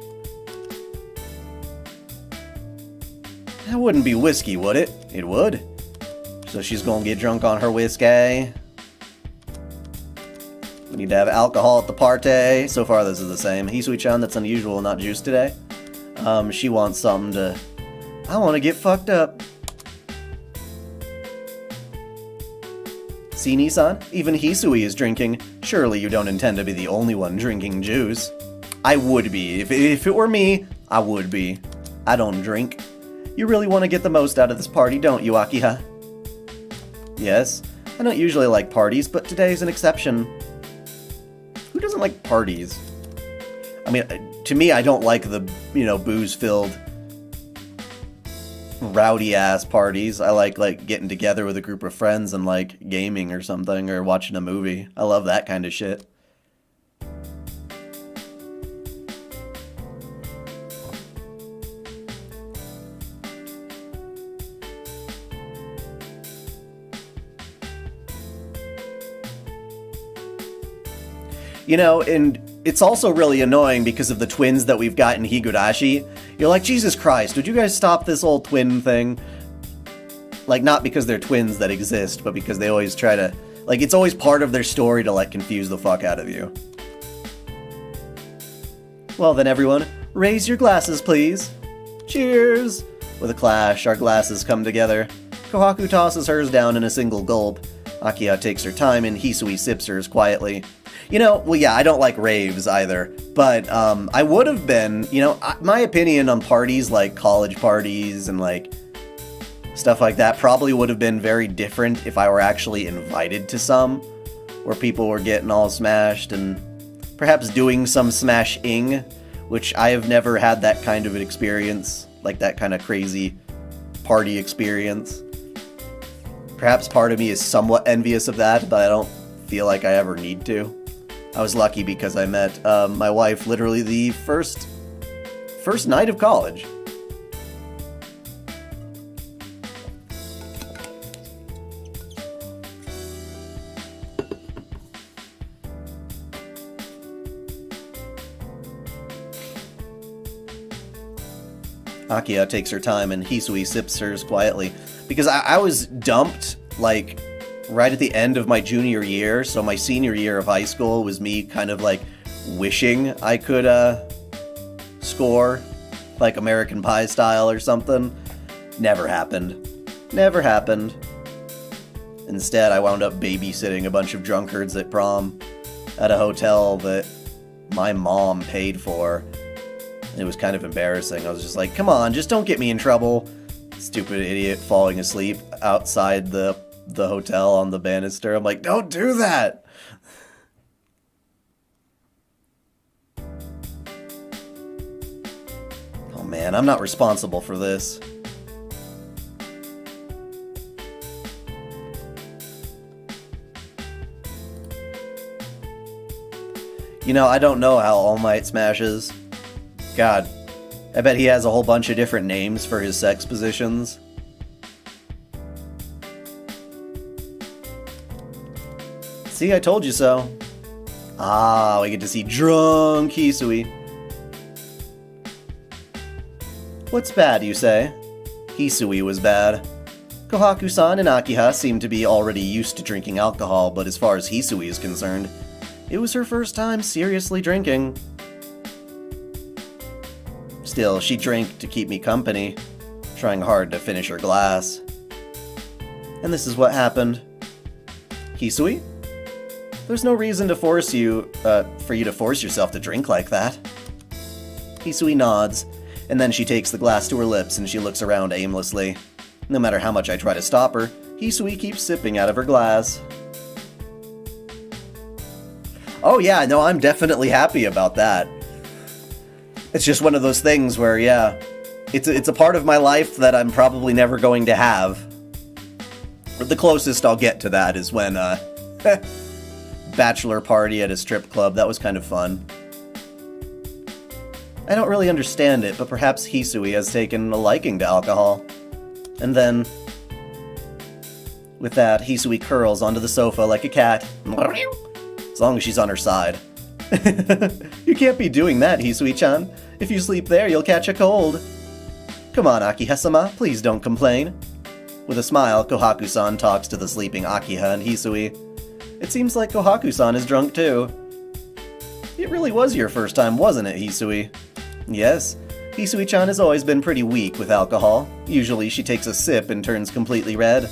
That wouldn't be whiskey, would it? It would. So she's gonna get drunk on her whiskey. We need to have alcohol at the party. So far this is the same. Hisui-chan, that's unusual, not juice today. She wants something to... I want to get fucked up. See, Nissan? Even Hisui is drinking. Surely you don't intend to be the only one drinking juice. I would be. If it were me, I would be. I don't drink. You really want to get the most out of this party, don't you, Akiha? Yes. I don't usually like parties, but today's an exception. Who doesn't like parties? I mean, to me, I don't like the, booze-filled, rowdy-ass parties. I like getting together with a group of friends and, gaming or something, or watching a movie. I love that kind of shit. You know, and it's also really annoying because of the twins that we've got in Higurashi. You're like, Jesus Christ, would you guys stop this whole twin thing? Like, not because they're twins that exist, but because they always try to... Like, it's always part of their story to, like, confuse the fuck out of you. Well then, everyone, raise your glasses, please. Cheers! With a clash, our glasses come together. Kohaku tosses hers down in a single gulp. Akiha takes her time, and Hisui sips hers quietly. You know, well, yeah, I don't like raves either, but I would have been, you know, my opinion on parties like college parties and like stuff like that probably would have been very different if I were actually invited to some, where people were getting all smashed and perhaps doing some smashing, which I have never had that kind of an experience, like that kind of crazy party experience. Perhaps part of me is somewhat envious of that, but I don't feel like I ever need to. I was lucky because I met my wife literally the first night of college. Akiha takes her time and Hisui sips hers quietly. Because I was dumped, like, right at the end of my junior year, so my senior year of high school was me kind of, like, wishing I could, score, like, American Pie style or something. Never happened. Never happened. Instead, I wound up babysitting a bunch of drunkards at prom at a hotel that my mom paid for. It was kind of embarrassing. I was just like, come on, just don't get me in trouble. Stupid idiot falling asleep outside the hotel on the banister. I'm like, don't do that! Oh man, I'm not responsible for this. You know, I don't know how All Might smashes. God, I bet he has a whole bunch of different names for his sex positions. See, I told you so. Ah, we get to see drunk Hisui. What's bad, you say? Hisui was bad. Kohaku-san and Akiha seem to be already used to drinking alcohol, but as far as Hisui is concerned, it was her first time seriously drinking. Still, she drank to keep me company, trying hard to finish her glass. And this is what happened. Hisui? There's no reason to for you to force yourself to drink like that. Hisui nods, and then she takes the glass to her lips and she looks around aimlessly. No matter how much I try to stop her, Hisui keeps sipping out of her glass. Oh yeah, no, I'm definitely happy about that. It's just one of those things where, yeah, it's a part of my life that I'm probably never going to have. The closest I'll get to that is when, bachelor party at a strip club. That was kind of fun. I don't really understand it, but perhaps Hisui has taken a liking to alcohol. And then, with that, Hisui curls onto the sofa like a cat. As long as she's on her side. You can't be doing that, Hisui-chan. If you sleep there, you'll catch a cold. Come on, Akiha-sama, please don't complain. With a smile, Kohaku-san talks to the sleeping Akiha and Hisui. It seems like Kohaku-san is drunk too. It really was your first time, wasn't it, Hisui? Yes. Hisui-chan has always been pretty weak with alcohol. Usually she takes a sip and turns completely red.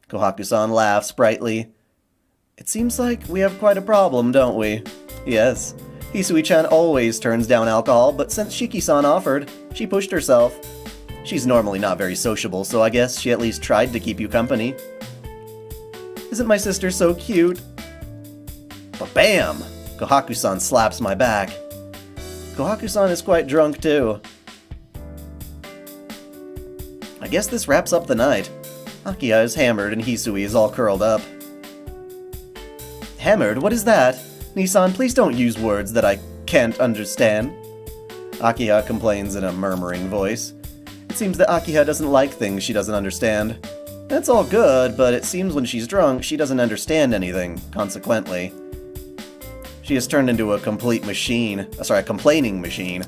Kohaku-san laughs brightly. It seems like we have quite a problem, don't we? Yes. Hisui-chan always turns down alcohol, but since Shiki-san offered, she pushed herself. She's normally not very sociable, so I guess she at least tried to keep you company. Isn't my sister so cute? Ba-bam! Kohaku-san slaps my back. Kohaku-san is quite drunk, too. I guess this wraps up the night. Akiha is hammered and Hisui is all curled up. Hammered? What is that? Nissan, please don't use words that I can't understand. Akiha complains in a murmuring voice. It seems that Akiha doesn't like things she doesn't understand. That's all good, but it seems when she's drunk, she doesn't understand anything, consequently. She has turned into a complete machine. Sorry, a complaining machine.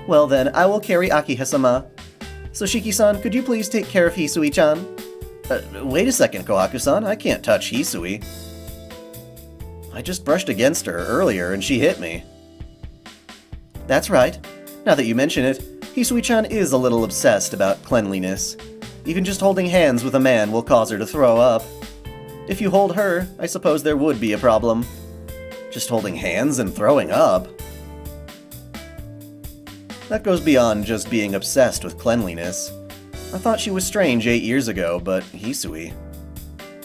Well then, I will carry Akihisa-sama. So Shiki-san, could you please take care of Hisui-chan? Wait a second, Kohaku-san, I can't touch Hisui. I just brushed against her earlier and she hit me. That's right. Now that you mention it, Hisui-chan is a little obsessed about cleanliness. Even just holding hands with a man will cause her to throw up. If you hold her, I suppose there would be a problem. Just holding hands and throwing up? That goes beyond just being obsessed with cleanliness. I thought she was strange 8 years ago, but Hisui...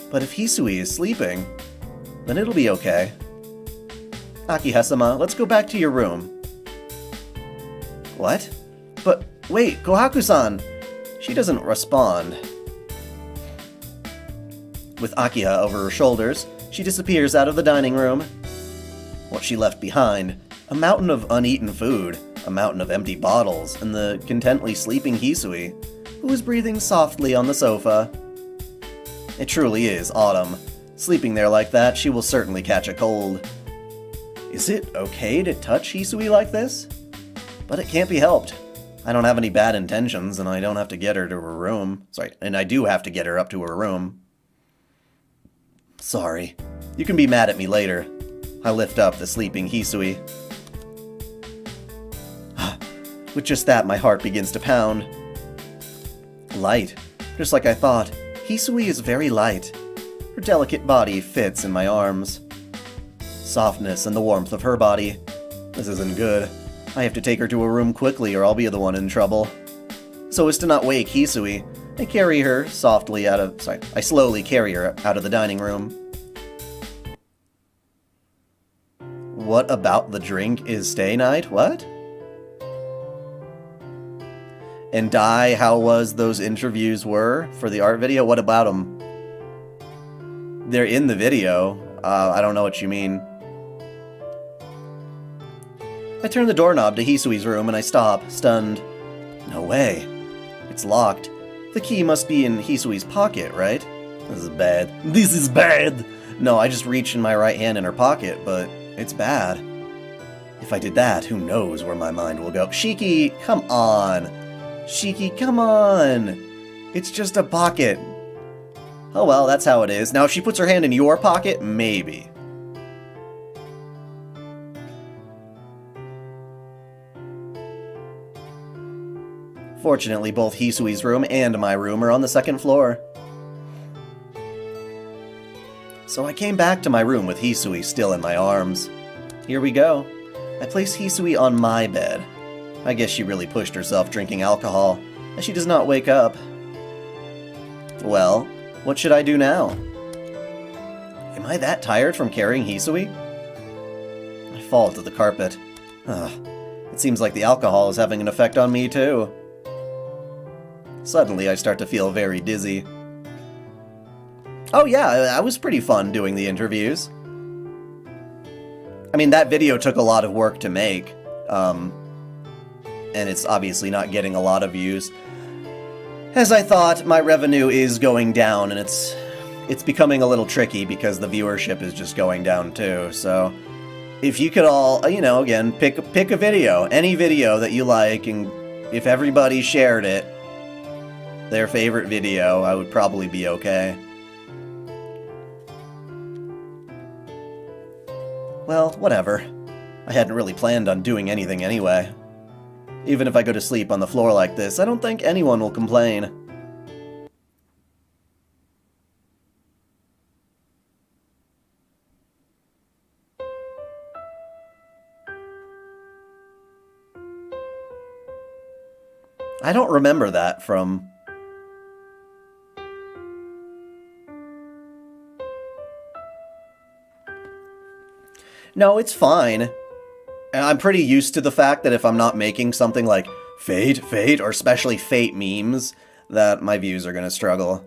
But if Hisui is sleeping, then it'll be okay. Akihisa-sama, let's go back to your room. What? But wait, Kohaku-san! She doesn't respond. With Akiha over her shoulders, she disappears out of the dining room. What she left behind, a mountain of uneaten food, a mountain of empty bottles, and the contently sleeping Hisui, who is breathing softly on the sofa. It truly is autumn. Sleeping there like that, she will certainly catch a cold. Is it okay to touch Hisui like this? But it can't be helped. I don't have any bad intentions, and I don't have to get her to her room. Sorry, and I do have to get her up to her room. Sorry. You can be mad at me later. I lift up the sleeping Hisui. With just that, my heart begins to pound. Light. Just like I thought. Hisui is very light. Her delicate body fits in my arms. Softness and the warmth of her body. This isn't good. I have to take her to a room quickly or I'll be the one in trouble. So as to not wake Hisui, I carry her softly out of... I slowly carry her out of the dining room. What about the drink is stay night? What? And Dai, how was those interviews were for the art video? What about them? They're in the video. I don't know what you mean. I turn the doorknob to Hisui's room and I stop, stunned. No way. It's locked. The key must be in Hisui's pocket, right? This is bad. This is bad! No, I just reached in my right hand in her pocket, but it's bad. If I did that, who knows where my mind will go. Shiki, come on! Shiki, come on! It's just a pocket. Oh well, that's how it is. Now if she puts her hand in your pocket, maybe. Fortunately, both Hisui's room and my room are on the second floor. So I came back to my room with Hisui still in my arms. Here we go. I place Hisui on my bed. I guess she really pushed herself drinking alcohol, as she does not wake up. Well, what should I do now? Am I that tired from carrying Hisui? I fall to the carpet. It seems like the alcohol is having an effect on me too. Suddenly, I start to feel very dizzy. Oh yeah, that was pretty fun doing the interviews. I mean, that video took a lot of work to make, and it's obviously not getting a lot of views. As I thought, my revenue is going down, and it's becoming a little tricky because the viewership is just going down too, so... If you could all, you know, again, pick a video, any video that you like, and if everybody shared it, their favorite video, I would probably be okay. Well, whatever. I hadn't really planned on doing anything anyway. Even if I go to sleep on the floor like this, I don't think anyone will complain. I don't remember that from... No, it's fine. I'm pretty used to the fact that if I'm not making something like Fate, or especially Fate memes, that my views are gonna struggle.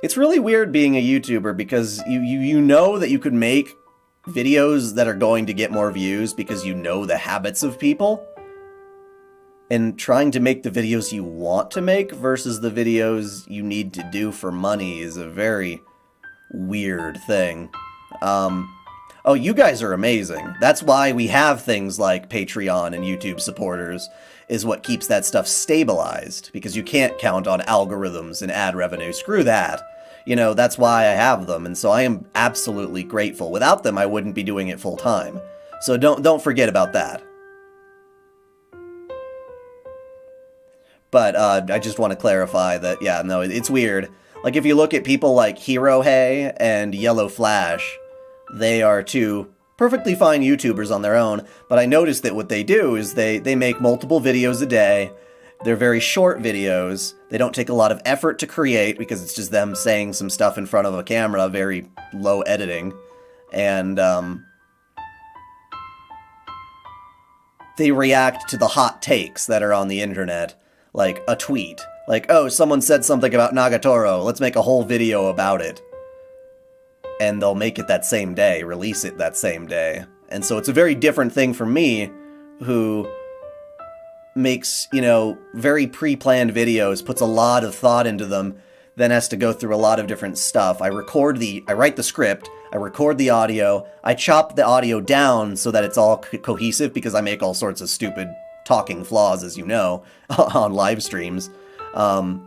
It's really weird being a YouTuber because you know that you could make videos that are going to get more views because you know the habits of people. And trying to make the videos you want to make versus the videos you need to do for money is a very weird thing. Oh, you guys are amazing. That's why we have things like Patreon and YouTube supporters, is what keeps that stuff stabilized, because you can't count on algorithms and ad revenue. Screw that. You know, that's why I have them, and so I am absolutely grateful. Without them, I wouldn't be doing it full time. So don't forget about that. But I just want to clarify that, yeah, no, it's weird. Like, if you look at people like Hirohei and Yellow Flash, they are two perfectly fine YouTubers on their own, but I noticed that what they do is they make multiple videos a day. They're very short videos. They don't take a lot of effort to create because it's just them saying some stuff in front of a camera, very low editing. And they react to the hot takes that are on the internet, like a tweet. Like, oh, someone said something about Nagatoro, let's make a whole video about it. And they'll make it that same day, release it that same day. And so it's a very different thing for me, who makes, you know, very pre-planned videos, puts a lot of thought into them, then has to go through a lot of different stuff. I write the script, I record the audio, I chop the audio down so that it's all cohesive, because I make all sorts of stupid talking flaws, as you know, on live streams. Then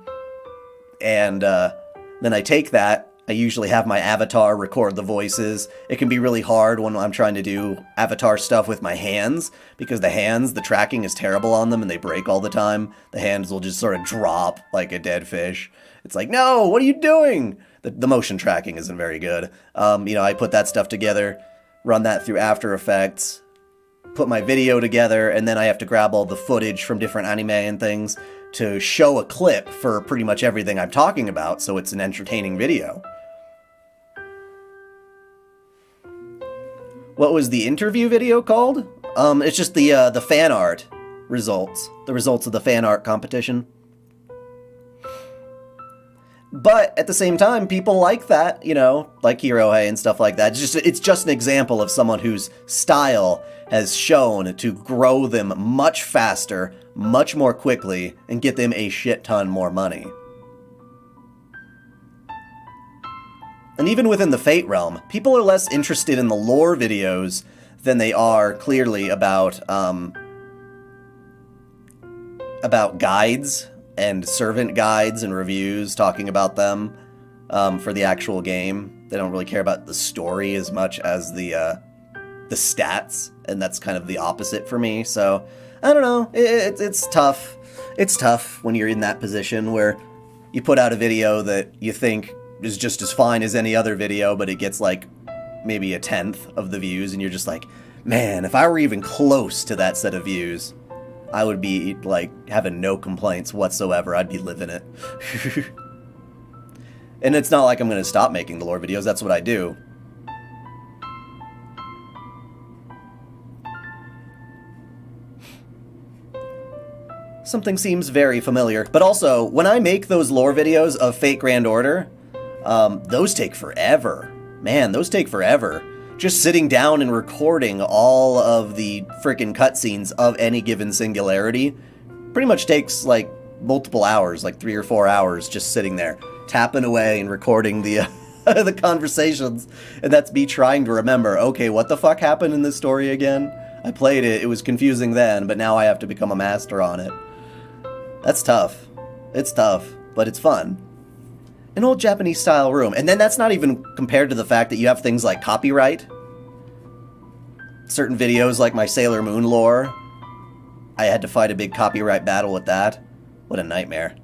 I take that, I usually have my avatar record the voices. It can be really hard when I'm trying to do avatar stuff with my hands, because the tracking is terrible on them and they break all the time. The hands will just sort of drop like a dead fish. It's like, no, what are you doing? The motion tracking isn't very good. You know, I put that stuff together, run that through After Effects, put my video together, and then I have to grab all the footage from different anime and things to show a clip for pretty much everything I'm talking about, so it's an entertaining video. What was the interview video called? It's just the fan art results. The results of the fan art competition. But at the same time, people like that, you know, like Hirohei and stuff like that. It's just an example of someone whose style has shown to grow them much faster, much more quickly, and get them a shit ton more money. And even within the Fate realm, people are less interested in the lore videos than they are, clearly, about guides and servant guides and reviews talking about them for the actual game. They don't really care about the story as much as the stats, and that's kind of the opposite for me. So, I don't know, it's tough. It's tough when you're in that position where you put out a video that you think is just as fine as any other video, but it gets like maybe 1/10 of the views, and you're just like, man, if I were even close to that set of views, I would be like having no complaints whatsoever. I'd be living it. And it's not like I'm going to stop making the lore videos, that's what I do. Something seems very familiar. But also, when I make those lore videos of Fate Grand Order, those take forever. Man, those take forever. Just sitting down and recording all of the frickin' cutscenes of any given singularity pretty much takes, like, multiple hours, like 3 or 4 hours, just sitting there, tapping away and recording the the conversations. And that's me trying to remember, okay, what the fuck happened in this story again? I played it, it was confusing then, but now I have to become a master on it. That's tough. It's tough, but it's fun. An old Japanese-style room. And then that's not even compared to the fact that you have things like copyright. Certain videos, like my Sailor Moon lore, I had to fight a big copyright battle with that. What a nightmare.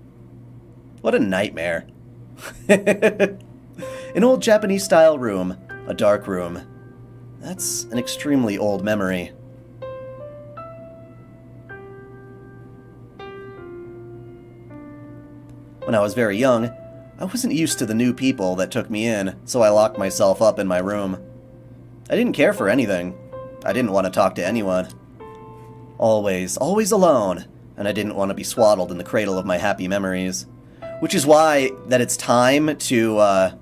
What a nightmare. An old Japanese-style room. A dark room. That's an extremely old memory. When I was very young, I wasn't used to the new people that took me in, so I locked myself up in my room. I didn't care for anything. I didn't want to talk to anyone. Always alone, and I didn't want to be swaddled in the cradle of my happy memories. Which is why that it's time to,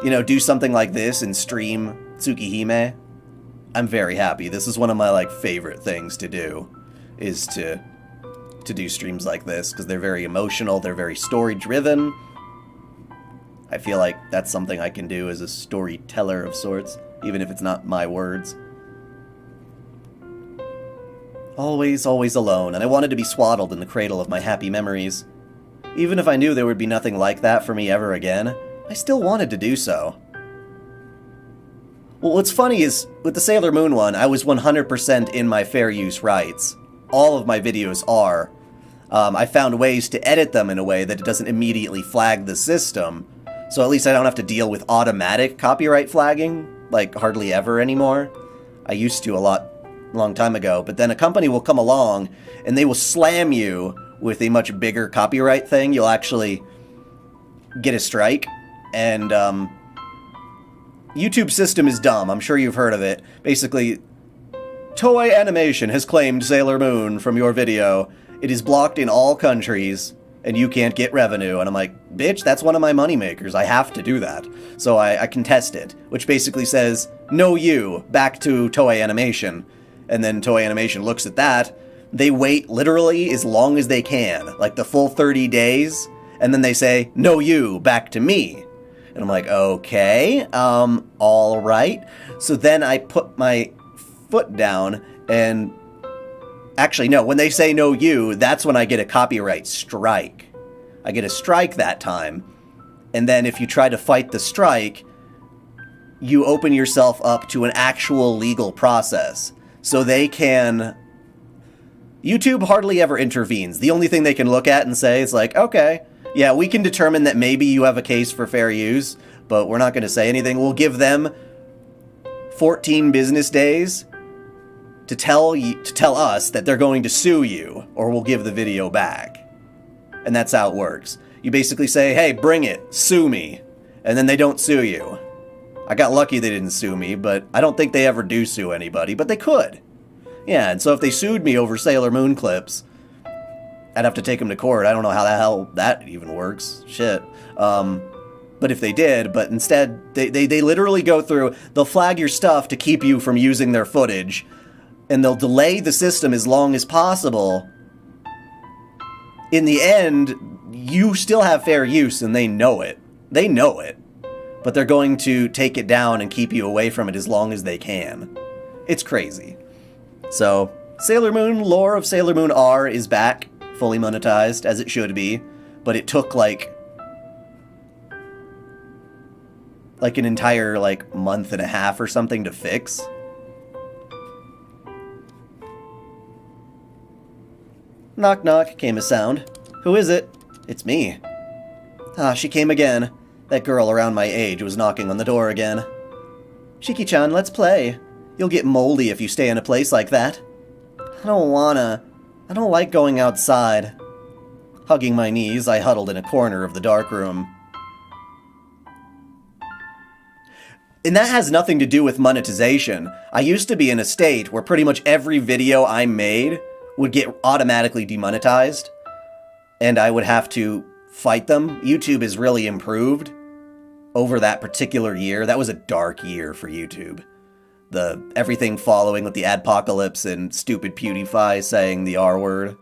do something like this and stream Tsukihime. I'm very happy. This is one of my, favorite things to do, is to do streams like this, because they're very emotional, they're very story-driven. I feel like that's something I can do as a storyteller of sorts, even if it's not my words. Always, always alone, and I wanted to be swaddled in the cradle of my happy memories. Even if I knew there would be nothing like that for me ever again, I still wanted to do so. Well, what's funny is, with the Sailor Moon one, I was 100% in my fair use rights. All of my videos are. I found ways to edit them in a way that it doesn't immediately flag the system, so at least I don't have to deal with automatic copyright flagging, like hardly ever anymore. I used to a long time ago, but then a company will come along and they will slam you with a much bigger copyright thing. You'll actually get a strike, and YouTube system is dumb. I'm sure you've heard of it. Basically, Toei Animation has claimed Sailor Moon from your video. It is blocked in all countries, and you can't get revenue. And I'm like, bitch, that's one of my moneymakers. I have to do that. So I contest it, which basically says, no you, back to Toei Animation. And then Toei Animation looks at that. They wait literally as long as they can, like the full 30 days, and then they say, no you, back to me. And I'm like, okay, all right. So then I put my foot down, and actually, no, when they say no you, that's when I get a copyright strike. I get a strike that time, and then if you try to fight the strike, you open yourself up to an actual legal process. So they can... YouTube hardly ever intervenes. The only thing they can look at and say is like, okay, yeah, we can determine that maybe you have a case for fair use, but we're not going to say anything. We'll give them 14 business days to tell us that they're going to sue you, or we'll give the video back. And that's how it works. You basically say, hey, bring it, sue me, and then they don't sue you. I got lucky they didn't sue me, but I don't think they ever do sue anybody, but they could. Yeah, and so if they sued me over Sailor Moon clips, I'd have to take them to court. I don't know how the hell that even works. Shit. But if they did, but instead, they literally go through, they'll flag your stuff to keep you from using their footage, and they'll delay the system as long as possible. In the end, you still have fair use, and they know it. They know it. But they're going to take it down and keep you away from it as long as they can. It's crazy. So, Sailor Moon, lore of Sailor Moon R is back, fully monetized, as it should be, but it took, like an entire, month and a half or something to fix. Knock knock, came a sound. Who is it? It's me. Ah, she came again. That girl around my age was knocking on the door again. Shiki-chan, let's play. You'll get moldy if you stay in a place like that. I don't wanna. I don't like going outside. Hugging my knees, I huddled in a corner of the dark room. And that has nothing to do with monetization. I used to be in a state where pretty much every video I made would get automatically demonetized, and I would have to fight them. YouTube has really improved over that particular year. That was a dark year for YouTube. Everything following with the adpocalypse and stupid PewDiePie saying the R word.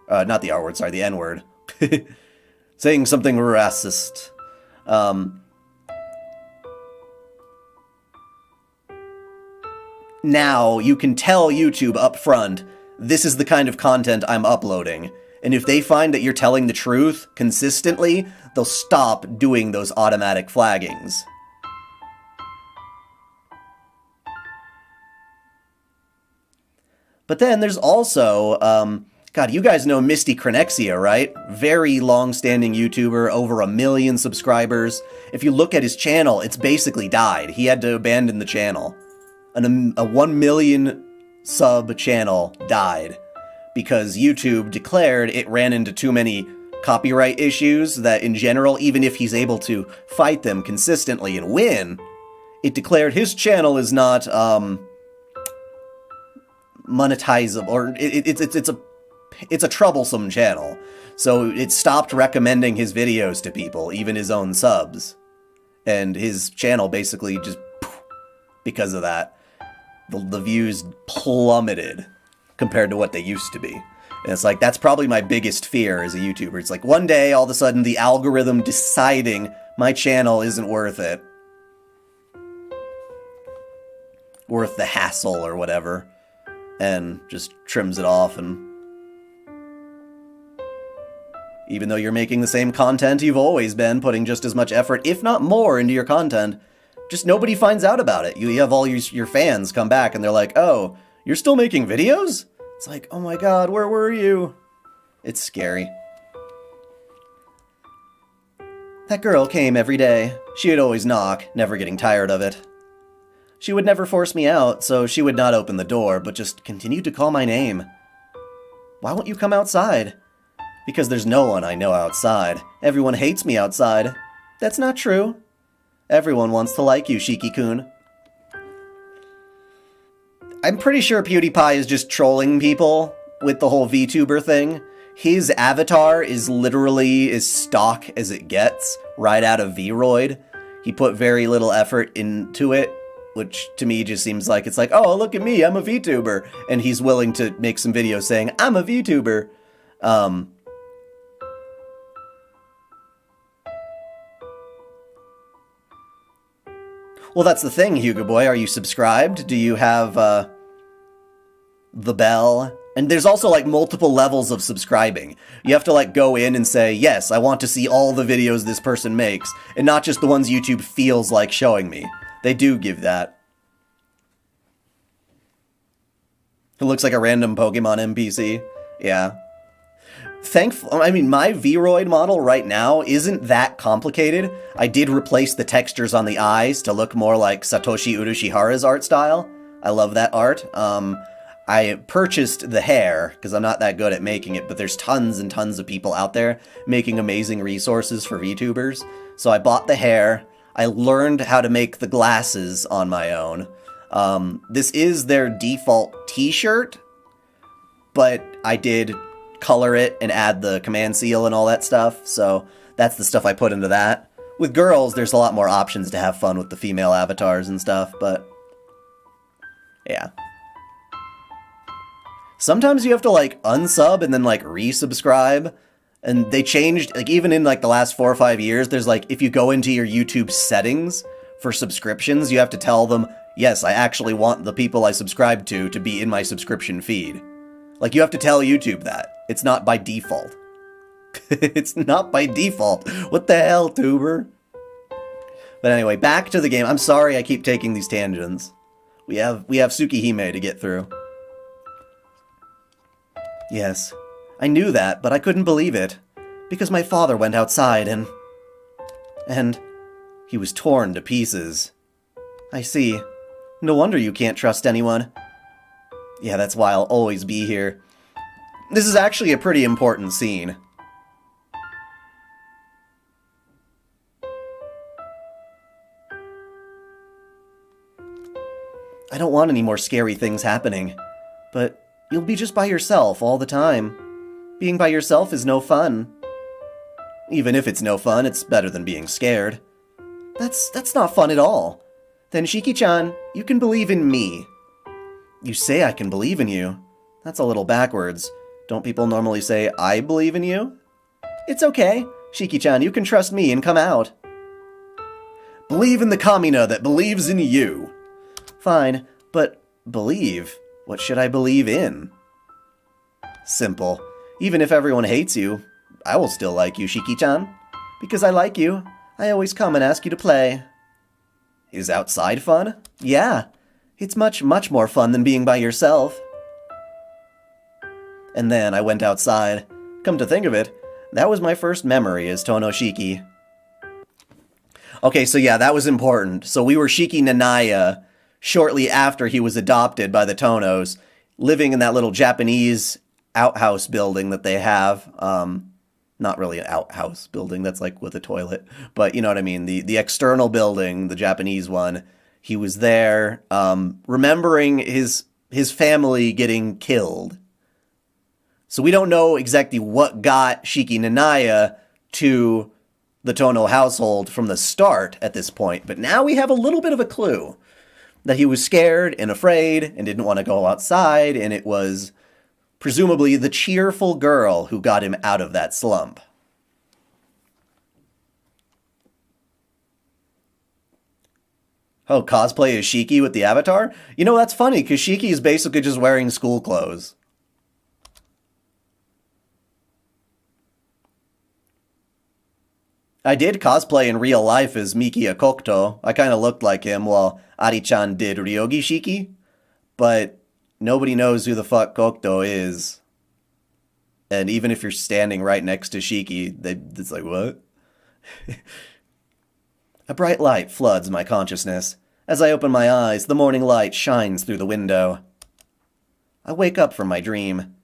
Not the R word, sorry, the N word. Saying something racist. Now, you can tell YouTube up front, this is the kind of content I'm uploading. And if they find that you're telling the truth consistently, they'll stop doing those automatic flaggings. But then there's also, God, you guys know Misty Crenexia, right? Very long-standing YouTuber, over 1 million subscribers. If you look at his channel, it's basically died. He had to abandon the channel. A 1 million sub channel died because YouTube declared it ran into too many copyright issues that in general, even if he's able to fight them consistently and win, it declared his channel is not, monetizable, or it's a troublesome channel. So it stopped recommending his videos to people, even his own subs. And his channel basically just, because of that, the views plummeted compared to what they used to be. And it's like, that's probably my biggest fear as a YouTuber. It's like, one day, all of a sudden, the algorithm deciding my channel isn't worth it. Worth the hassle or whatever. And just trims it off. And even though you're making the same content you've always been, putting just as much effort, if not more, into your content, just nobody finds out about it. You have all your fans come back and they're like, oh, you're still making videos? It's like, oh my god, where were you? It's scary. That girl came every day. She would always knock, never getting tired of it. She would never force me out, so she would not open the door, but just continued to call my name. Why won't you come outside? Because there's no one I know outside. Everyone hates me outside. That's not true. Everyone wants to like you, Shiki-kun. I'm pretty sure PewDiePie is just trolling people with the whole VTuber thing. His avatar is literally as stock as it gets, right out of VRoid. He put very little effort into it, which to me just seems like it's like, oh, look at me, I'm a VTuber. And he's willing to make some videos saying, I'm a VTuber. Well, that's the thing, Hugo Boy. Are you subscribed? Do you have, the bell? And there's also, like, multiple levels of subscribing. You have to, like, go in and say, yes, I want to see all the videos this person makes, and not just the ones YouTube feels like showing me. They do give that. It looks like a random Pokemon NPC. Yeah. I mean, my VRoid model right now isn't that complicated. I did replace the textures on the eyes to look more like Satoshi Urushihara's art style. I love that art. I purchased the hair, because I'm not that good at making it, but there's tons and tons of people out there making amazing resources for VTubers. So I bought the hair. I learned how to make the glasses on my own. This is their default t-shirt, but I did color it and add the command seal and all that stuff, so that's the stuff I put into that. With girls, there's a lot more options to have fun with the female avatars and stuff, but yeah. Sometimes you have to, like, unsub and then, like, resubscribe, and they changed, like, even in, like, the last 4 or 5 years, there's, like, if you go into your YouTube settings for subscriptions, you have to tell them, yes, I actually want the people I subscribe to be in my subscription feed. Like, you have to tell YouTube that. It's not by default. It's not by default. What the hell, tuber? But anyway, back to the game. I'm sorry I keep taking these tangents. We have Tsukihime to get through. Yes, I knew that, but I couldn't believe it. Because my father went outside and he was torn to pieces. I see. No wonder you can't trust anyone. Yeah, that's why I'll always be here. This is actually a pretty important scene. I don't want any more scary things happening, but you'll be just by yourself all the time. Being by yourself is no fun. Even if it's no fun, it's better than being scared. That's not fun at all. Then Shiki-chan, you can believe in me. You say I can believe in you. That's a little backwards. Don't people normally say, I believe in you? It's okay. Shiki-chan, you can trust me and come out. Believe in the Kamina that believes in you. Fine, but believe? What should I believe in? Simple. Even if everyone hates you, I will still like you, Shiki-chan. Because I like you, I always come and ask you to play. Is outside fun? Yeah. It's much, much more fun than being by yourself. And then I went outside. Come to think of it, that was my first memory as Tonoshiki. Okay, so yeah, that was important. So we were Shiki Nanaya shortly after he was adopted by the Tonos, living in that little Japanese outhouse building that they have. Not really an outhouse building, that's like with a toilet. But you know what I mean, the external building, the Japanese one. He was there, remembering his family getting killed. So we don't know exactly what got Shiki Nanaya to the Tono household from the start at this point, but now we have a little bit of a clue that he was scared and afraid and didn't want to go outside, and it was presumably the cheerful girl who got him out of that slump. Oh, cosplay as Shiki with the avatar? You know, that's funny, because Shiki is basically just wearing school clothes. I did cosplay in real life as Mikiya Kokuto. I kind of looked like him while Ari-chan did Ryogi Shiki. But nobody knows who the fuck Kokuto is. And even if you're standing right next to Shiki, it's like, what? A bright light floods my consciousness. As I open my eyes, the morning light shines through the window. I wake up from my dream.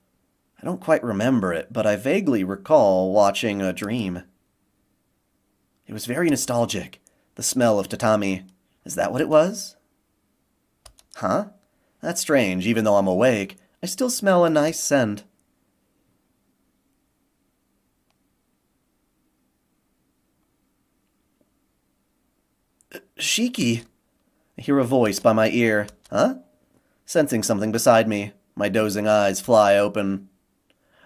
I don't quite remember it, but I vaguely recall watching a dream. It was very nostalgic. The smell of tatami. Is that what it was? Huh? That's strange. Even though I'm awake, I still smell a nice scent. Shiki. I hear a voice by my ear. Huh? Sensing something beside me, my dozing eyes fly open.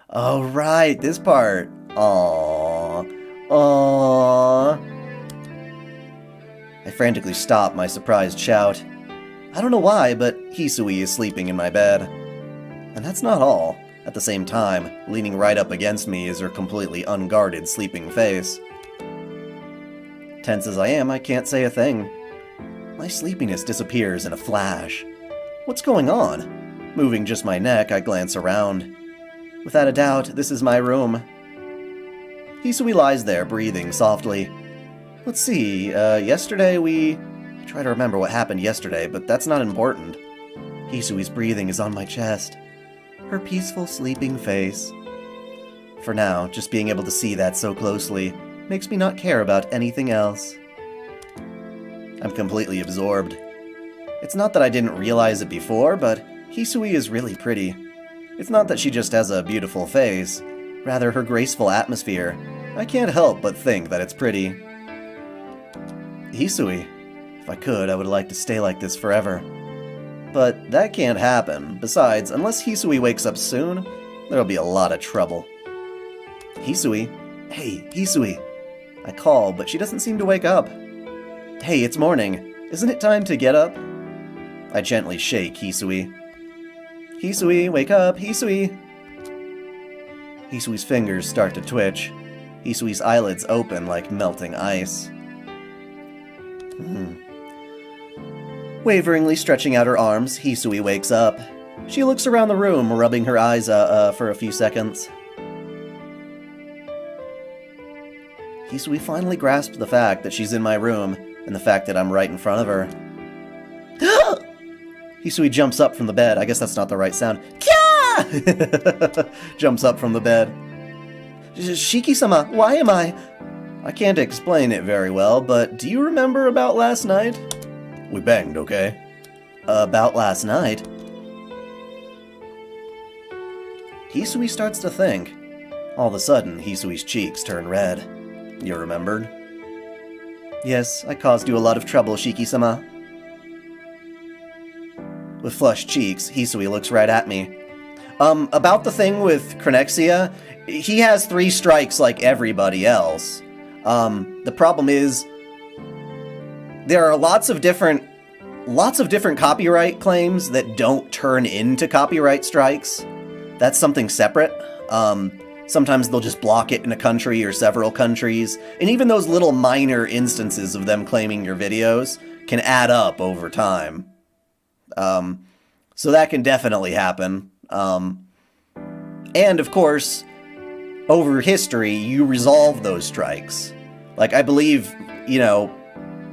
Oh, right, this part. Aww. Aww. I frantically stop my surprised shout. I don't know why, but Hisui is sleeping in my bed. And that's not all. At the same time, leaning right up against me is her completely unguarded sleeping face. Tense as I am, I can't say a thing. My sleepiness disappears in a flash. What's going on? Moving just my neck, I glance around. Without a doubt, this is my room. Hisui lies there, breathing softly. Let's see, yesterday I try to remember what happened yesterday, but that's not important. Hisui's breathing is on my chest. Her peaceful, sleeping face. For now, just being able to see that so closely makes me not care about anything else. I'm completely absorbed. It's not that I didn't realize it before, but Hisui is really pretty. It's not that she just has a beautiful face, rather her graceful atmosphere. I can't help but think that it's pretty. Hisui, if I could, I would like to stay like this forever. But that can't happen. Besides, unless Hisui wakes up soon, there'll be a lot of trouble. Hisui? Hey, Hisui. I call, but she doesn't seem to wake up. Hey, it's morning. Isn't it time to get up? I gently shake Hisui. Hisui, wake up, Hisui! Hisui's fingers start to twitch. Hisui's eyelids open like melting ice. Waveringly stretching out her arms, Hisui wakes up. She looks around the room, rubbing her eyes for a few seconds. Hisui finally grasps the fact that she's in my room, and the fact that I'm right in front of her. Hisui jumps up from the bed. I guess that's not the right sound. Kya! Jumps up from the bed. Shiki-sama, why am I can't explain it very well, but do you remember about last night? We banged, okay? About last night? Hisui starts to think. All of a sudden, Hisui's cheeks turn red. You remembered? Yes, I caused you a lot of trouble, Shiki-sama. With flushed cheeks, Hisui looks right at me. About the thing with Chronexia, he has 3 strikes like everybody else. The problem is, there are lots of different copyright claims that don't turn into copyright strikes. That's something separate. Sometimes they'll just block it in a country or several countries, and even those little minor instances of them claiming your videos can add up over time. So that can definitely happen. And of course, over history, you resolve those strikes. Like, I believe,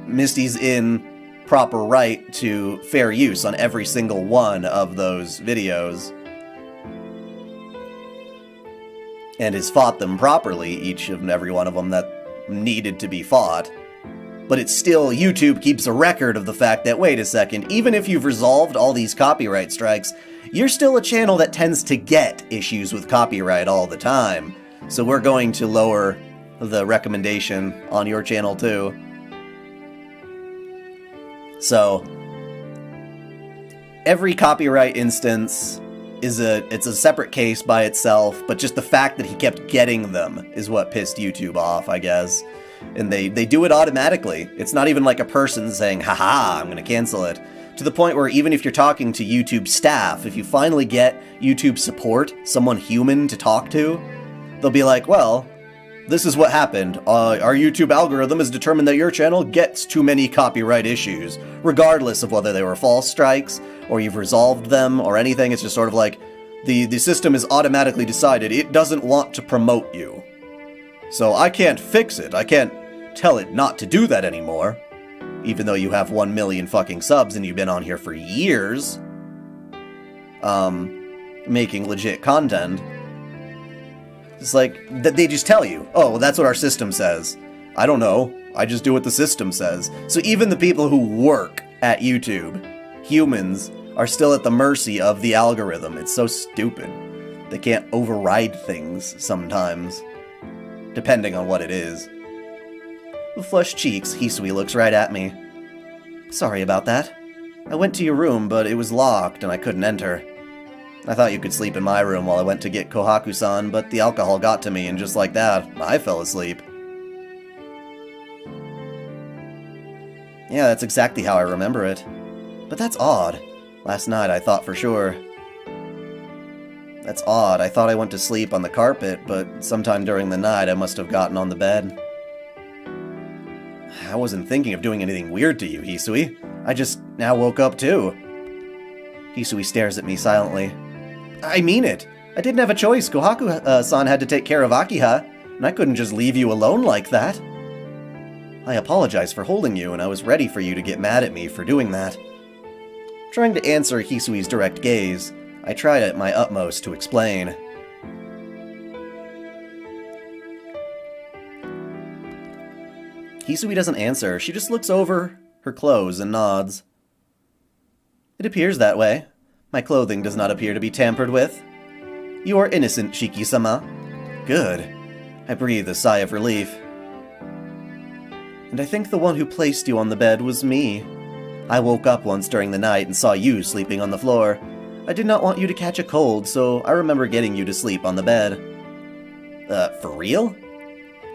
Misty's in proper right to fair use on every single one of those videos. And has fought them properly, each and every one of them that needed to be fought. But it's still, YouTube keeps a record of the fact that, wait a second, even if you've resolved all these copyright strikes, you're still a channel that tends to get issues with copyright all the time. So we're going to lower the recommendation on your channel too. So, every copyright instance it's a separate case by itself, but just the fact that he kept getting them is what pissed YouTube off, I guess. And they do it automatically. It's not even like a person saying, haha, I'm gonna cancel it. To the point where even if you're talking to YouTube staff, if you finally get YouTube support, someone human to talk to, they'll be like, well, this is what happened. Our YouTube algorithm has determined that your channel gets too many copyright issues, regardless of whether they were false strikes, or you've resolved them, or anything. It's just sort of like, the system has automatically decided it doesn't want to promote you. So I can't fix it. I can't tell it not to do that anymore. Even though you have 1 million fucking subs and you've been on here for years, making legit content. It's like, they just tell you, oh, well, that's what our system says. I don't know. I just do what the system says. So even the people who work at YouTube, humans, are still at the mercy of the algorithm. It's so stupid. They can't override things sometimes, depending on what it is. With flushed cheeks, Hisui looks right at me. Sorry about that. I went to your room, but it was locked and I couldn't enter. I thought you could sleep in my room while I went to get Kohaku-san, but the alcohol got to me, and just like that, I fell asleep. Yeah, that's exactly how I remember it. But that's odd. Last night I thought for sure. That's odd. I thought I went to sleep on the carpet, but sometime during the night I must have gotten on the bed. I wasn't thinking of doing anything weird to you, Hisui. I just now woke up too. Hisui stares at me silently. I mean it. I didn't have a choice. Kohaku-san had to take care of Akiha, and I couldn't just leave you alone like that. I apologize for holding you, and I was ready for you to get mad at me for doing that. Trying to answer Hisui's direct gaze, I tried at my utmost to explain. Hisui doesn't answer. She just looks over her clothes and nods. It appears that way. My clothing does not appear to be tampered with. You are innocent, Shiki-sama. Good. I breathe a sigh of relief. And I think the one who placed you on the bed was me. I woke up once during the night and saw you sleeping on the floor. I did not want you to catch a cold, so I remember getting you to sleep on the bed. For real?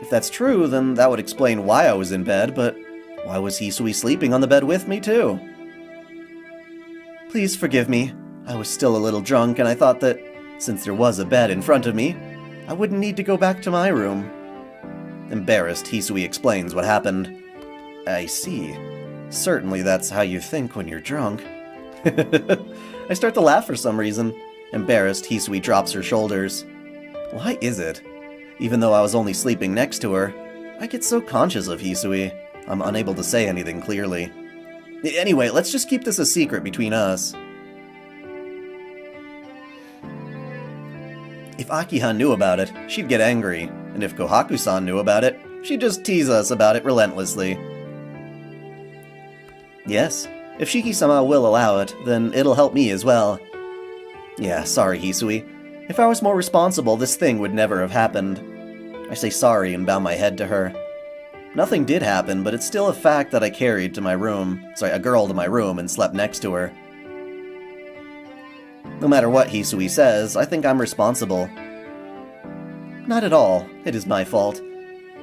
If that's true, then that would explain why I was in bed, but why was Hisui sleeping on the bed with me, too? Please forgive me. I was still a little drunk, and I thought that, since there was a bed in front of me, I wouldn't need to go back to my room. Embarrassed, Hisui explains what happened. I see. Certainly that's how you think when you're drunk. I start to laugh for some reason. Embarrassed, Hisui drops her shoulders. Why is it? Even though I was only sleeping next to her, I get so conscious of Hisui, I'm unable to say anything clearly. Anyway, let's just keep this a secret between us. If Akiha knew about it, she'd get angry, and if Kohaku-san knew about it, she'd just tease us about it relentlessly. Yes, if Shiki-sama will allow it, then it'll help me as well. Yeah, sorry, Hisui. If I was more responsible, this thing would never have happened. I say sorry and bow my head to her. Nothing did happen, but it's still a fact that I carried to my room, a girl to my room and slept next to her. No matter what Hisui says, I think I'm responsible. Not at all. It is my fault.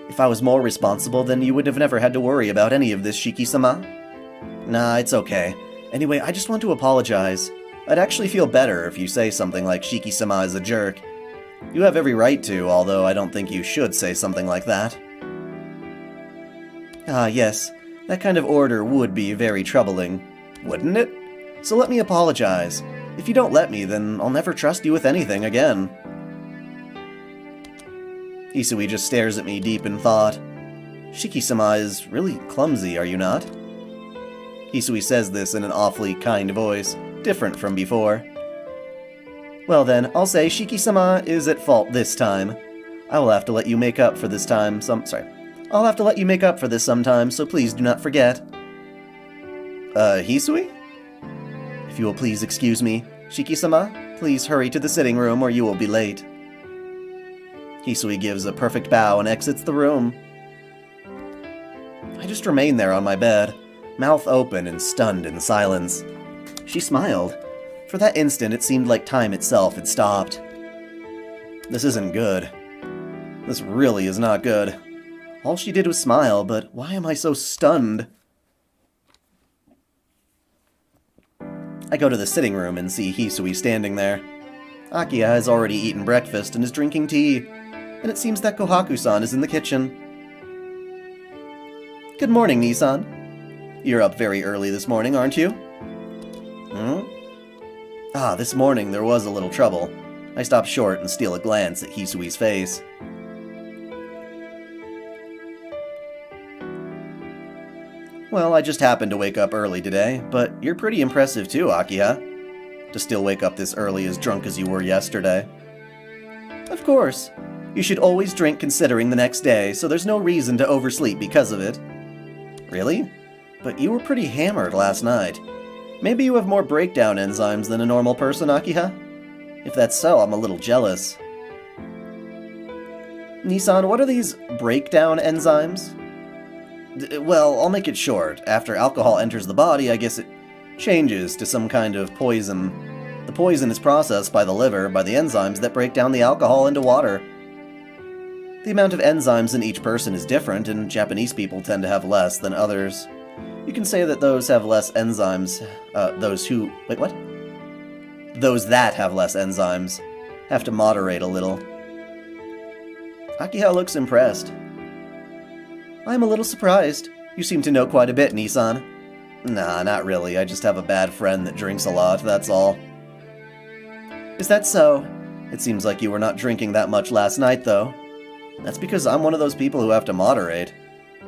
If I was more responsible, then you would have never had to worry about any of this, Shiki-sama. Nah, it's okay. Anyway, I just want to apologize. I'd actually feel better if you say something like Shiki-sama is a jerk. You have every right to, although I don't think you should say something like that. Ah, yes. That kind of order would be very troubling, wouldn't it? So let me apologize. If you don't let me, then I'll never trust you with anything again. Hisui just stares at me deep in thought. Shiki-sama is really clumsy, are you not? Hisui says this in an awfully kind voice, different from before. Well then, I'll say Shiki-sama is at fault this time. I will have to let you make up for this time I'll have to let you make up for this sometime, so please do not forget. Hisui? If you will please excuse me, Shiki-sama, please hurry to the sitting room or you will be late. Hisui gives a perfect bow and exits the room. I just remain there on my bed, mouth open and stunned in silence. She smiled. For that instant, it seemed like time itself had stopped. This isn't good. This really is not good. All she did was smile, but why am I so stunned? I go to the sitting room and see Hisui standing there. Akiha has already eaten breakfast and is drinking tea, and it seems that Kohaku-san is in the kitchen. Good morning, Nissan. You're up very early this morning, aren't you? Ah, this morning there was a little trouble. I stop short and steal a glance at Hisui's face. Well, I just happened to wake up early today, but you're pretty impressive too, Akiha. To still wake up this early as drunk as you were yesterday. Of course. You should always drink considering the next day, so there's no reason to oversleep because of it. Really? But you were pretty hammered last night. Maybe you have more breakdown enzymes than a normal person, Akiha? If that's so, I'm a little jealous. Nissan, what are these breakdown enzymes? Well, I'll make it short. After alcohol enters the body, I guess it changes to some kind of poison. The poison is processed by the liver by the enzymes that break down the alcohol into water. The amount of enzymes in each person is different, and Japanese people tend to have less than others. You can say that those have less enzymes, Those that have less enzymes have to moderate a little. Akiha looks impressed. I'm a little surprised. You seem to know quite a bit, Nissan. Nah, not really. I just have a bad friend that drinks a lot, that's all. Is that so? It seems like you were not drinking that much last night, though. That's because I'm one of those people who have to moderate.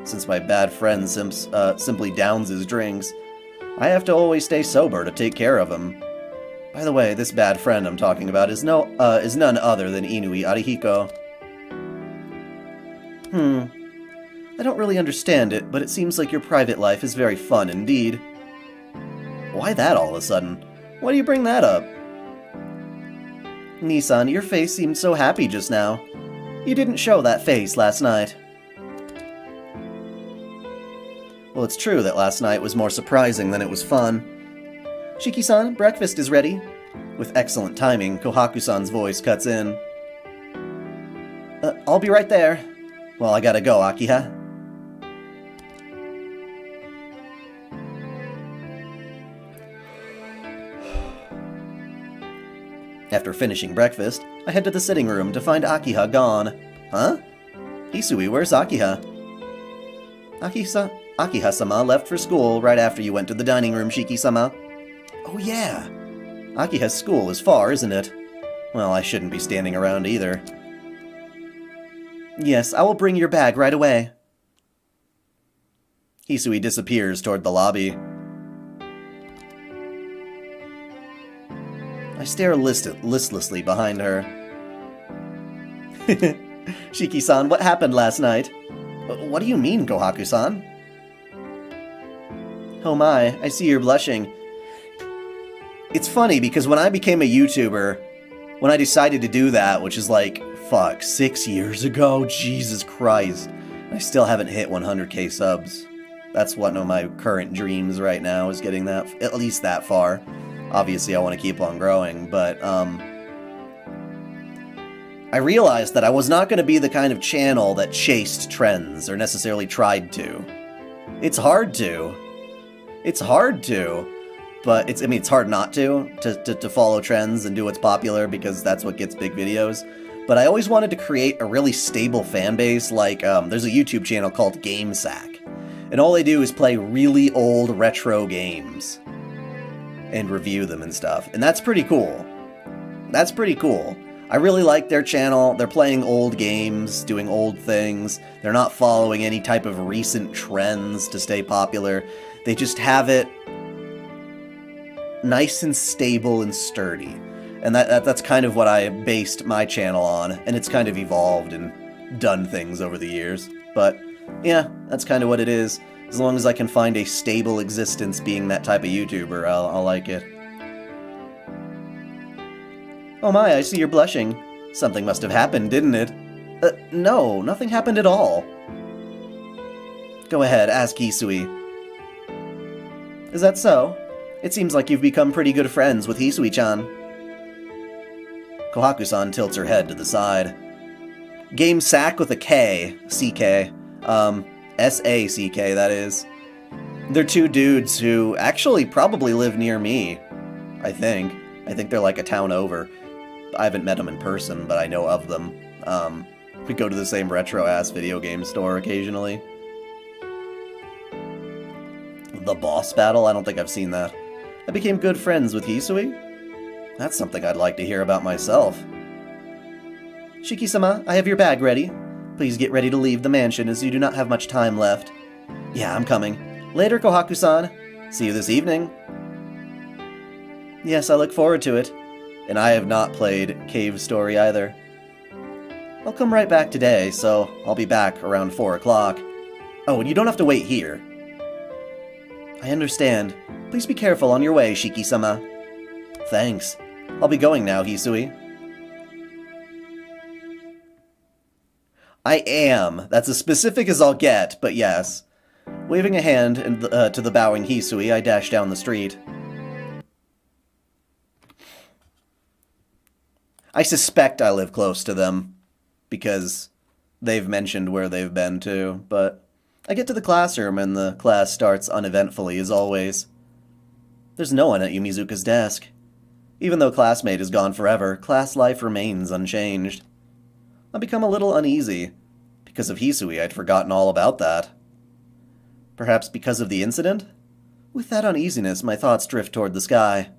Since my bad friend simply downs his drinks, I have to always stay sober to take care of him. By the way, this bad friend I'm talking about is none other than Inui Arihiko. I don't really understand it, but it seems like your private life is very fun indeed. Why that all of a sudden? Why do you bring that up? Nissan, your face seemed so happy just now. You didn't show that face last night. Well, it's true that last night was more surprising than it was fun. Shiki-san, breakfast is ready. With excellent timing, Kohaku-san's voice cuts in. I'll be right there. Well, I gotta go, Akiha. After finishing breakfast, I head to the sitting room to find Akiha gone. Huh? Hisui, where's Akiha? Akiha-sama left for school right after you went to the dining room, Shiki-sama. Oh yeah! Akiha's school is far, isn't it? Well, I shouldn't be standing around either. Yes, I will bring your bag right away. Hisui disappears toward the lobby. I stare listlessly behind her. Shiki-san, what happened last night? What do you mean, Kohaku-san? Oh my, I see you're blushing. It's funny because when I became a YouTuber, when I decided to do that, which is like, 6 years ago? Jesus Christ. I still haven't hit 100k subs. That's one of my current dreams right now, is getting that, at least that far. Obviously, I want to keep on growing, but, I realized that I was not going to be the kind of channel that chased trends, or necessarily tried to. It's hard to. It's hard to. But it's hard not to follow trends and do what's popular, because that's what gets big videos. But I always wanted to create a really stable fan base, like, there's a YouTube channel called GameSack. And all they do is play really old retro games. And review them and stuff. And that's pretty cool. That's pretty cool. I really like their channel. They're playing old games, doing old things. They're not following any type of recent trends to stay popular. They just have it nice and stable and sturdy. And that's kind of what I based my channel on, and it's kind of evolved and done things over the years. But, yeah, that's kind of what it is. As long as I can find a stable existence being that type of YouTuber, I'll like it. Oh my, I see you're blushing. Something must have happened, didn't it? No, nothing happened at all. Go ahead, ask Hisui. Is that so? It seems like you've become pretty good friends with Hisui-chan. Kohaku-san tilts her head to the side. Game Sack with a K. C-K. S-A-C-K, that is. They're two dudes who actually probably live near me. I think. I think they're like a town over. I haven't met them in person, but I know of them. We go to the same retro-ass video game store occasionally. The boss battle? I don't think I've seen that. I became good friends with Hisui? That's something I'd like to hear about myself. Shiki-sama, I have your bag ready. Please get ready to leave the mansion as you do not have much time left. Yeah, I'm coming. Later, Kohaku-san. See you this evening. Yes, I look forward to it. And I have not played Cave Story either. I'll come right back today, so I'll be back around 4 o'clock. Oh, and you don't have to wait here. I understand. Please be careful on your way, Shiki-sama. Thanks. I'll be going now, Hisui. I am. That's as specific as I'll get, but yes. Waving a hand to the bowing Hisui, I dash down the street. I suspect I live close to them, because they've mentioned where they've been to, but I get to the classroom and the class starts uneventfully as always. There's no one at Yumizuka's desk. Even though classmate is gone forever, class life remains unchanged. I become a little uneasy. Because of Hisui, I'd forgotten all about that. Perhaps because of the incident? With that uneasiness, my thoughts drift toward the sky.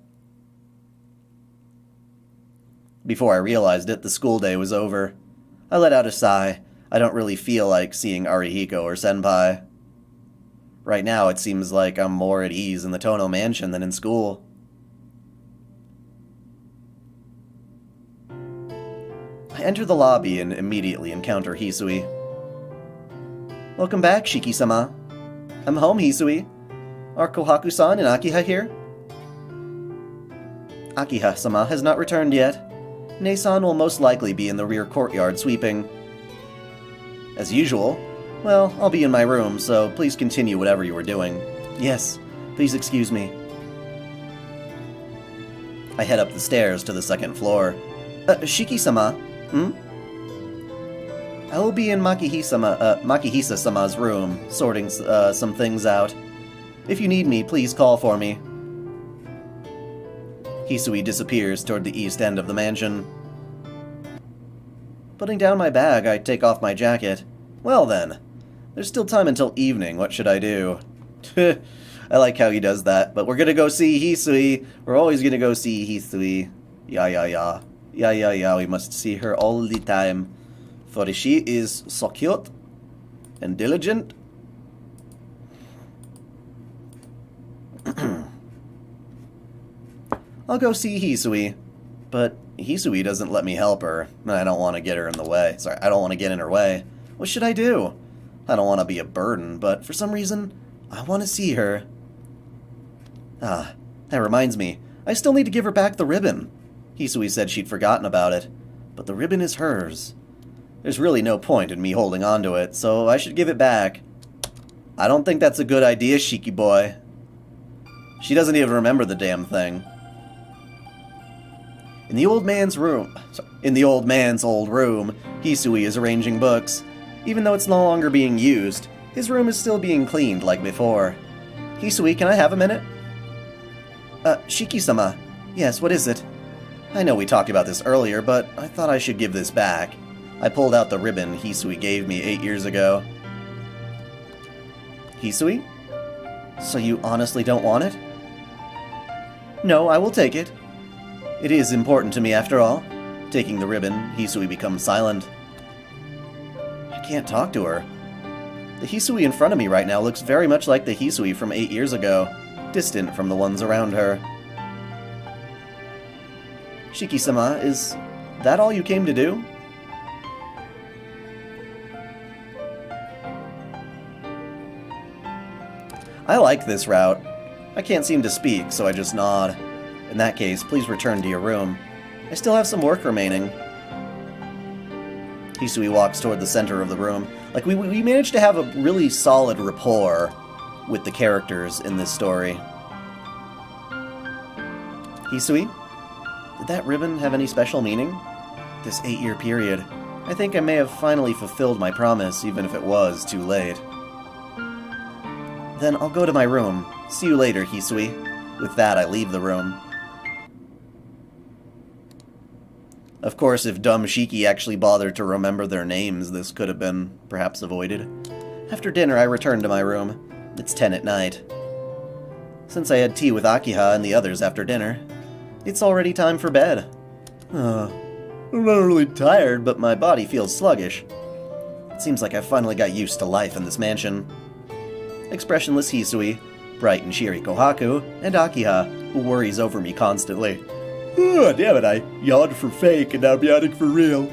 Before I realized it, the school day was over. I let out a sigh. I don't really feel like seeing Arihiko or Senpai. Right now, it seems like I'm more at ease in the Tono Mansion than in school. I enter the lobby and immediately encounter Hisui. Welcome back, Shiki-sama. I'm home, Hisui. Are Kohaku-san and Akiha here? Akiha-sama has not returned yet. Nei-san will most likely be in the rear courtyard sweeping. As usual. Well, I'll be in my room, so please continue whatever you were doing. Yes, please excuse me. I head up the stairs to the second floor. Shiki-sama? I will be in Makihisa-sama's room, sorting some things out. If you need me, please call for me. Hisui disappears toward the east end of the mansion. Putting down my bag, I take off my jacket. Well then, there's still time until evening, what should I do? I like how he does that, but we're gonna go see Hisui. We're always gonna go see Hisui. Yeah, we must see her all the time. For she is so cute and diligent. I'll go see Hisui, but Hisui doesn't let me help her, and I don't want to get her in the way. Sorry, I don't want to get in her way. What should I do? I don't want to be a burden, but for some reason, I want to see her. Ah, that reminds me. I still need to give her back the ribbon. Hisui said she'd forgotten about it, but the ribbon is hers. There's really no point in me holding on to it, so I should give it back. I don't think that's a good idea, Shiki boy. She doesn't even remember the damn thing. In the old man's old room, Hisui is arranging books. Even though it's no longer being used, his room is still being cleaned like before. Hisui, can I have a minute? Shiki-sama. Yes, what is it? I know we talked about this earlier, but I thought I should give this back. I pulled out the ribbon Hisui gave me 8 years ago. Hisui? So you honestly don't want it? No, I will take it. It is important to me after all. Taking the ribbon, Hisui becomes silent. I can't talk to her. The Hisui in front of me right now looks very much like the Hisui from 8 years ago, distant from the ones around her. Shiki-sama, is that all you came to do? I like this route. I can't seem to speak, so I just nod. In that case, please return to your room. I still have some work remaining. Hisui walks toward the center of the room. Like, we managed to have a really solid rapport with the characters in this story. Hisui? Did that ribbon have any special meaning? This 8-year period. I think I may have finally fulfilled my promise, even if it was too late. Then I'll go to my room. See you later, Hisui. With that, I leave the room. Of course, if dumb Shiki actually bothered to remember their names, this could have been, perhaps, avoided. After dinner, I return to my room. It's 10 at night. Since I had tea with Akiha and the others after dinner, it's already time for bed. I'm not really tired, but my body feels sluggish. It seems like I've finally got used to life in this mansion. Expressionless Hisui, bright and cheery Kohaku, and Akiha, who worries over me constantly. Oh, damn it, I yawned for fake and now I'm yawning for real.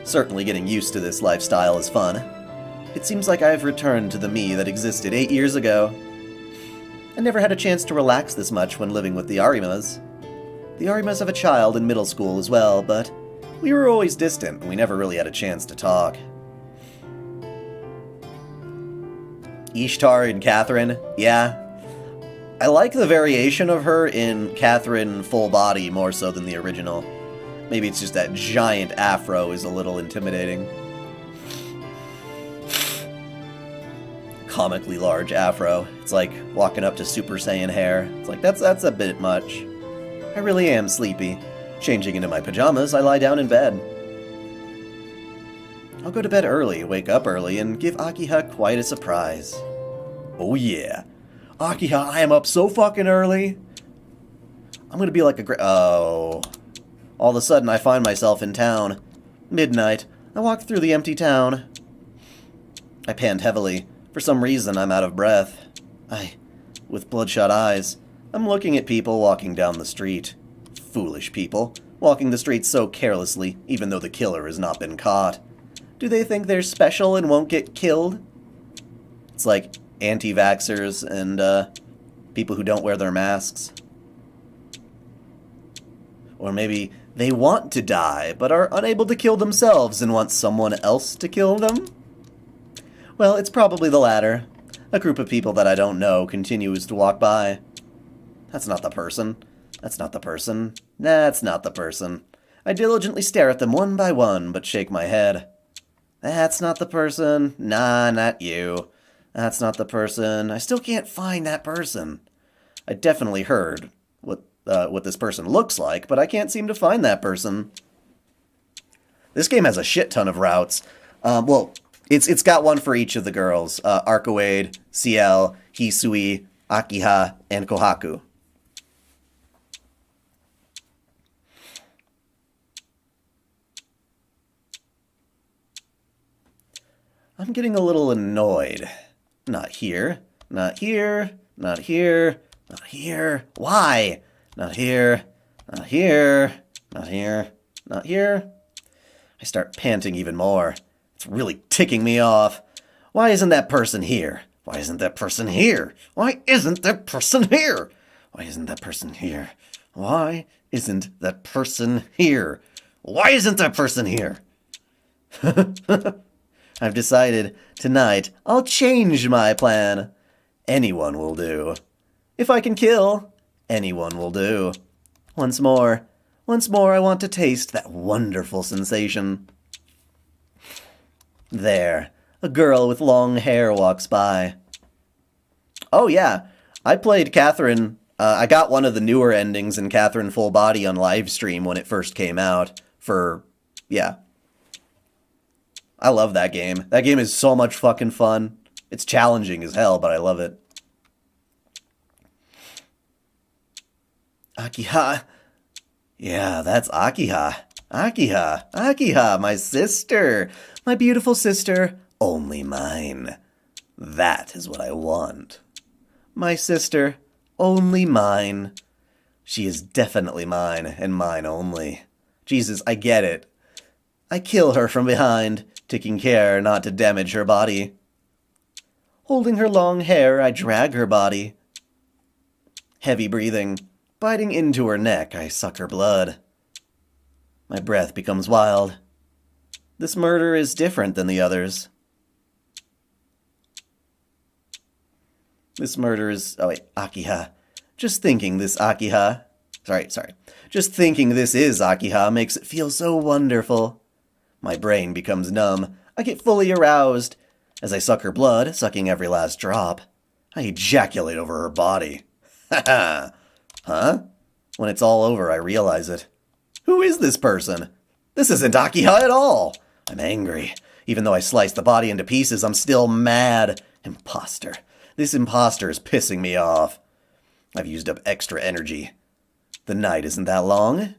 Certainly getting used to this lifestyle is fun. It seems like I have returned to the me that existed 8 years ago. I never had a chance to relax this much when living with the Arimas. The Arimas have a child in middle school as well, but we were always distant and we never really had a chance to talk. Ishtar and Catherine, yeah. I like the variation of her in Catherine full body more so than the original. Maybe it's just that giant afro is a little intimidating. Comically large afro. It's like walking up to Super Saiyan hair. It's like, that's a bit much. I really am sleepy. Changing into my pajamas, I lie down in bed. I'll go to bed early, wake up early, and give Akiha quite a surprise. Oh yeah. Akiha, I am up so fucking early. I'm gonna be like a oh. All of a sudden, I find myself in town. Midnight. I walk through the empty town. I pant heavily. For some reason, I'm out of breath. With bloodshot eyes, I'm looking at people walking down the street. Foolish people, walking the streets so carelessly, even though the killer has not been caught. Do they think they're special and won't get killed? It's like anti-vaxxers and people who don't wear their masks. Or maybe they want to die, but are unable to kill themselves and want someone else to kill them? Well, it's probably the latter. A group of people that I don't know continues to walk by. That's not the person. That's not the person. That's not the person. I diligently stare at them one by one, but shake my head. That's not the person. Nah, not you. That's not the person. I still can't find that person. I definitely heard what this person looks like, but I can't seem to find that person. This game has a shit ton of routes. Well, it's got one for each of the girls. Arcoade, Ciel, Hisui, Akiha, and Kohaku. I'm getting a little annoyed. Not here. Not here. Not here. Not here. Why? Not here. Not here. Not here. Not here. I start panting even more. It's really ticking me off. Why isn't that person here? Why isn't that person here? Why isn't that person here? Why isn't that person here? Why isn't that person here? Why isn't that person here? I've decided tonight I'll change my plan. Anyone will do. If I can kill, anyone will do. Once more I want to taste that wonderful sensation. There, a girl with long hair walks by. Oh yeah, I played Catherine. I got one of the newer endings in Catherine Full Body on live stream when it first came out. I love that game. That game is so much fucking fun. It's challenging as hell, but I love it. Akiha. Yeah, that's Akiha. Akiha, my sister. My beautiful sister, only mine. That is what I want. My sister, only mine. She is definitely mine, and mine only. Jesus, I get it. I kill her from behind, taking care not to damage her body. Holding her long hair, I drag her body. Heavy breathing, biting into her neck, I suck her blood. My breath becomes wild. This murder is different than the others. This murder is... Oh, wait. Akiha. Just thinking this Akiha... Sorry. Just thinking this is Akiha makes it feel so wonderful. My brain becomes numb. I get fully aroused. As I suck her blood, sucking every last drop, I ejaculate over her body. Ha. Huh? When it's all over, I realize it. Who is this person? This isn't Akiha at all. I'm angry. Even though I sliced the body into pieces, I'm still mad. Imposter. This imposter is pissing me off. I've used up extra energy. The night isn't that long.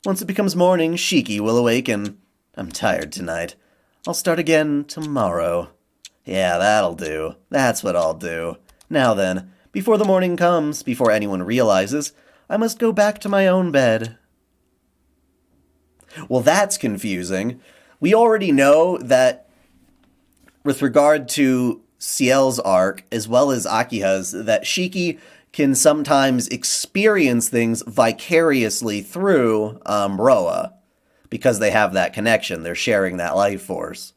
Once it becomes morning, Shiki will awaken. I'm tired tonight. I'll start again tomorrow. Yeah, that'll do. That's what I'll do. Now then, before the morning comes, before anyone realizes, I must go back to my own bed. Well, that's confusing. We already know that with regard to Ciel's arc, as well as Akiha's, that Shiki can sometimes experience things vicariously through Roa, because they have that connection. They're sharing that life force.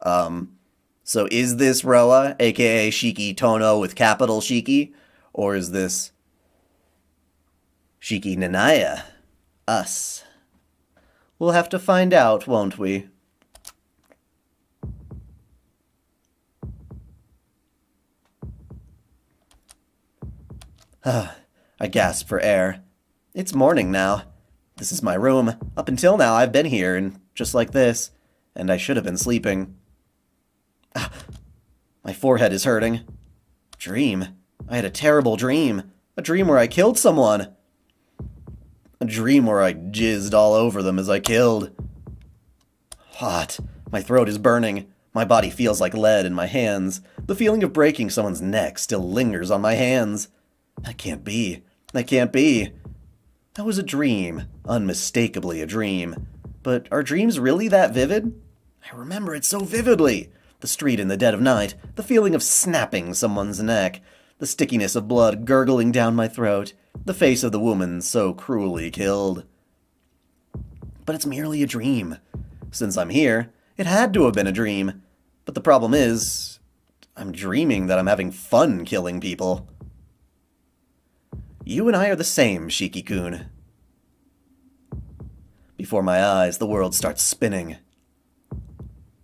So is this Roa, aka Shiki Tono with capital Shiki, or is this Shiki Nanaya, us? We'll have to find out, won't we? I gasp for air. It's morning now. This is my room. Up until now, I've been here, and just like this, and I should have been sleeping. My forehead is hurting. Dream. I had a terrible dream. A dream where I killed someone. A dream where I jizzed all over them as I killed. Hot. My throat is burning. My body feels like lead in my hands. The feeling of breaking someone's neck still lingers on my hands. That can't be. That can't be. That was a dream. Unmistakably a dream. But are dreams really that vivid? I remember it so vividly. The street in the dead of night, the feeling of snapping someone's neck, the stickiness of blood gurgling down my throat, the face of the woman so cruelly killed. But it's merely a dream. Since I'm here, it had to have been a dream. But the problem is, I'm dreaming that I'm having fun killing people. You and I are the same, Shiki-kun. Before my eyes, the world starts spinning.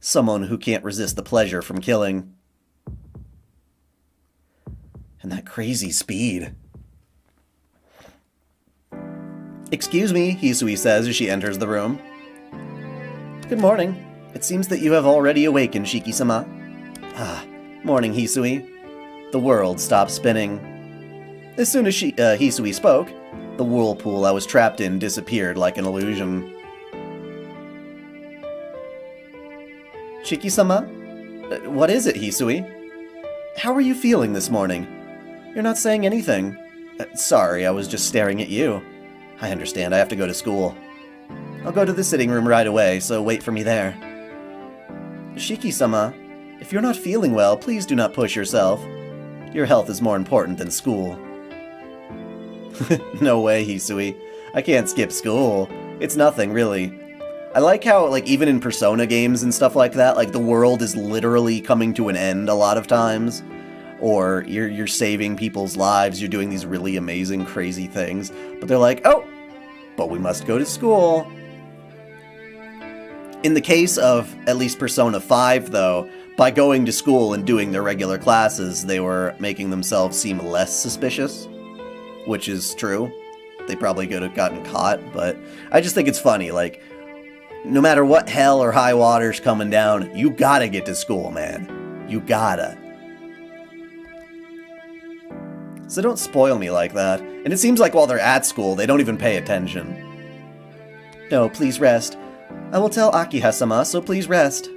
Someone who can't resist the pleasure from killing. And that crazy speed. Excuse me, Hisui says as she enters the room. Good morning. It seems that you have already awakened, Shiki-sama. Morning, Hisui. The world stopped spinning. As soon as Hisui spoke, the whirlpool I was trapped in disappeared like an illusion. Shiki-sama? What is it, Hisui? How are you feeling this morning? You're not saying anything. Sorry, I was just staring at you. I understand, I have to go to school. I'll go to the sitting room right away, so wait for me there. Shiki-sama, if you're not feeling well, please do not push yourself. Your health is more important than school. No way, Hisui. I can't skip school. It's nothing, really. I like how, like, even in Persona games and stuff like that, like, the world is literally coming to an end a lot of times. Or you're saving people's lives, you're doing these really amazing, crazy things. But they're like, oh, but we must go to school. In the case of at least Persona 5, though, by going to school and doing their regular classes, they were making themselves seem less suspicious. Which is true. They probably could have gotten caught, but I just think it's funny, like, no matter what hell or high water's coming down, you gotta get to school, man. You gotta. So don't spoil me like that. And it seems like while they're at school, they don't even pay attention. No, please rest. I will tell Akiha-sama, so please rest.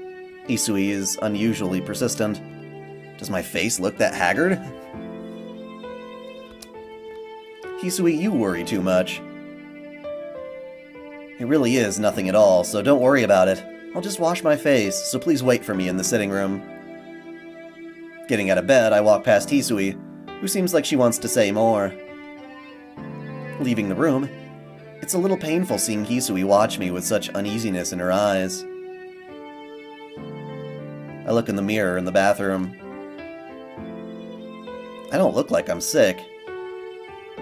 Hisui is unusually persistent. Does my face look that haggard? Hisui, you worry too much. It really is nothing at all, so don't worry about it. I'll just wash my face, so please wait for me in the sitting room. Getting out of bed, I walk past Hisui, who seems like she wants to say more. Leaving the room, it's a little painful seeing Hisui watch me with such uneasiness in her eyes. I look in the mirror in the bathroom. I don't look like I'm sick.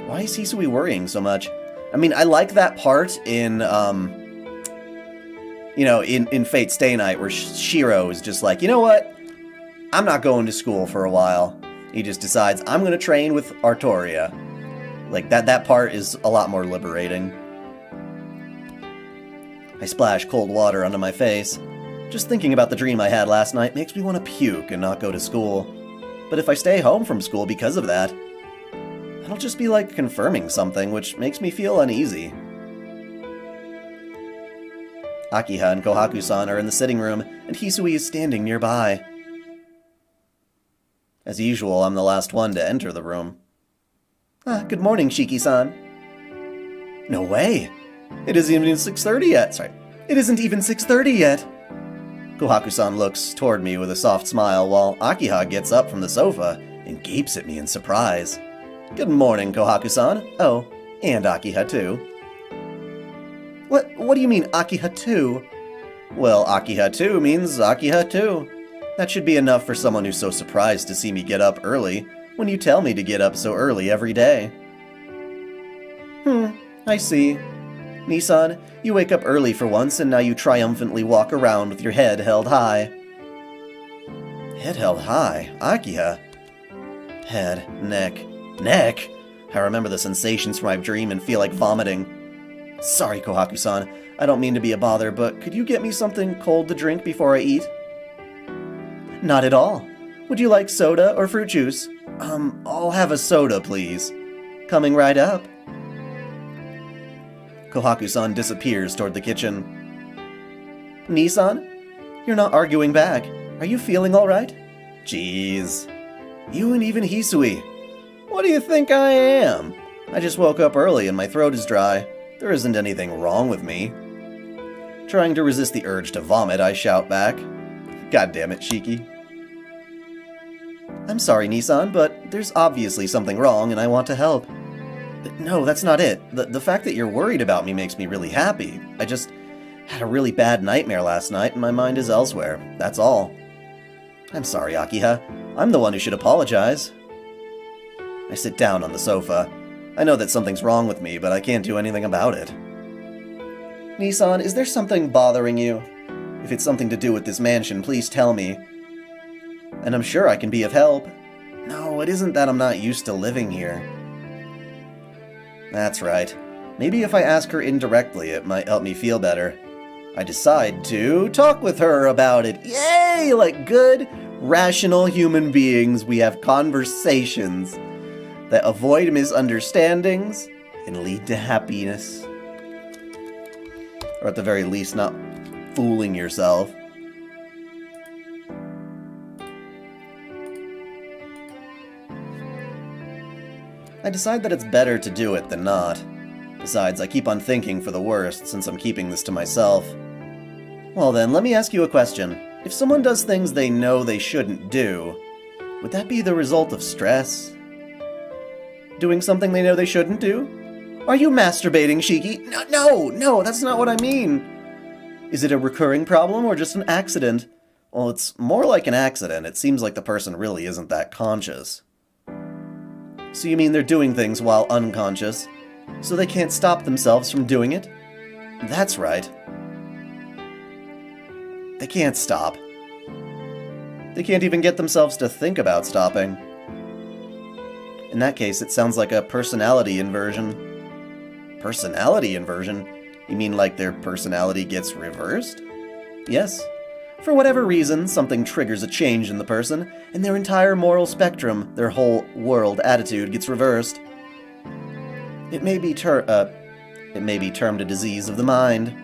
Why is Hisui worrying so much? I mean, I like that part in, in Fate Stay Night where Shiro is just like, you know what? I'm not going to school for a while. He just decides, I'm going to train with Artoria. Like, that part is a lot more liberating. I splash cold water onto my face. Just thinking about the dream I had last night makes me want to puke and not go to school. But if I stay home from school because of that, it'll just be like confirming something, which makes me feel uneasy. Akiha and Kohaku-san are in the sitting room, and Hisui is standing nearby. As usual, I'm the last one to enter the room. Good morning, Shiki-san. No way! It isn't even 6:30 yet. Sorry, it isn't even 6:30 yet. Kohaku-san looks toward me with a soft smile, while Akiha gets up from the sofa and gapes at me in surprise. Good morning, Kohaku-san. Oh, and Akiha too. What do you mean, Akiha too? Well, Akiha too means Akiha too. That should be enough for someone who's so surprised to see me get up early, when you tell me to get up so early every day. I see. Nissan, you wake up early for once, and now you triumphantly walk around with your head held high. Head held high? Akiha? Head, neck. Neck? I remember the sensations from my dream and feel like vomiting. Sorry, Kohaku-san. I don't mean to be a bother, but could you get me something cold to drink before I eat? Not at all. Would you like soda or fruit juice? I'll have a soda, please. Coming right up. Kohaku-san disappears toward the kitchen. Nissan? You're not arguing back. Are you feeling all right? Jeez. You and even Hisui. What do you think I am? I just woke up early and my throat is dry. There isn't anything wrong with me. Trying to resist the urge to vomit, I shout back. God damn it, Shiki. I'm sorry, Nissan, but there's obviously something wrong and I want to help. No, that's not it. The fact that you're worried about me makes me really happy. I just had a really bad nightmare last night and my mind is elsewhere. That's all. I'm sorry, Akiha. I'm the one who should apologize. I sit down on the sofa. I know that something's wrong with me, but I can't do anything about it. Nissan, is there something bothering you? If it's something to do with this mansion, please tell me. And I'm sure I can be of help. No, it isn't that I'm not used to living here. That's right. Maybe if I ask her indirectly, it might help me feel better. I decide to talk with her about it. Yay! Like good, rational human beings, we have conversations that avoid misunderstandings and lead to happiness. Or at the very least, not fooling yourself. I decide that it's better to do it than not. Besides, I keep on thinking for the worst since I'm keeping this to myself. Well then, let me ask you a question. If someone does things they know they shouldn't do, would that be the result of stress? Doing something they know they shouldn't do? Are you masturbating, Shiki? No, that's not what I mean. Is it a recurring problem or just an accident? Well, it's more like an accident. It seems like the person really isn't that conscious. So you mean they're doing things while unconscious, so they can't stop themselves from doing it? That's right. They can't stop. They can't even get themselves to think about stopping. In that case, it sounds like a personality inversion. Personality inversion? You mean like their personality gets reversed? Yes. For whatever reason, something triggers a change in the person, and their entire moral spectrum, their whole world attitude gets reversed. It may be termed a disease of the mind.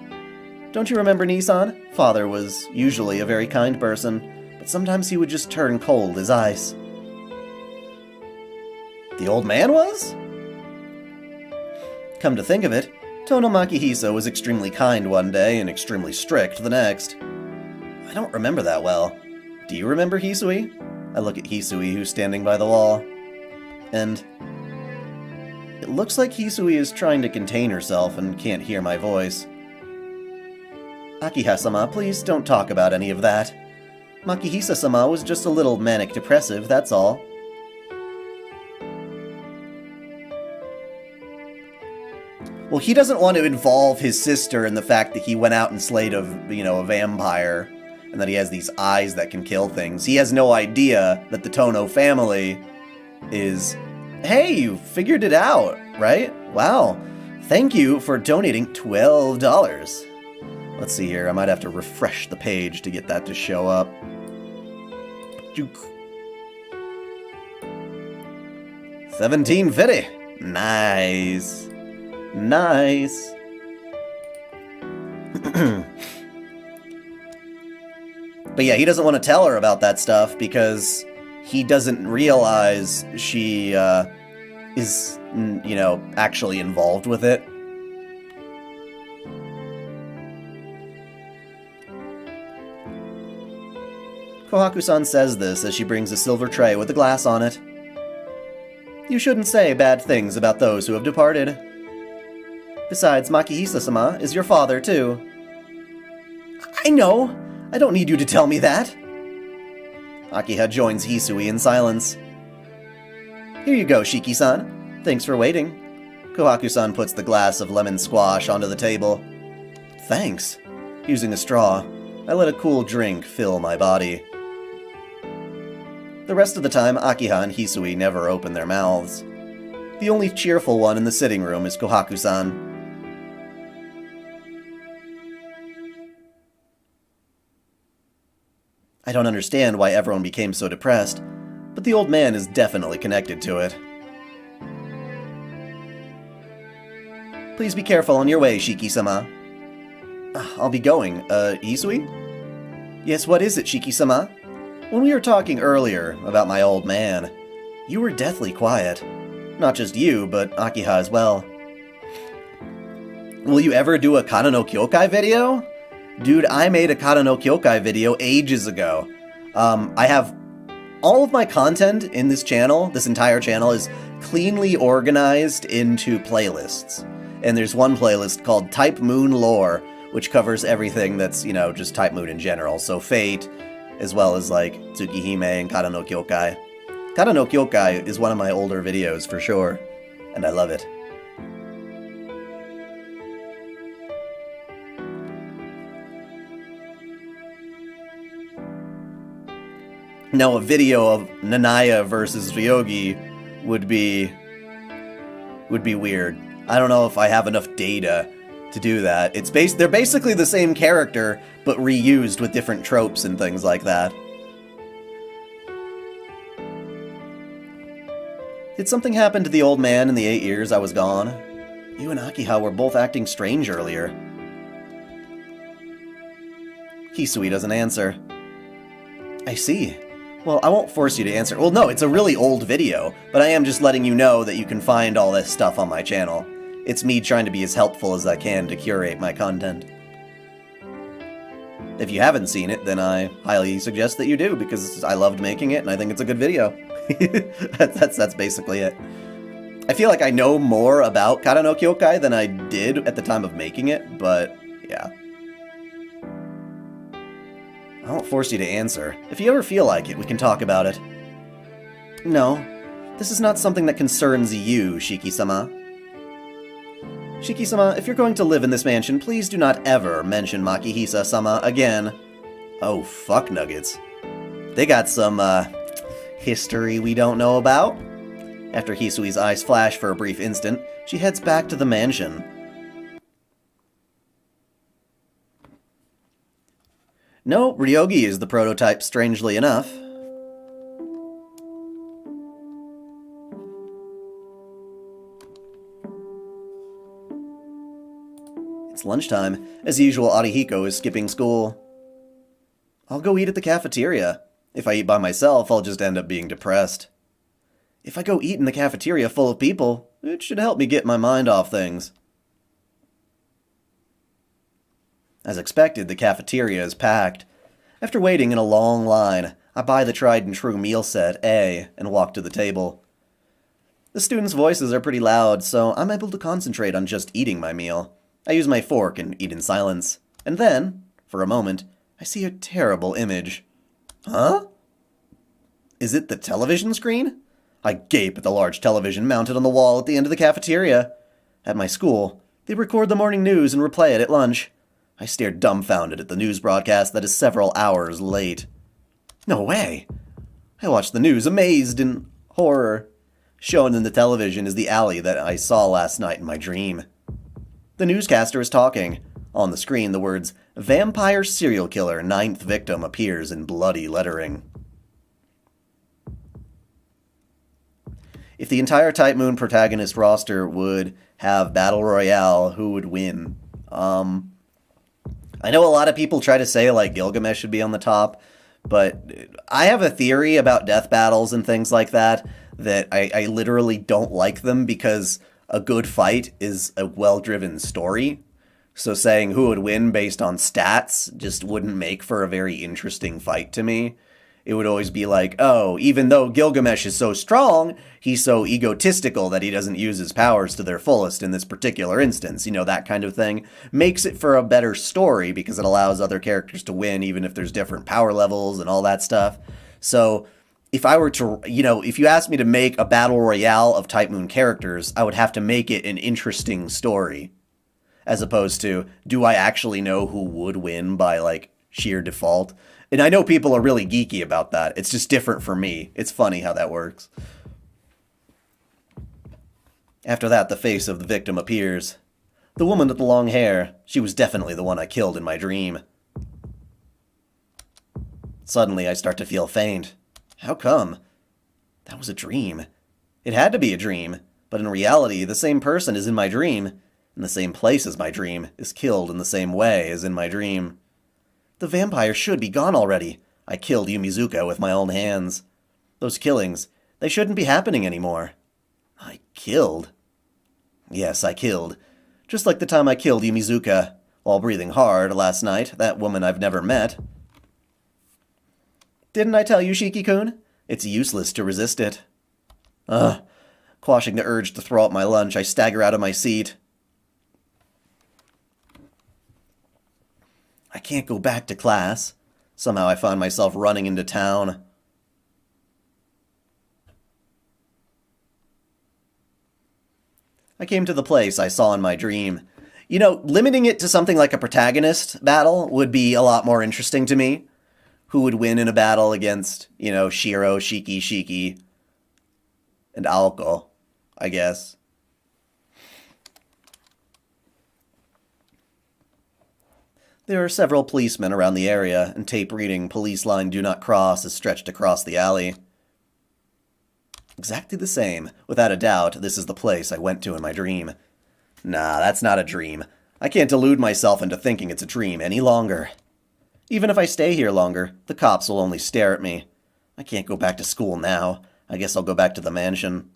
Don't you remember Nissan? Father was usually a very kind person, but sometimes he would just turn cold as ice. The old man was? Come to think of it, Tonomaki Hisa was extremely kind one day and extremely strict the next. I don't remember that well. Do you remember Hisui? I look at Hisui, who's standing by the wall. And it looks like Hisui is trying to contain herself and can't hear my voice. Akiha-sama, please don't talk about any of that. Makihisa-sama was just a little manic-depressive, that's all. Well, he doesn't want to involve his sister in the fact that he went out and slayed a vampire, and that he has these eyes that can kill things. He has no idea that the Tono family is, hey, you figured it out, right? Wow. Thank you for donating $12. Let's see here. I might have to refresh the page to get that to show up. $17.50. Nice. Nice. But yeah, he doesn't want to tell her about that stuff because he doesn't realize she is, actually involved with it. Kohaku-san says this as she brings a silver tray with a glass on it. You shouldn't say bad things about those who have departed. Besides, Makihisa-sama is your father, too. I know. I don't need you to tell me that. Akiha joins Hisui in silence. Here you go, Shiki-san. Thanks for waiting. Kohaku-san puts the glass of lemon squash onto the table. Thanks. Using a straw, I let a cool drink fill my body. The rest of the time, Akiha and Hisui never open their mouths. The only cheerful one in the sitting room is Kohaku-san. I don't understand why everyone became so depressed, but the old man is definitely connected to it. Please be careful on your way, Shiki-sama. I'll be going. Hisui? Yes, what is it, Shiki-sama? When we were talking earlier about my old man, you were deathly quiet. Not just you, but Akiha as well. Will you ever do a Kata no Kyokai video? Dude, I made a Kata no Kyokai video ages ago. I have all of my content in this channel, this entire channel, is cleanly organized into playlists. And there's one playlist called Type Moon Lore, which covers everything that's, just Type Moon in general. So Fate, as well as like Tsukihime and Kata no Kyokai. Kata no Kyokai is one of my older videos for sure, and I love it. Now, a video of Nanaya versus Ryogi would be weird. I don't know if I have enough data to do that. They're basically the same character, but reused with different tropes and things like that. Did something happen to the old man in the 8 years I was gone? You and Akiha were both acting strange earlier. Hisui doesn't answer. I see. Well, I won't force you to answer. Well, no, it's a really old video, but I am just letting you know that you can find all this stuff on my channel. It's me trying to be as helpful as I can to curate my content. If you haven't seen it, then I highly suggest that you do, because I loved making it and I think it's a good video. That's basically it. I feel like I know more about Kata no Kyokai than I did at the time of making it, but yeah. I won't force you to answer. If you ever feel like it, we can talk about it. No, this is not something that concerns you, Shiki-sama. Shiki-sama, if you're going to live in this mansion, please do not ever mention Makihisa-sama again. Oh, fuck nuggets. They got some, history we don't know about. After Hisui's eyes flash for a brief instant, she heads back to the mansion. No, Ryogi is the prototype, strangely enough. It's lunchtime. As usual, Arihiko is skipping school. I'll go eat at the cafeteria. If I eat by myself, I'll just end up being depressed. If I go eat in the cafeteria full of people, it should help me get my mind off things. As expected, the cafeteria is packed. After waiting in a long line, I buy the tried-and-true meal set A and walk to the table. The students' voices are pretty loud, so I'm able to concentrate on just eating my meal. I use my fork and eat in silence. And then, for a moment, I see a terrible image. Huh? Is it the television screen? I gape at the large television mounted on the wall at the end of the cafeteria. At my school, they record the morning news and replay it at lunch. I stared dumbfounded at the news broadcast that is several hours late. No way! I watched the news, amazed in horror. Shown in the television is the alley that I saw last night in my dream. The newscaster is talking. On the screen, the words, "Vampire Serial Killer, 9th Victim" appears in bloody lettering. If the entire Type Moon protagonist roster would have Battle Royale, who would win? I know a lot of people try to say, like, Gilgamesh should be on the top, but I have a theory about death battles and things like that, that I literally don't like them because a good fight is a well-driven story. So saying who would win based on stats just wouldn't make for a very interesting fight to me. It would always be like, oh, even though Gilgamesh is so strong, he's so egotistical that he doesn't use his powers to their fullest in this particular instance. You know, that kind of thing. Makes it for a better story because it allows other characters to win even if there's different power levels and all that stuff. So if I were to, if you asked me to make a battle royale of Type Moon characters, I would have to make it an interesting story. As opposed to, do I actually know who would win by, like, sheer default? And I know people are really geeky about that. It's just different for me. It's funny how that works. After that, the face of the victim appears. The woman with the long hair. She was definitely the one I killed in my dream. Suddenly, I start to feel faint. How come? That was a dream. It had to be a dream. But in reality, the same person is in my dream. In the same place as my dream, is killed in the same way as in my dream. The vampire should be gone already. I killed Yumizuka with my own hands. Those killings, they shouldn't be happening anymore. I killed? Yes, I killed. Just like the time I killed Yumizuka, while breathing hard last night, that woman I've never met. Didn't I tell you, Shiki-kun? It's useless to resist it. Quashing the urge to throw up my lunch, I stagger out of my seat. I can't go back to class. Somehow I find myself running into town. I came to the place I saw in my dream. Limiting it to something like a protagonist battle would be a lot more interesting to me. Who would win in a battle against, Shiro, Shiki, and Aoko, I guess. There are several policemen around the area, and tape reading "Police Line Do Not Cross" is stretched across the alley. Exactly the same. Without a doubt, this is the place I went to in my dream. Nah, that's not a dream. I can't delude myself into thinking it's a dream any longer. Even if I stay here longer, the cops will only stare at me. I can't go back to school now. I guess I'll go back to the mansion.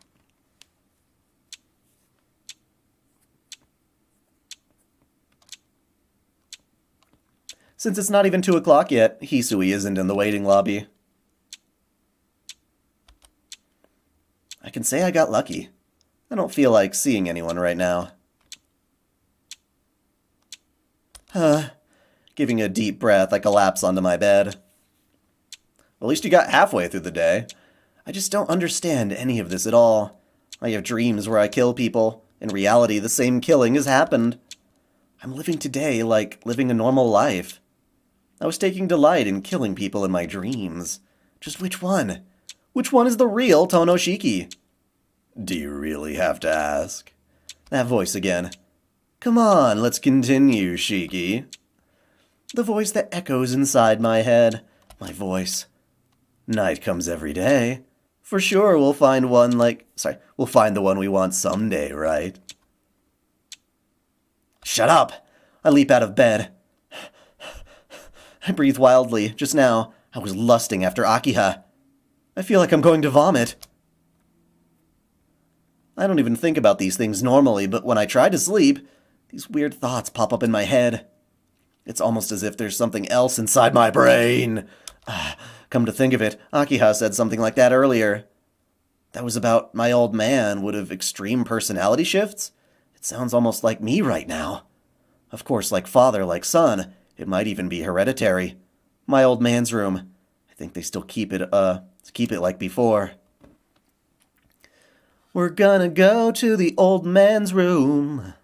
Since it's not even 2 o'clock yet, Hisui isn't in the waiting lobby. I can say I got lucky. I don't feel like seeing anyone right now. Giving a deep breath, I collapse onto my bed. At least you got halfway through the day. I just don't understand any of this at all. I have dreams where I kill people. In reality, the same killing has happened. I'm living today like living a normal life. I was taking delight in killing people in my dreams. Just which one? Which one is the real Tonoshiki? Do you really have to ask? That voice again. Come on, let's continue, Shiki. The voice that echoes inside my head. My voice. Night comes every day. For sure we'll find we'll find the one we want someday, right? Shut up! I leap out of bed. I breathe wildly. Just now, I was lusting after Akiha. I feel like I'm going to vomit. I don't even think about these things normally, but when I try to sleep, these weird thoughts pop up in my head. It's almost as if there's something else inside my brain. Come to think of it, Akiha said something like that earlier. That was about my old man would have extreme personality shifts? It sounds almost like me right now. Of course, like father, like son. It might even be hereditary. My old man's room. I think they still keep it like before. We're gonna go to the old man's room.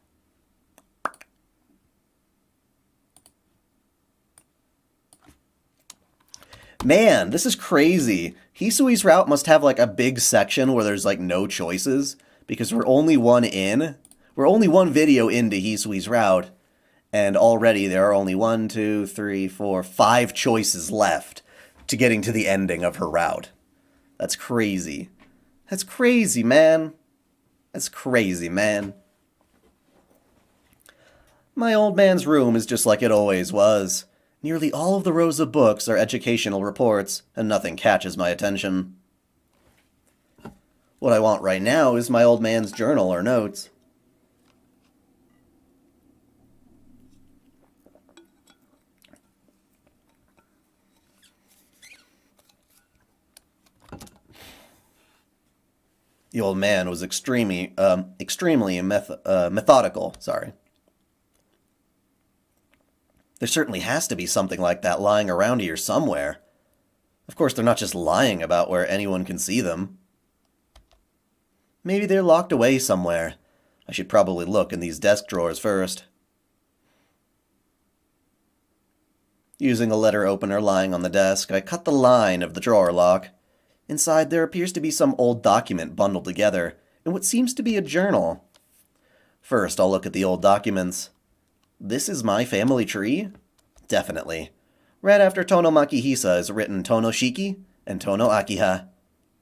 Man, this is crazy. Hisui's route must have like a big section where there's like no choices, because we're only one video into Hisui's route, and already there are only 1, 2, 3, 4, 5 choices left to getting to the ending of her route. That's crazy. That's crazy, man. That's crazy, man. My old man's room is just like it always was. Nearly all of the rows of books are educational reports, and nothing catches my attention. What I want right now is my old man's journal or notes. The old man was extremely methodical, sorry. There certainly has to be something like that lying around here somewhere. Of course, they're not just lying about where anyone can see them. Maybe they're locked away somewhere. I should probably look in these desk drawers first. Using a letter opener lying on the desk, I cut the line of the drawer lock. Inside, there appears to be some old document bundled together, in what seems to be a journal. First, I'll look at the old documents. This is my family tree? Definitely. Right after Tonomaki Hisa is written Tonoshiki and Tono Akiha.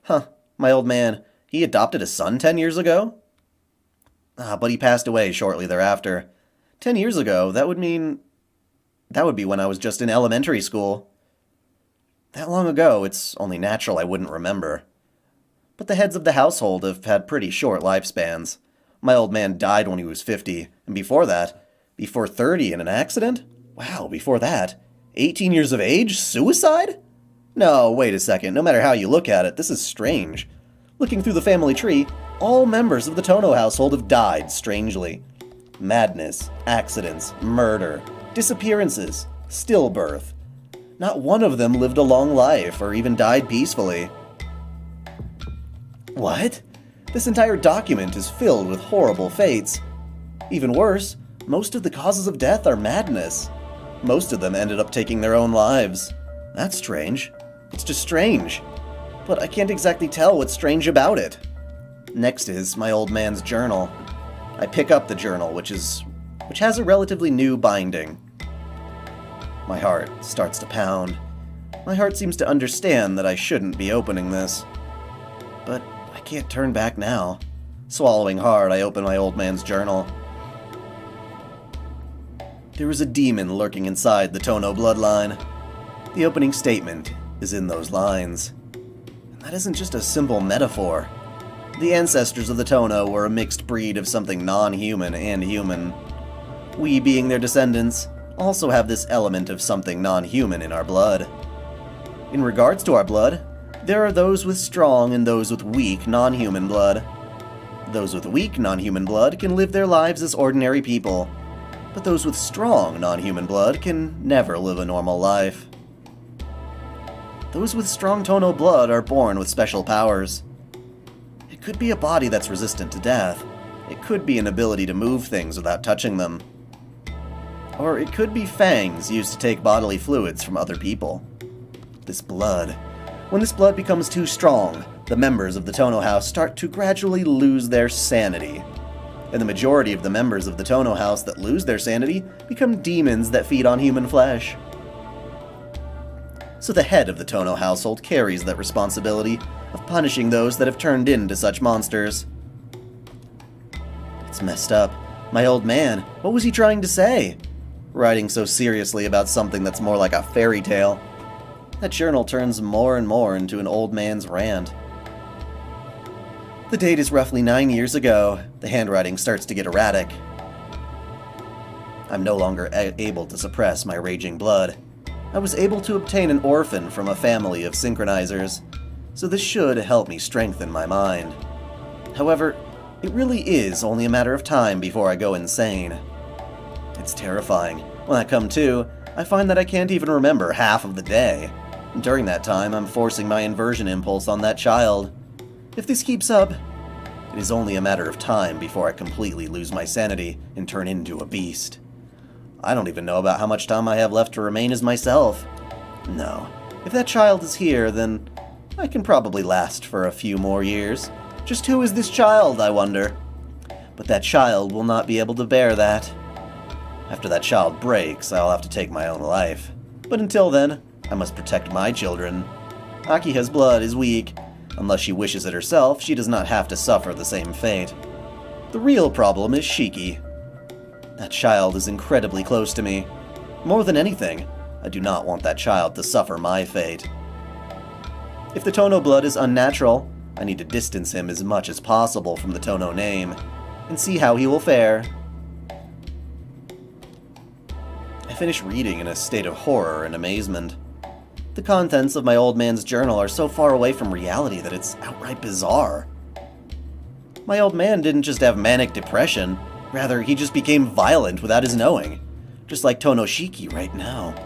Huh, my old man, he adopted a son 10 years ago? But he passed away shortly thereafter. 10 years ago, that would be when I was just in elementary school. That long ago, it's only natural I wouldn't remember. But the heads of the household have had pretty short lifespans. My old man died when he was 50, and before 30 in an accident? Wow, before that, 18 years of age? Suicide? No, wait a second, no matter how you look at it, this is strange. Looking through the family tree, all members of the Tono household have died strangely. Madness, accidents, murder, disappearances, stillbirth. Not one of them lived a long life or even died peacefully. What? This entire document is filled with horrible fates. Even worse, most of the causes of death are madness. Most of them ended up taking their own lives. That's strange. It's just strange. But I can't exactly tell what's strange about it. Next is my old man's journal. I pick up the journal, which has a relatively new binding. My heart starts to pound. My heart seems to understand that I shouldn't be opening this. But I can't turn back now. Swallowing hard, I open my old man's journal. There is a demon lurking inside the Tono bloodline. The opening statement is in those lines. And that isn't just a simple metaphor. The ancestors of the Tono were a mixed breed of something non-human and human. We, being their descendants, also have this element of something non-human in our blood. In regards to our blood, there are those with strong and those with weak non-human blood. Those with weak non-human blood can live their lives as ordinary people, but those with strong non-human blood can never live a normal life. Those with strong Tono blood are born with special powers. It could be a body that's resistant to death. It could be an ability to move things without touching them. Or it could be fangs used to take bodily fluids from other people. This blood. When this blood becomes too strong, the members of the Tono house start to gradually lose their sanity. And the majority of the members of the Tono house that lose their sanity become demons that feed on human flesh. So the head of the Tono household carries that responsibility of punishing those that have turned into such monsters. It's messed up. My old man, what was he trying to say? Writing so seriously about something that's more like a fairy tale. That journal turns more and more into an old man's rant. The date is roughly 9 years ago. The handwriting starts to get erratic. I'm no longer able to suppress my raging blood. I was able to obtain an orphan from a family of synchronizers, so this should help me strengthen my mind. However, it really is only a matter of time before I go insane. It's terrifying. When I come to, I find that I can't even remember half of the day. During that time, I'm forcing my inversion impulse on that child. If this keeps up, it It is only a matter of time before I completely lose my sanity and turn into a beast. I don't even know about how much time I have left to remain as myself. No, if that child is here, then I can probably last for a few more years. Just who is this child, I wonder? But that child will not be able to bear that. After that child breaks, I'll have to take my own life. But until then, I must protect my children. Akiha's blood is weak. Unless she wishes it herself, she does not have to suffer the same fate. The real problem is Shiki. That child is incredibly close to me. More than anything, I do not want that child to suffer my fate. If the Tono blood is unnatural, I need to distance him as much as possible from the Tono name, and see how he will fare. I finish reading in a state of horror and amazement. The contents of my old man's journal are so far away from reality that it's outright bizarre. My old man didn't just have manic depression, rather he just became violent without his knowing, just like Tonoshiki right now.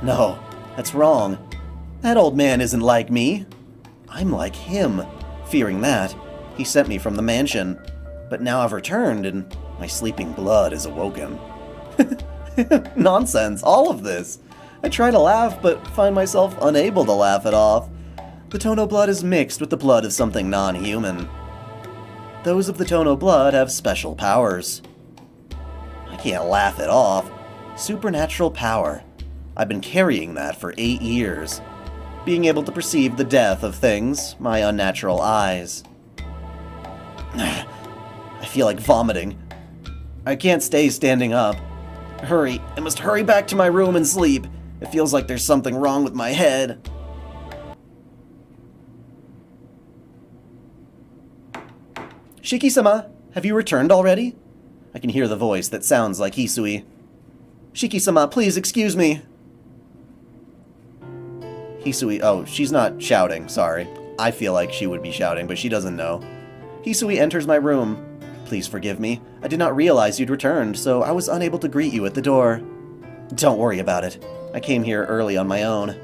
No, that's wrong. That old man isn't like me. I'm like him. Fearing that, he sent me from the mansion, but now I've returned and my sleeping blood is awoken. Nonsense, all of this. I try to laugh, but find myself unable to laugh it off. The Tono blood is mixed with the blood of something non-human. Those of the Tono blood have special powers. I can't laugh it off. Supernatural power. I've been carrying that for 8 years. Being able to perceive the death of things, my unnatural eyes. I feel like vomiting. I can't stay standing up. Hurry, I must hurry back to my room and sleep. It feels like there's something wrong with my head. Shiki-sama, have you returned already? I can hear the voice that sounds like Hisui. Shiki-sama, please excuse me. Hisui, oh, she's not shouting, sorry. I feel like she would be shouting, but she doesn't know. Hisui enters my room. Please forgive me. I did not realize you'd returned, so I was unable to greet you at the door. Don't worry about it. I came here early on my own.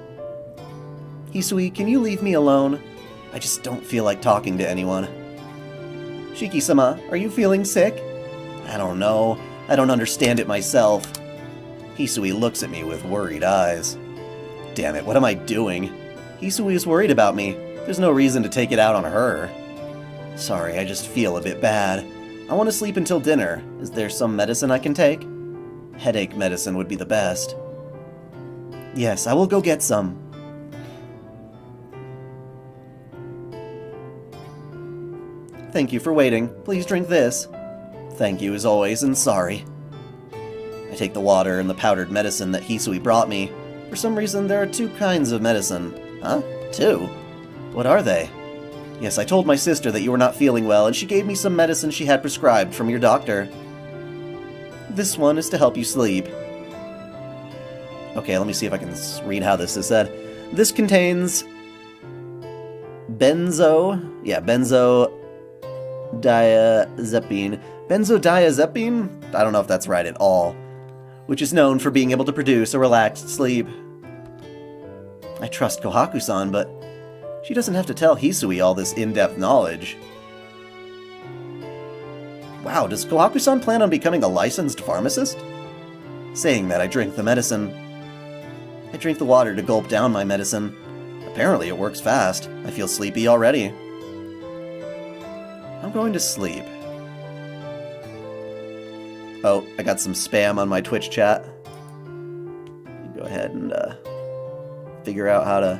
Hisui, can you leave me alone? I just don't feel like talking to anyone. Shiki-sama, are you feeling sick? I don't know. I don't understand it myself. Hisui looks at me with worried eyes. Damn it, what am I doing? Hisui is worried about me. There's no reason to take it out on her. Sorry, I just feel a bit bad. I want to sleep until dinner. Is there some medicine I can take? Headache medicine would be the best. Yes, I will go get some. Thank you for waiting. Please drink this. Thank you as always, and sorry. I take the water and the powdered medicine that Hisui brought me. For some reason, there are 2 kinds of medicine. Huh? 2? What are they? Yes, I told my sister that you were not feeling well, and she gave me some medicine she had prescribed from your doctor. This one is to help you sleep. Okay, let me see if I can read how this is said. This contains benzodiazepine. Benzodiazepine? I don't know if that's right at all. Which is known for being able to produce a relaxed sleep. I trust Kohaku-san, but she doesn't have to tell Hisui all this in-depth knowledge. Wow, does Kohaku-san plan on becoming a licensed pharmacist? Saying that, I drink the medicine. I drink the water to gulp down my medicine. Apparently it works fast. I feel sleepy already. I'm going to sleep. Oh, I got some spam on my Twitch chat. Go ahead and figure out how to...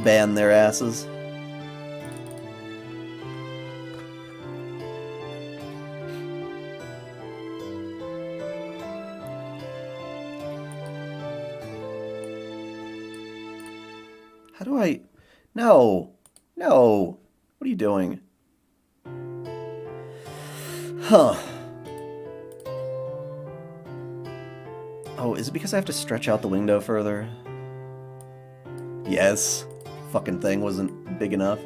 ban their asses. How do I... No! No! What are you doing? Huh. Oh, is it because I have to stretch out the window further? Yes. Fucking thing wasn't big enough.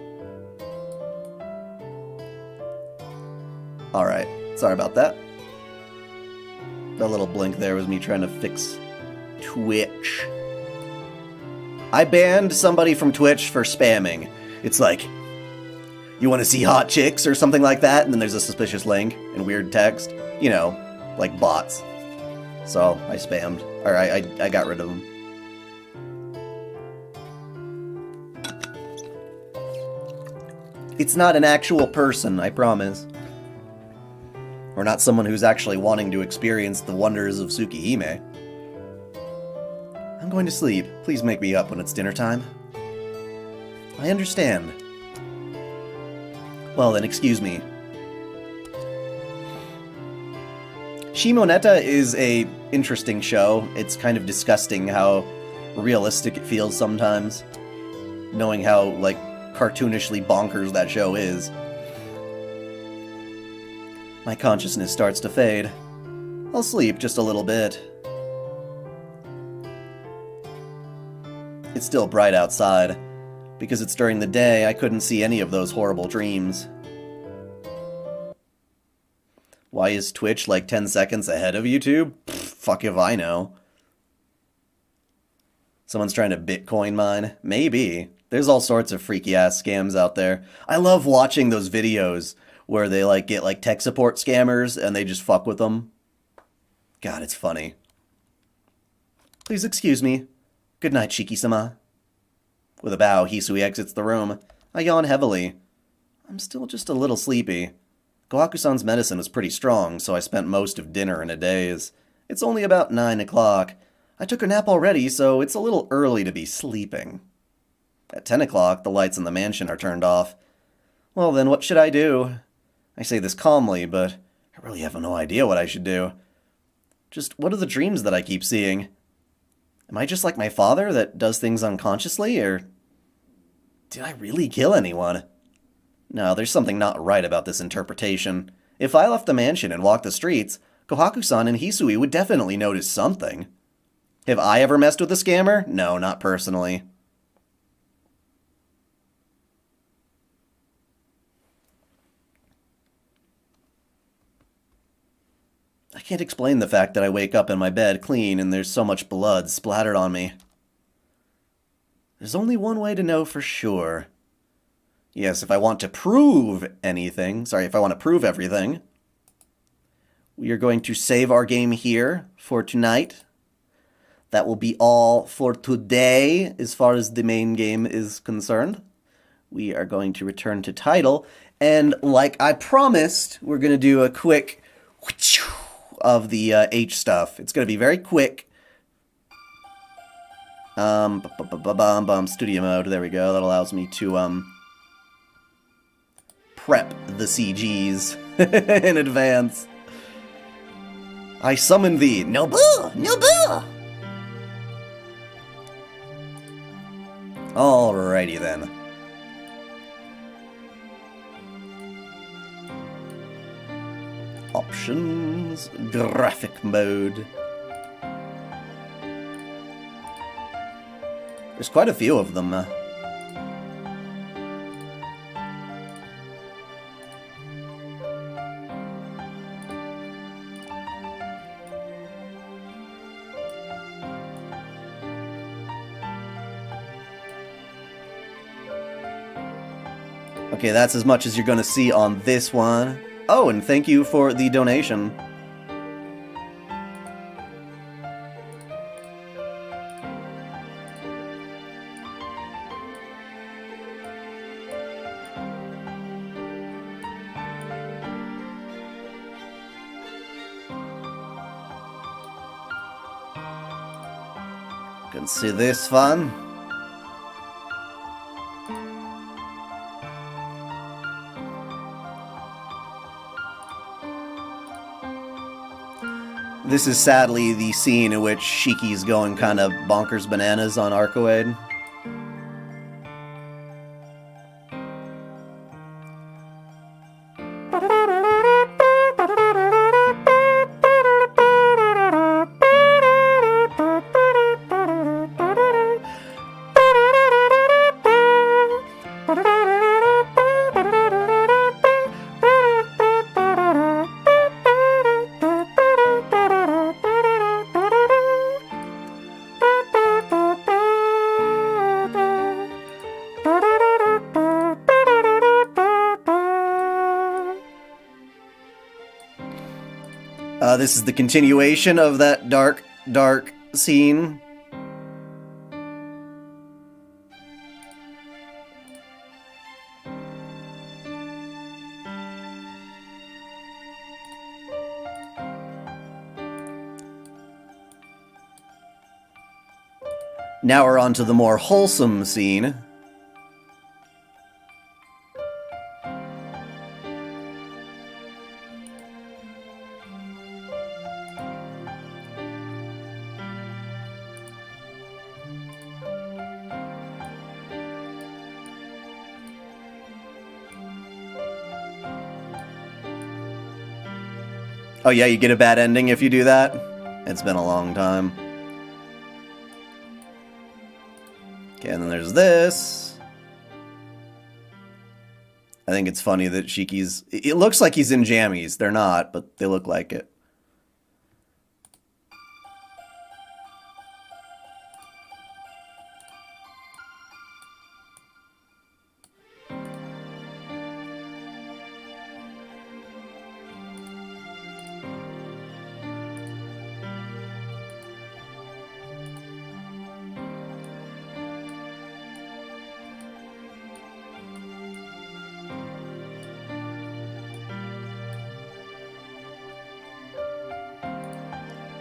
Alright, sorry about that. That little blink there was me trying to fix Twitch. I banned somebody from Twitch for spamming. It's like, you want to see hot chicks or something like that, and then there's a suspicious link and weird text. You know, like bots. So I spammed, or I got rid of them. It's not an actual person, I promise. Or not someone who's actually wanting to experience the wonders of Tsukihime. I'm going to sleep. Please make me up when it's dinner time. I understand. Well then, excuse me. Shimoneta is a interesting show. It's kind of disgusting how realistic it feels sometimes. Knowing how, like, cartoonishly bonkers that show is. My consciousness starts to fade. I'll sleep just a little bit. It's still bright outside. Because it's during the day, I couldn't see any of those horrible dreams. Why is Twitch like 10 seconds ahead of YouTube? Pfft, fuck if I know. Someone's trying to Bitcoin mine? Maybe. There's all sorts of freaky-ass scams out there. I love watching those videos where they like get like tech support scammers and they just fuck with them. God, it's funny. Please excuse me. Good night, Shiki-sama. With a bow, Hisui exits the room. I yawn heavily. I'm still just a little sleepy. Kohaku-san's medicine was pretty strong, so I spent most of dinner in a daze. It's only about 9 o'clock. I took a nap already, so it's a little early to be sleeping. At 10 o'clock, the lights in the mansion are turned off. Well then, what should I do? I say this calmly, but I really have no idea what I should do. Just, what are the dreams that I keep seeing? Am I just like my father that does things unconsciously, or did I really kill anyone? No, there's something not right about this interpretation. If I left the mansion and walked the streets, Kohaku-san and Hisui would definitely notice something. Have I ever messed with a scammer? No, not personally. I can't explain the fact that I wake up in my bed clean and there's so much blood splattered on me. There's only one way to know for sure. Yes, if I want to prove anything, if I want to prove everything, we are going to save our game here for tonight. That will be all for today as far as the main game is concerned. We are going to return to title, and like I promised, we're going to do a quick of the H stuff. It's going to be very quick. Studio mode, there we go. That allows me to prep the CGs in advance. I summon thee, Nobu! Nobu! Alrighty then. Options, graphic mode. There's quite a few of them. Okay, that's as much as you're gonna see on this one. Oh, and thank you for the donation. Can see this fun. This is sadly the scene in which Shiki's going kind of bonkers bananas on Arcoade. This is the continuation of that dark, dark scene. Now we're on to the more wholesome scene. Oh yeah, you get a bad ending if you do that? It's been a long time. Okay, and then there's this. I think it's funny that Shiki's... It looks like he's in jammies. They're not, but they look like it.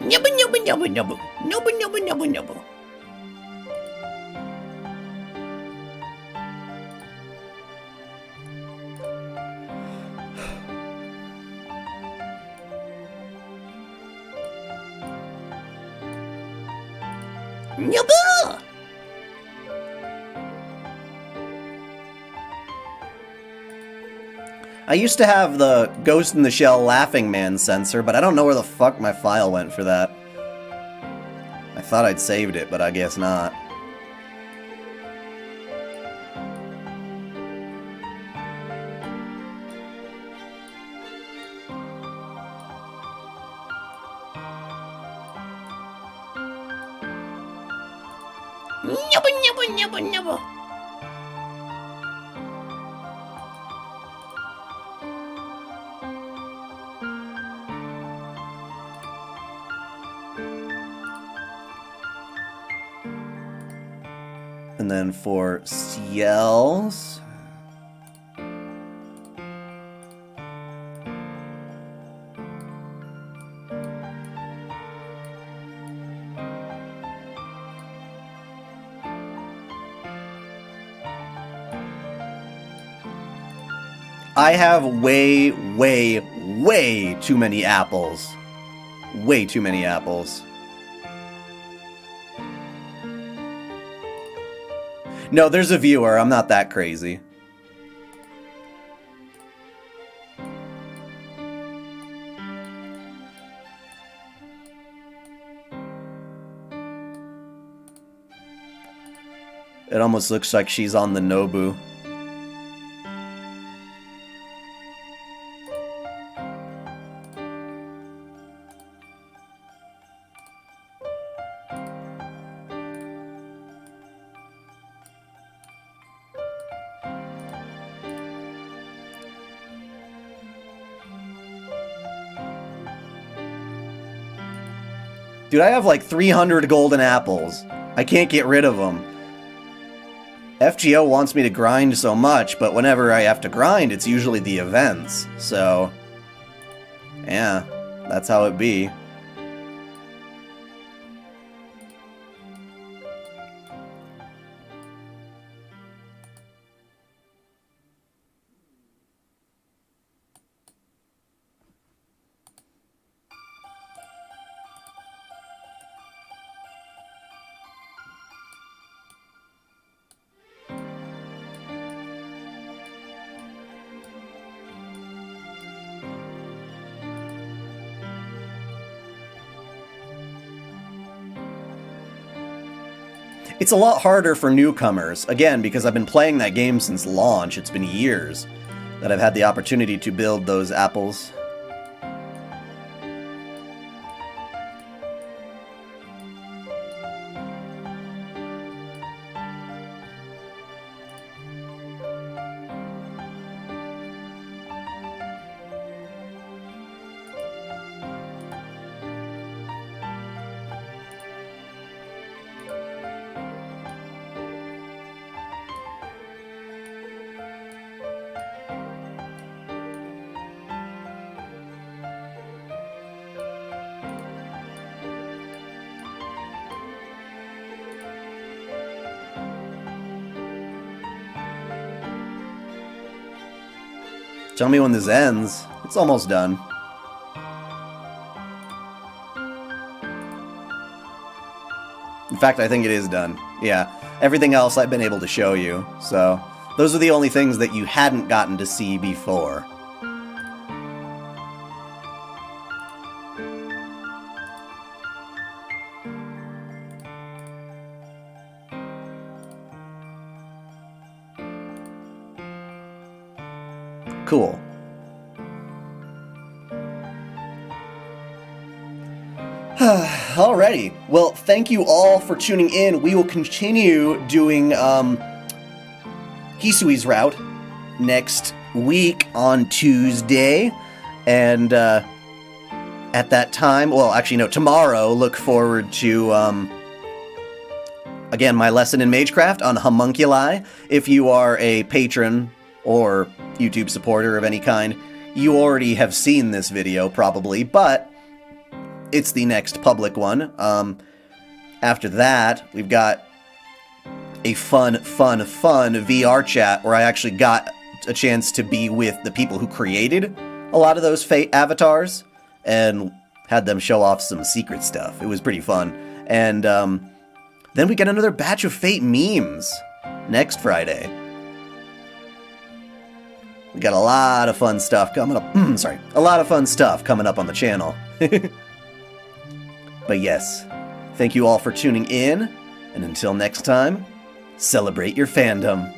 Nubba nubba nubba nubba. Nubba nubba nubba nubba. Nubba! I used to have the Ghost in the Shell Laughing Man sensor, but I don't know where the fuck my file went for that. I thought I'd saved it, but I guess not. Nubba nubba nubba nubba. And then for Ciel's... I have way, way, way too many apples. Way too many apples. No, there's a viewer. I'm not that crazy. It almost looks like she's on the Nobu. Dude, I have like 300 golden apples. I can't get rid of them. FGO wants me to grind so much, but whenever I have to grind, it's usually the events. So, yeah, that's how it be. It's a lot harder for newcomers, again, because I've been playing that game since launch. It's been years that I've had the opportunity to build those apples. Tell me when this ends. It's almost done. In fact, I think it is done. Yeah, everything else I've been able to show you. So, those are the only things that you hadn't gotten to see before. Cool. Alrighty. Well, thank you all for tuning in. We will continue doing Hisui's route next week on Tuesday. And at that time, well, actually, no, tomorrow, look forward to, again, my lesson in Magecraft on homunculi. If you are a patron or YouTube supporter of any kind, you already have seen this video, probably, but it's the next public one. After that, we've got a fun VR chat where I actually got a chance to be with the people who created a lot of those Fate avatars and had them show off some secret stuff. It was pretty fun. And then we get another batch of Fate memes next Friday. We got a lot of fun stuff coming up. A lot of fun stuff coming up on the channel. But yes, thank you all for tuning in, and until next time, celebrate your fandom.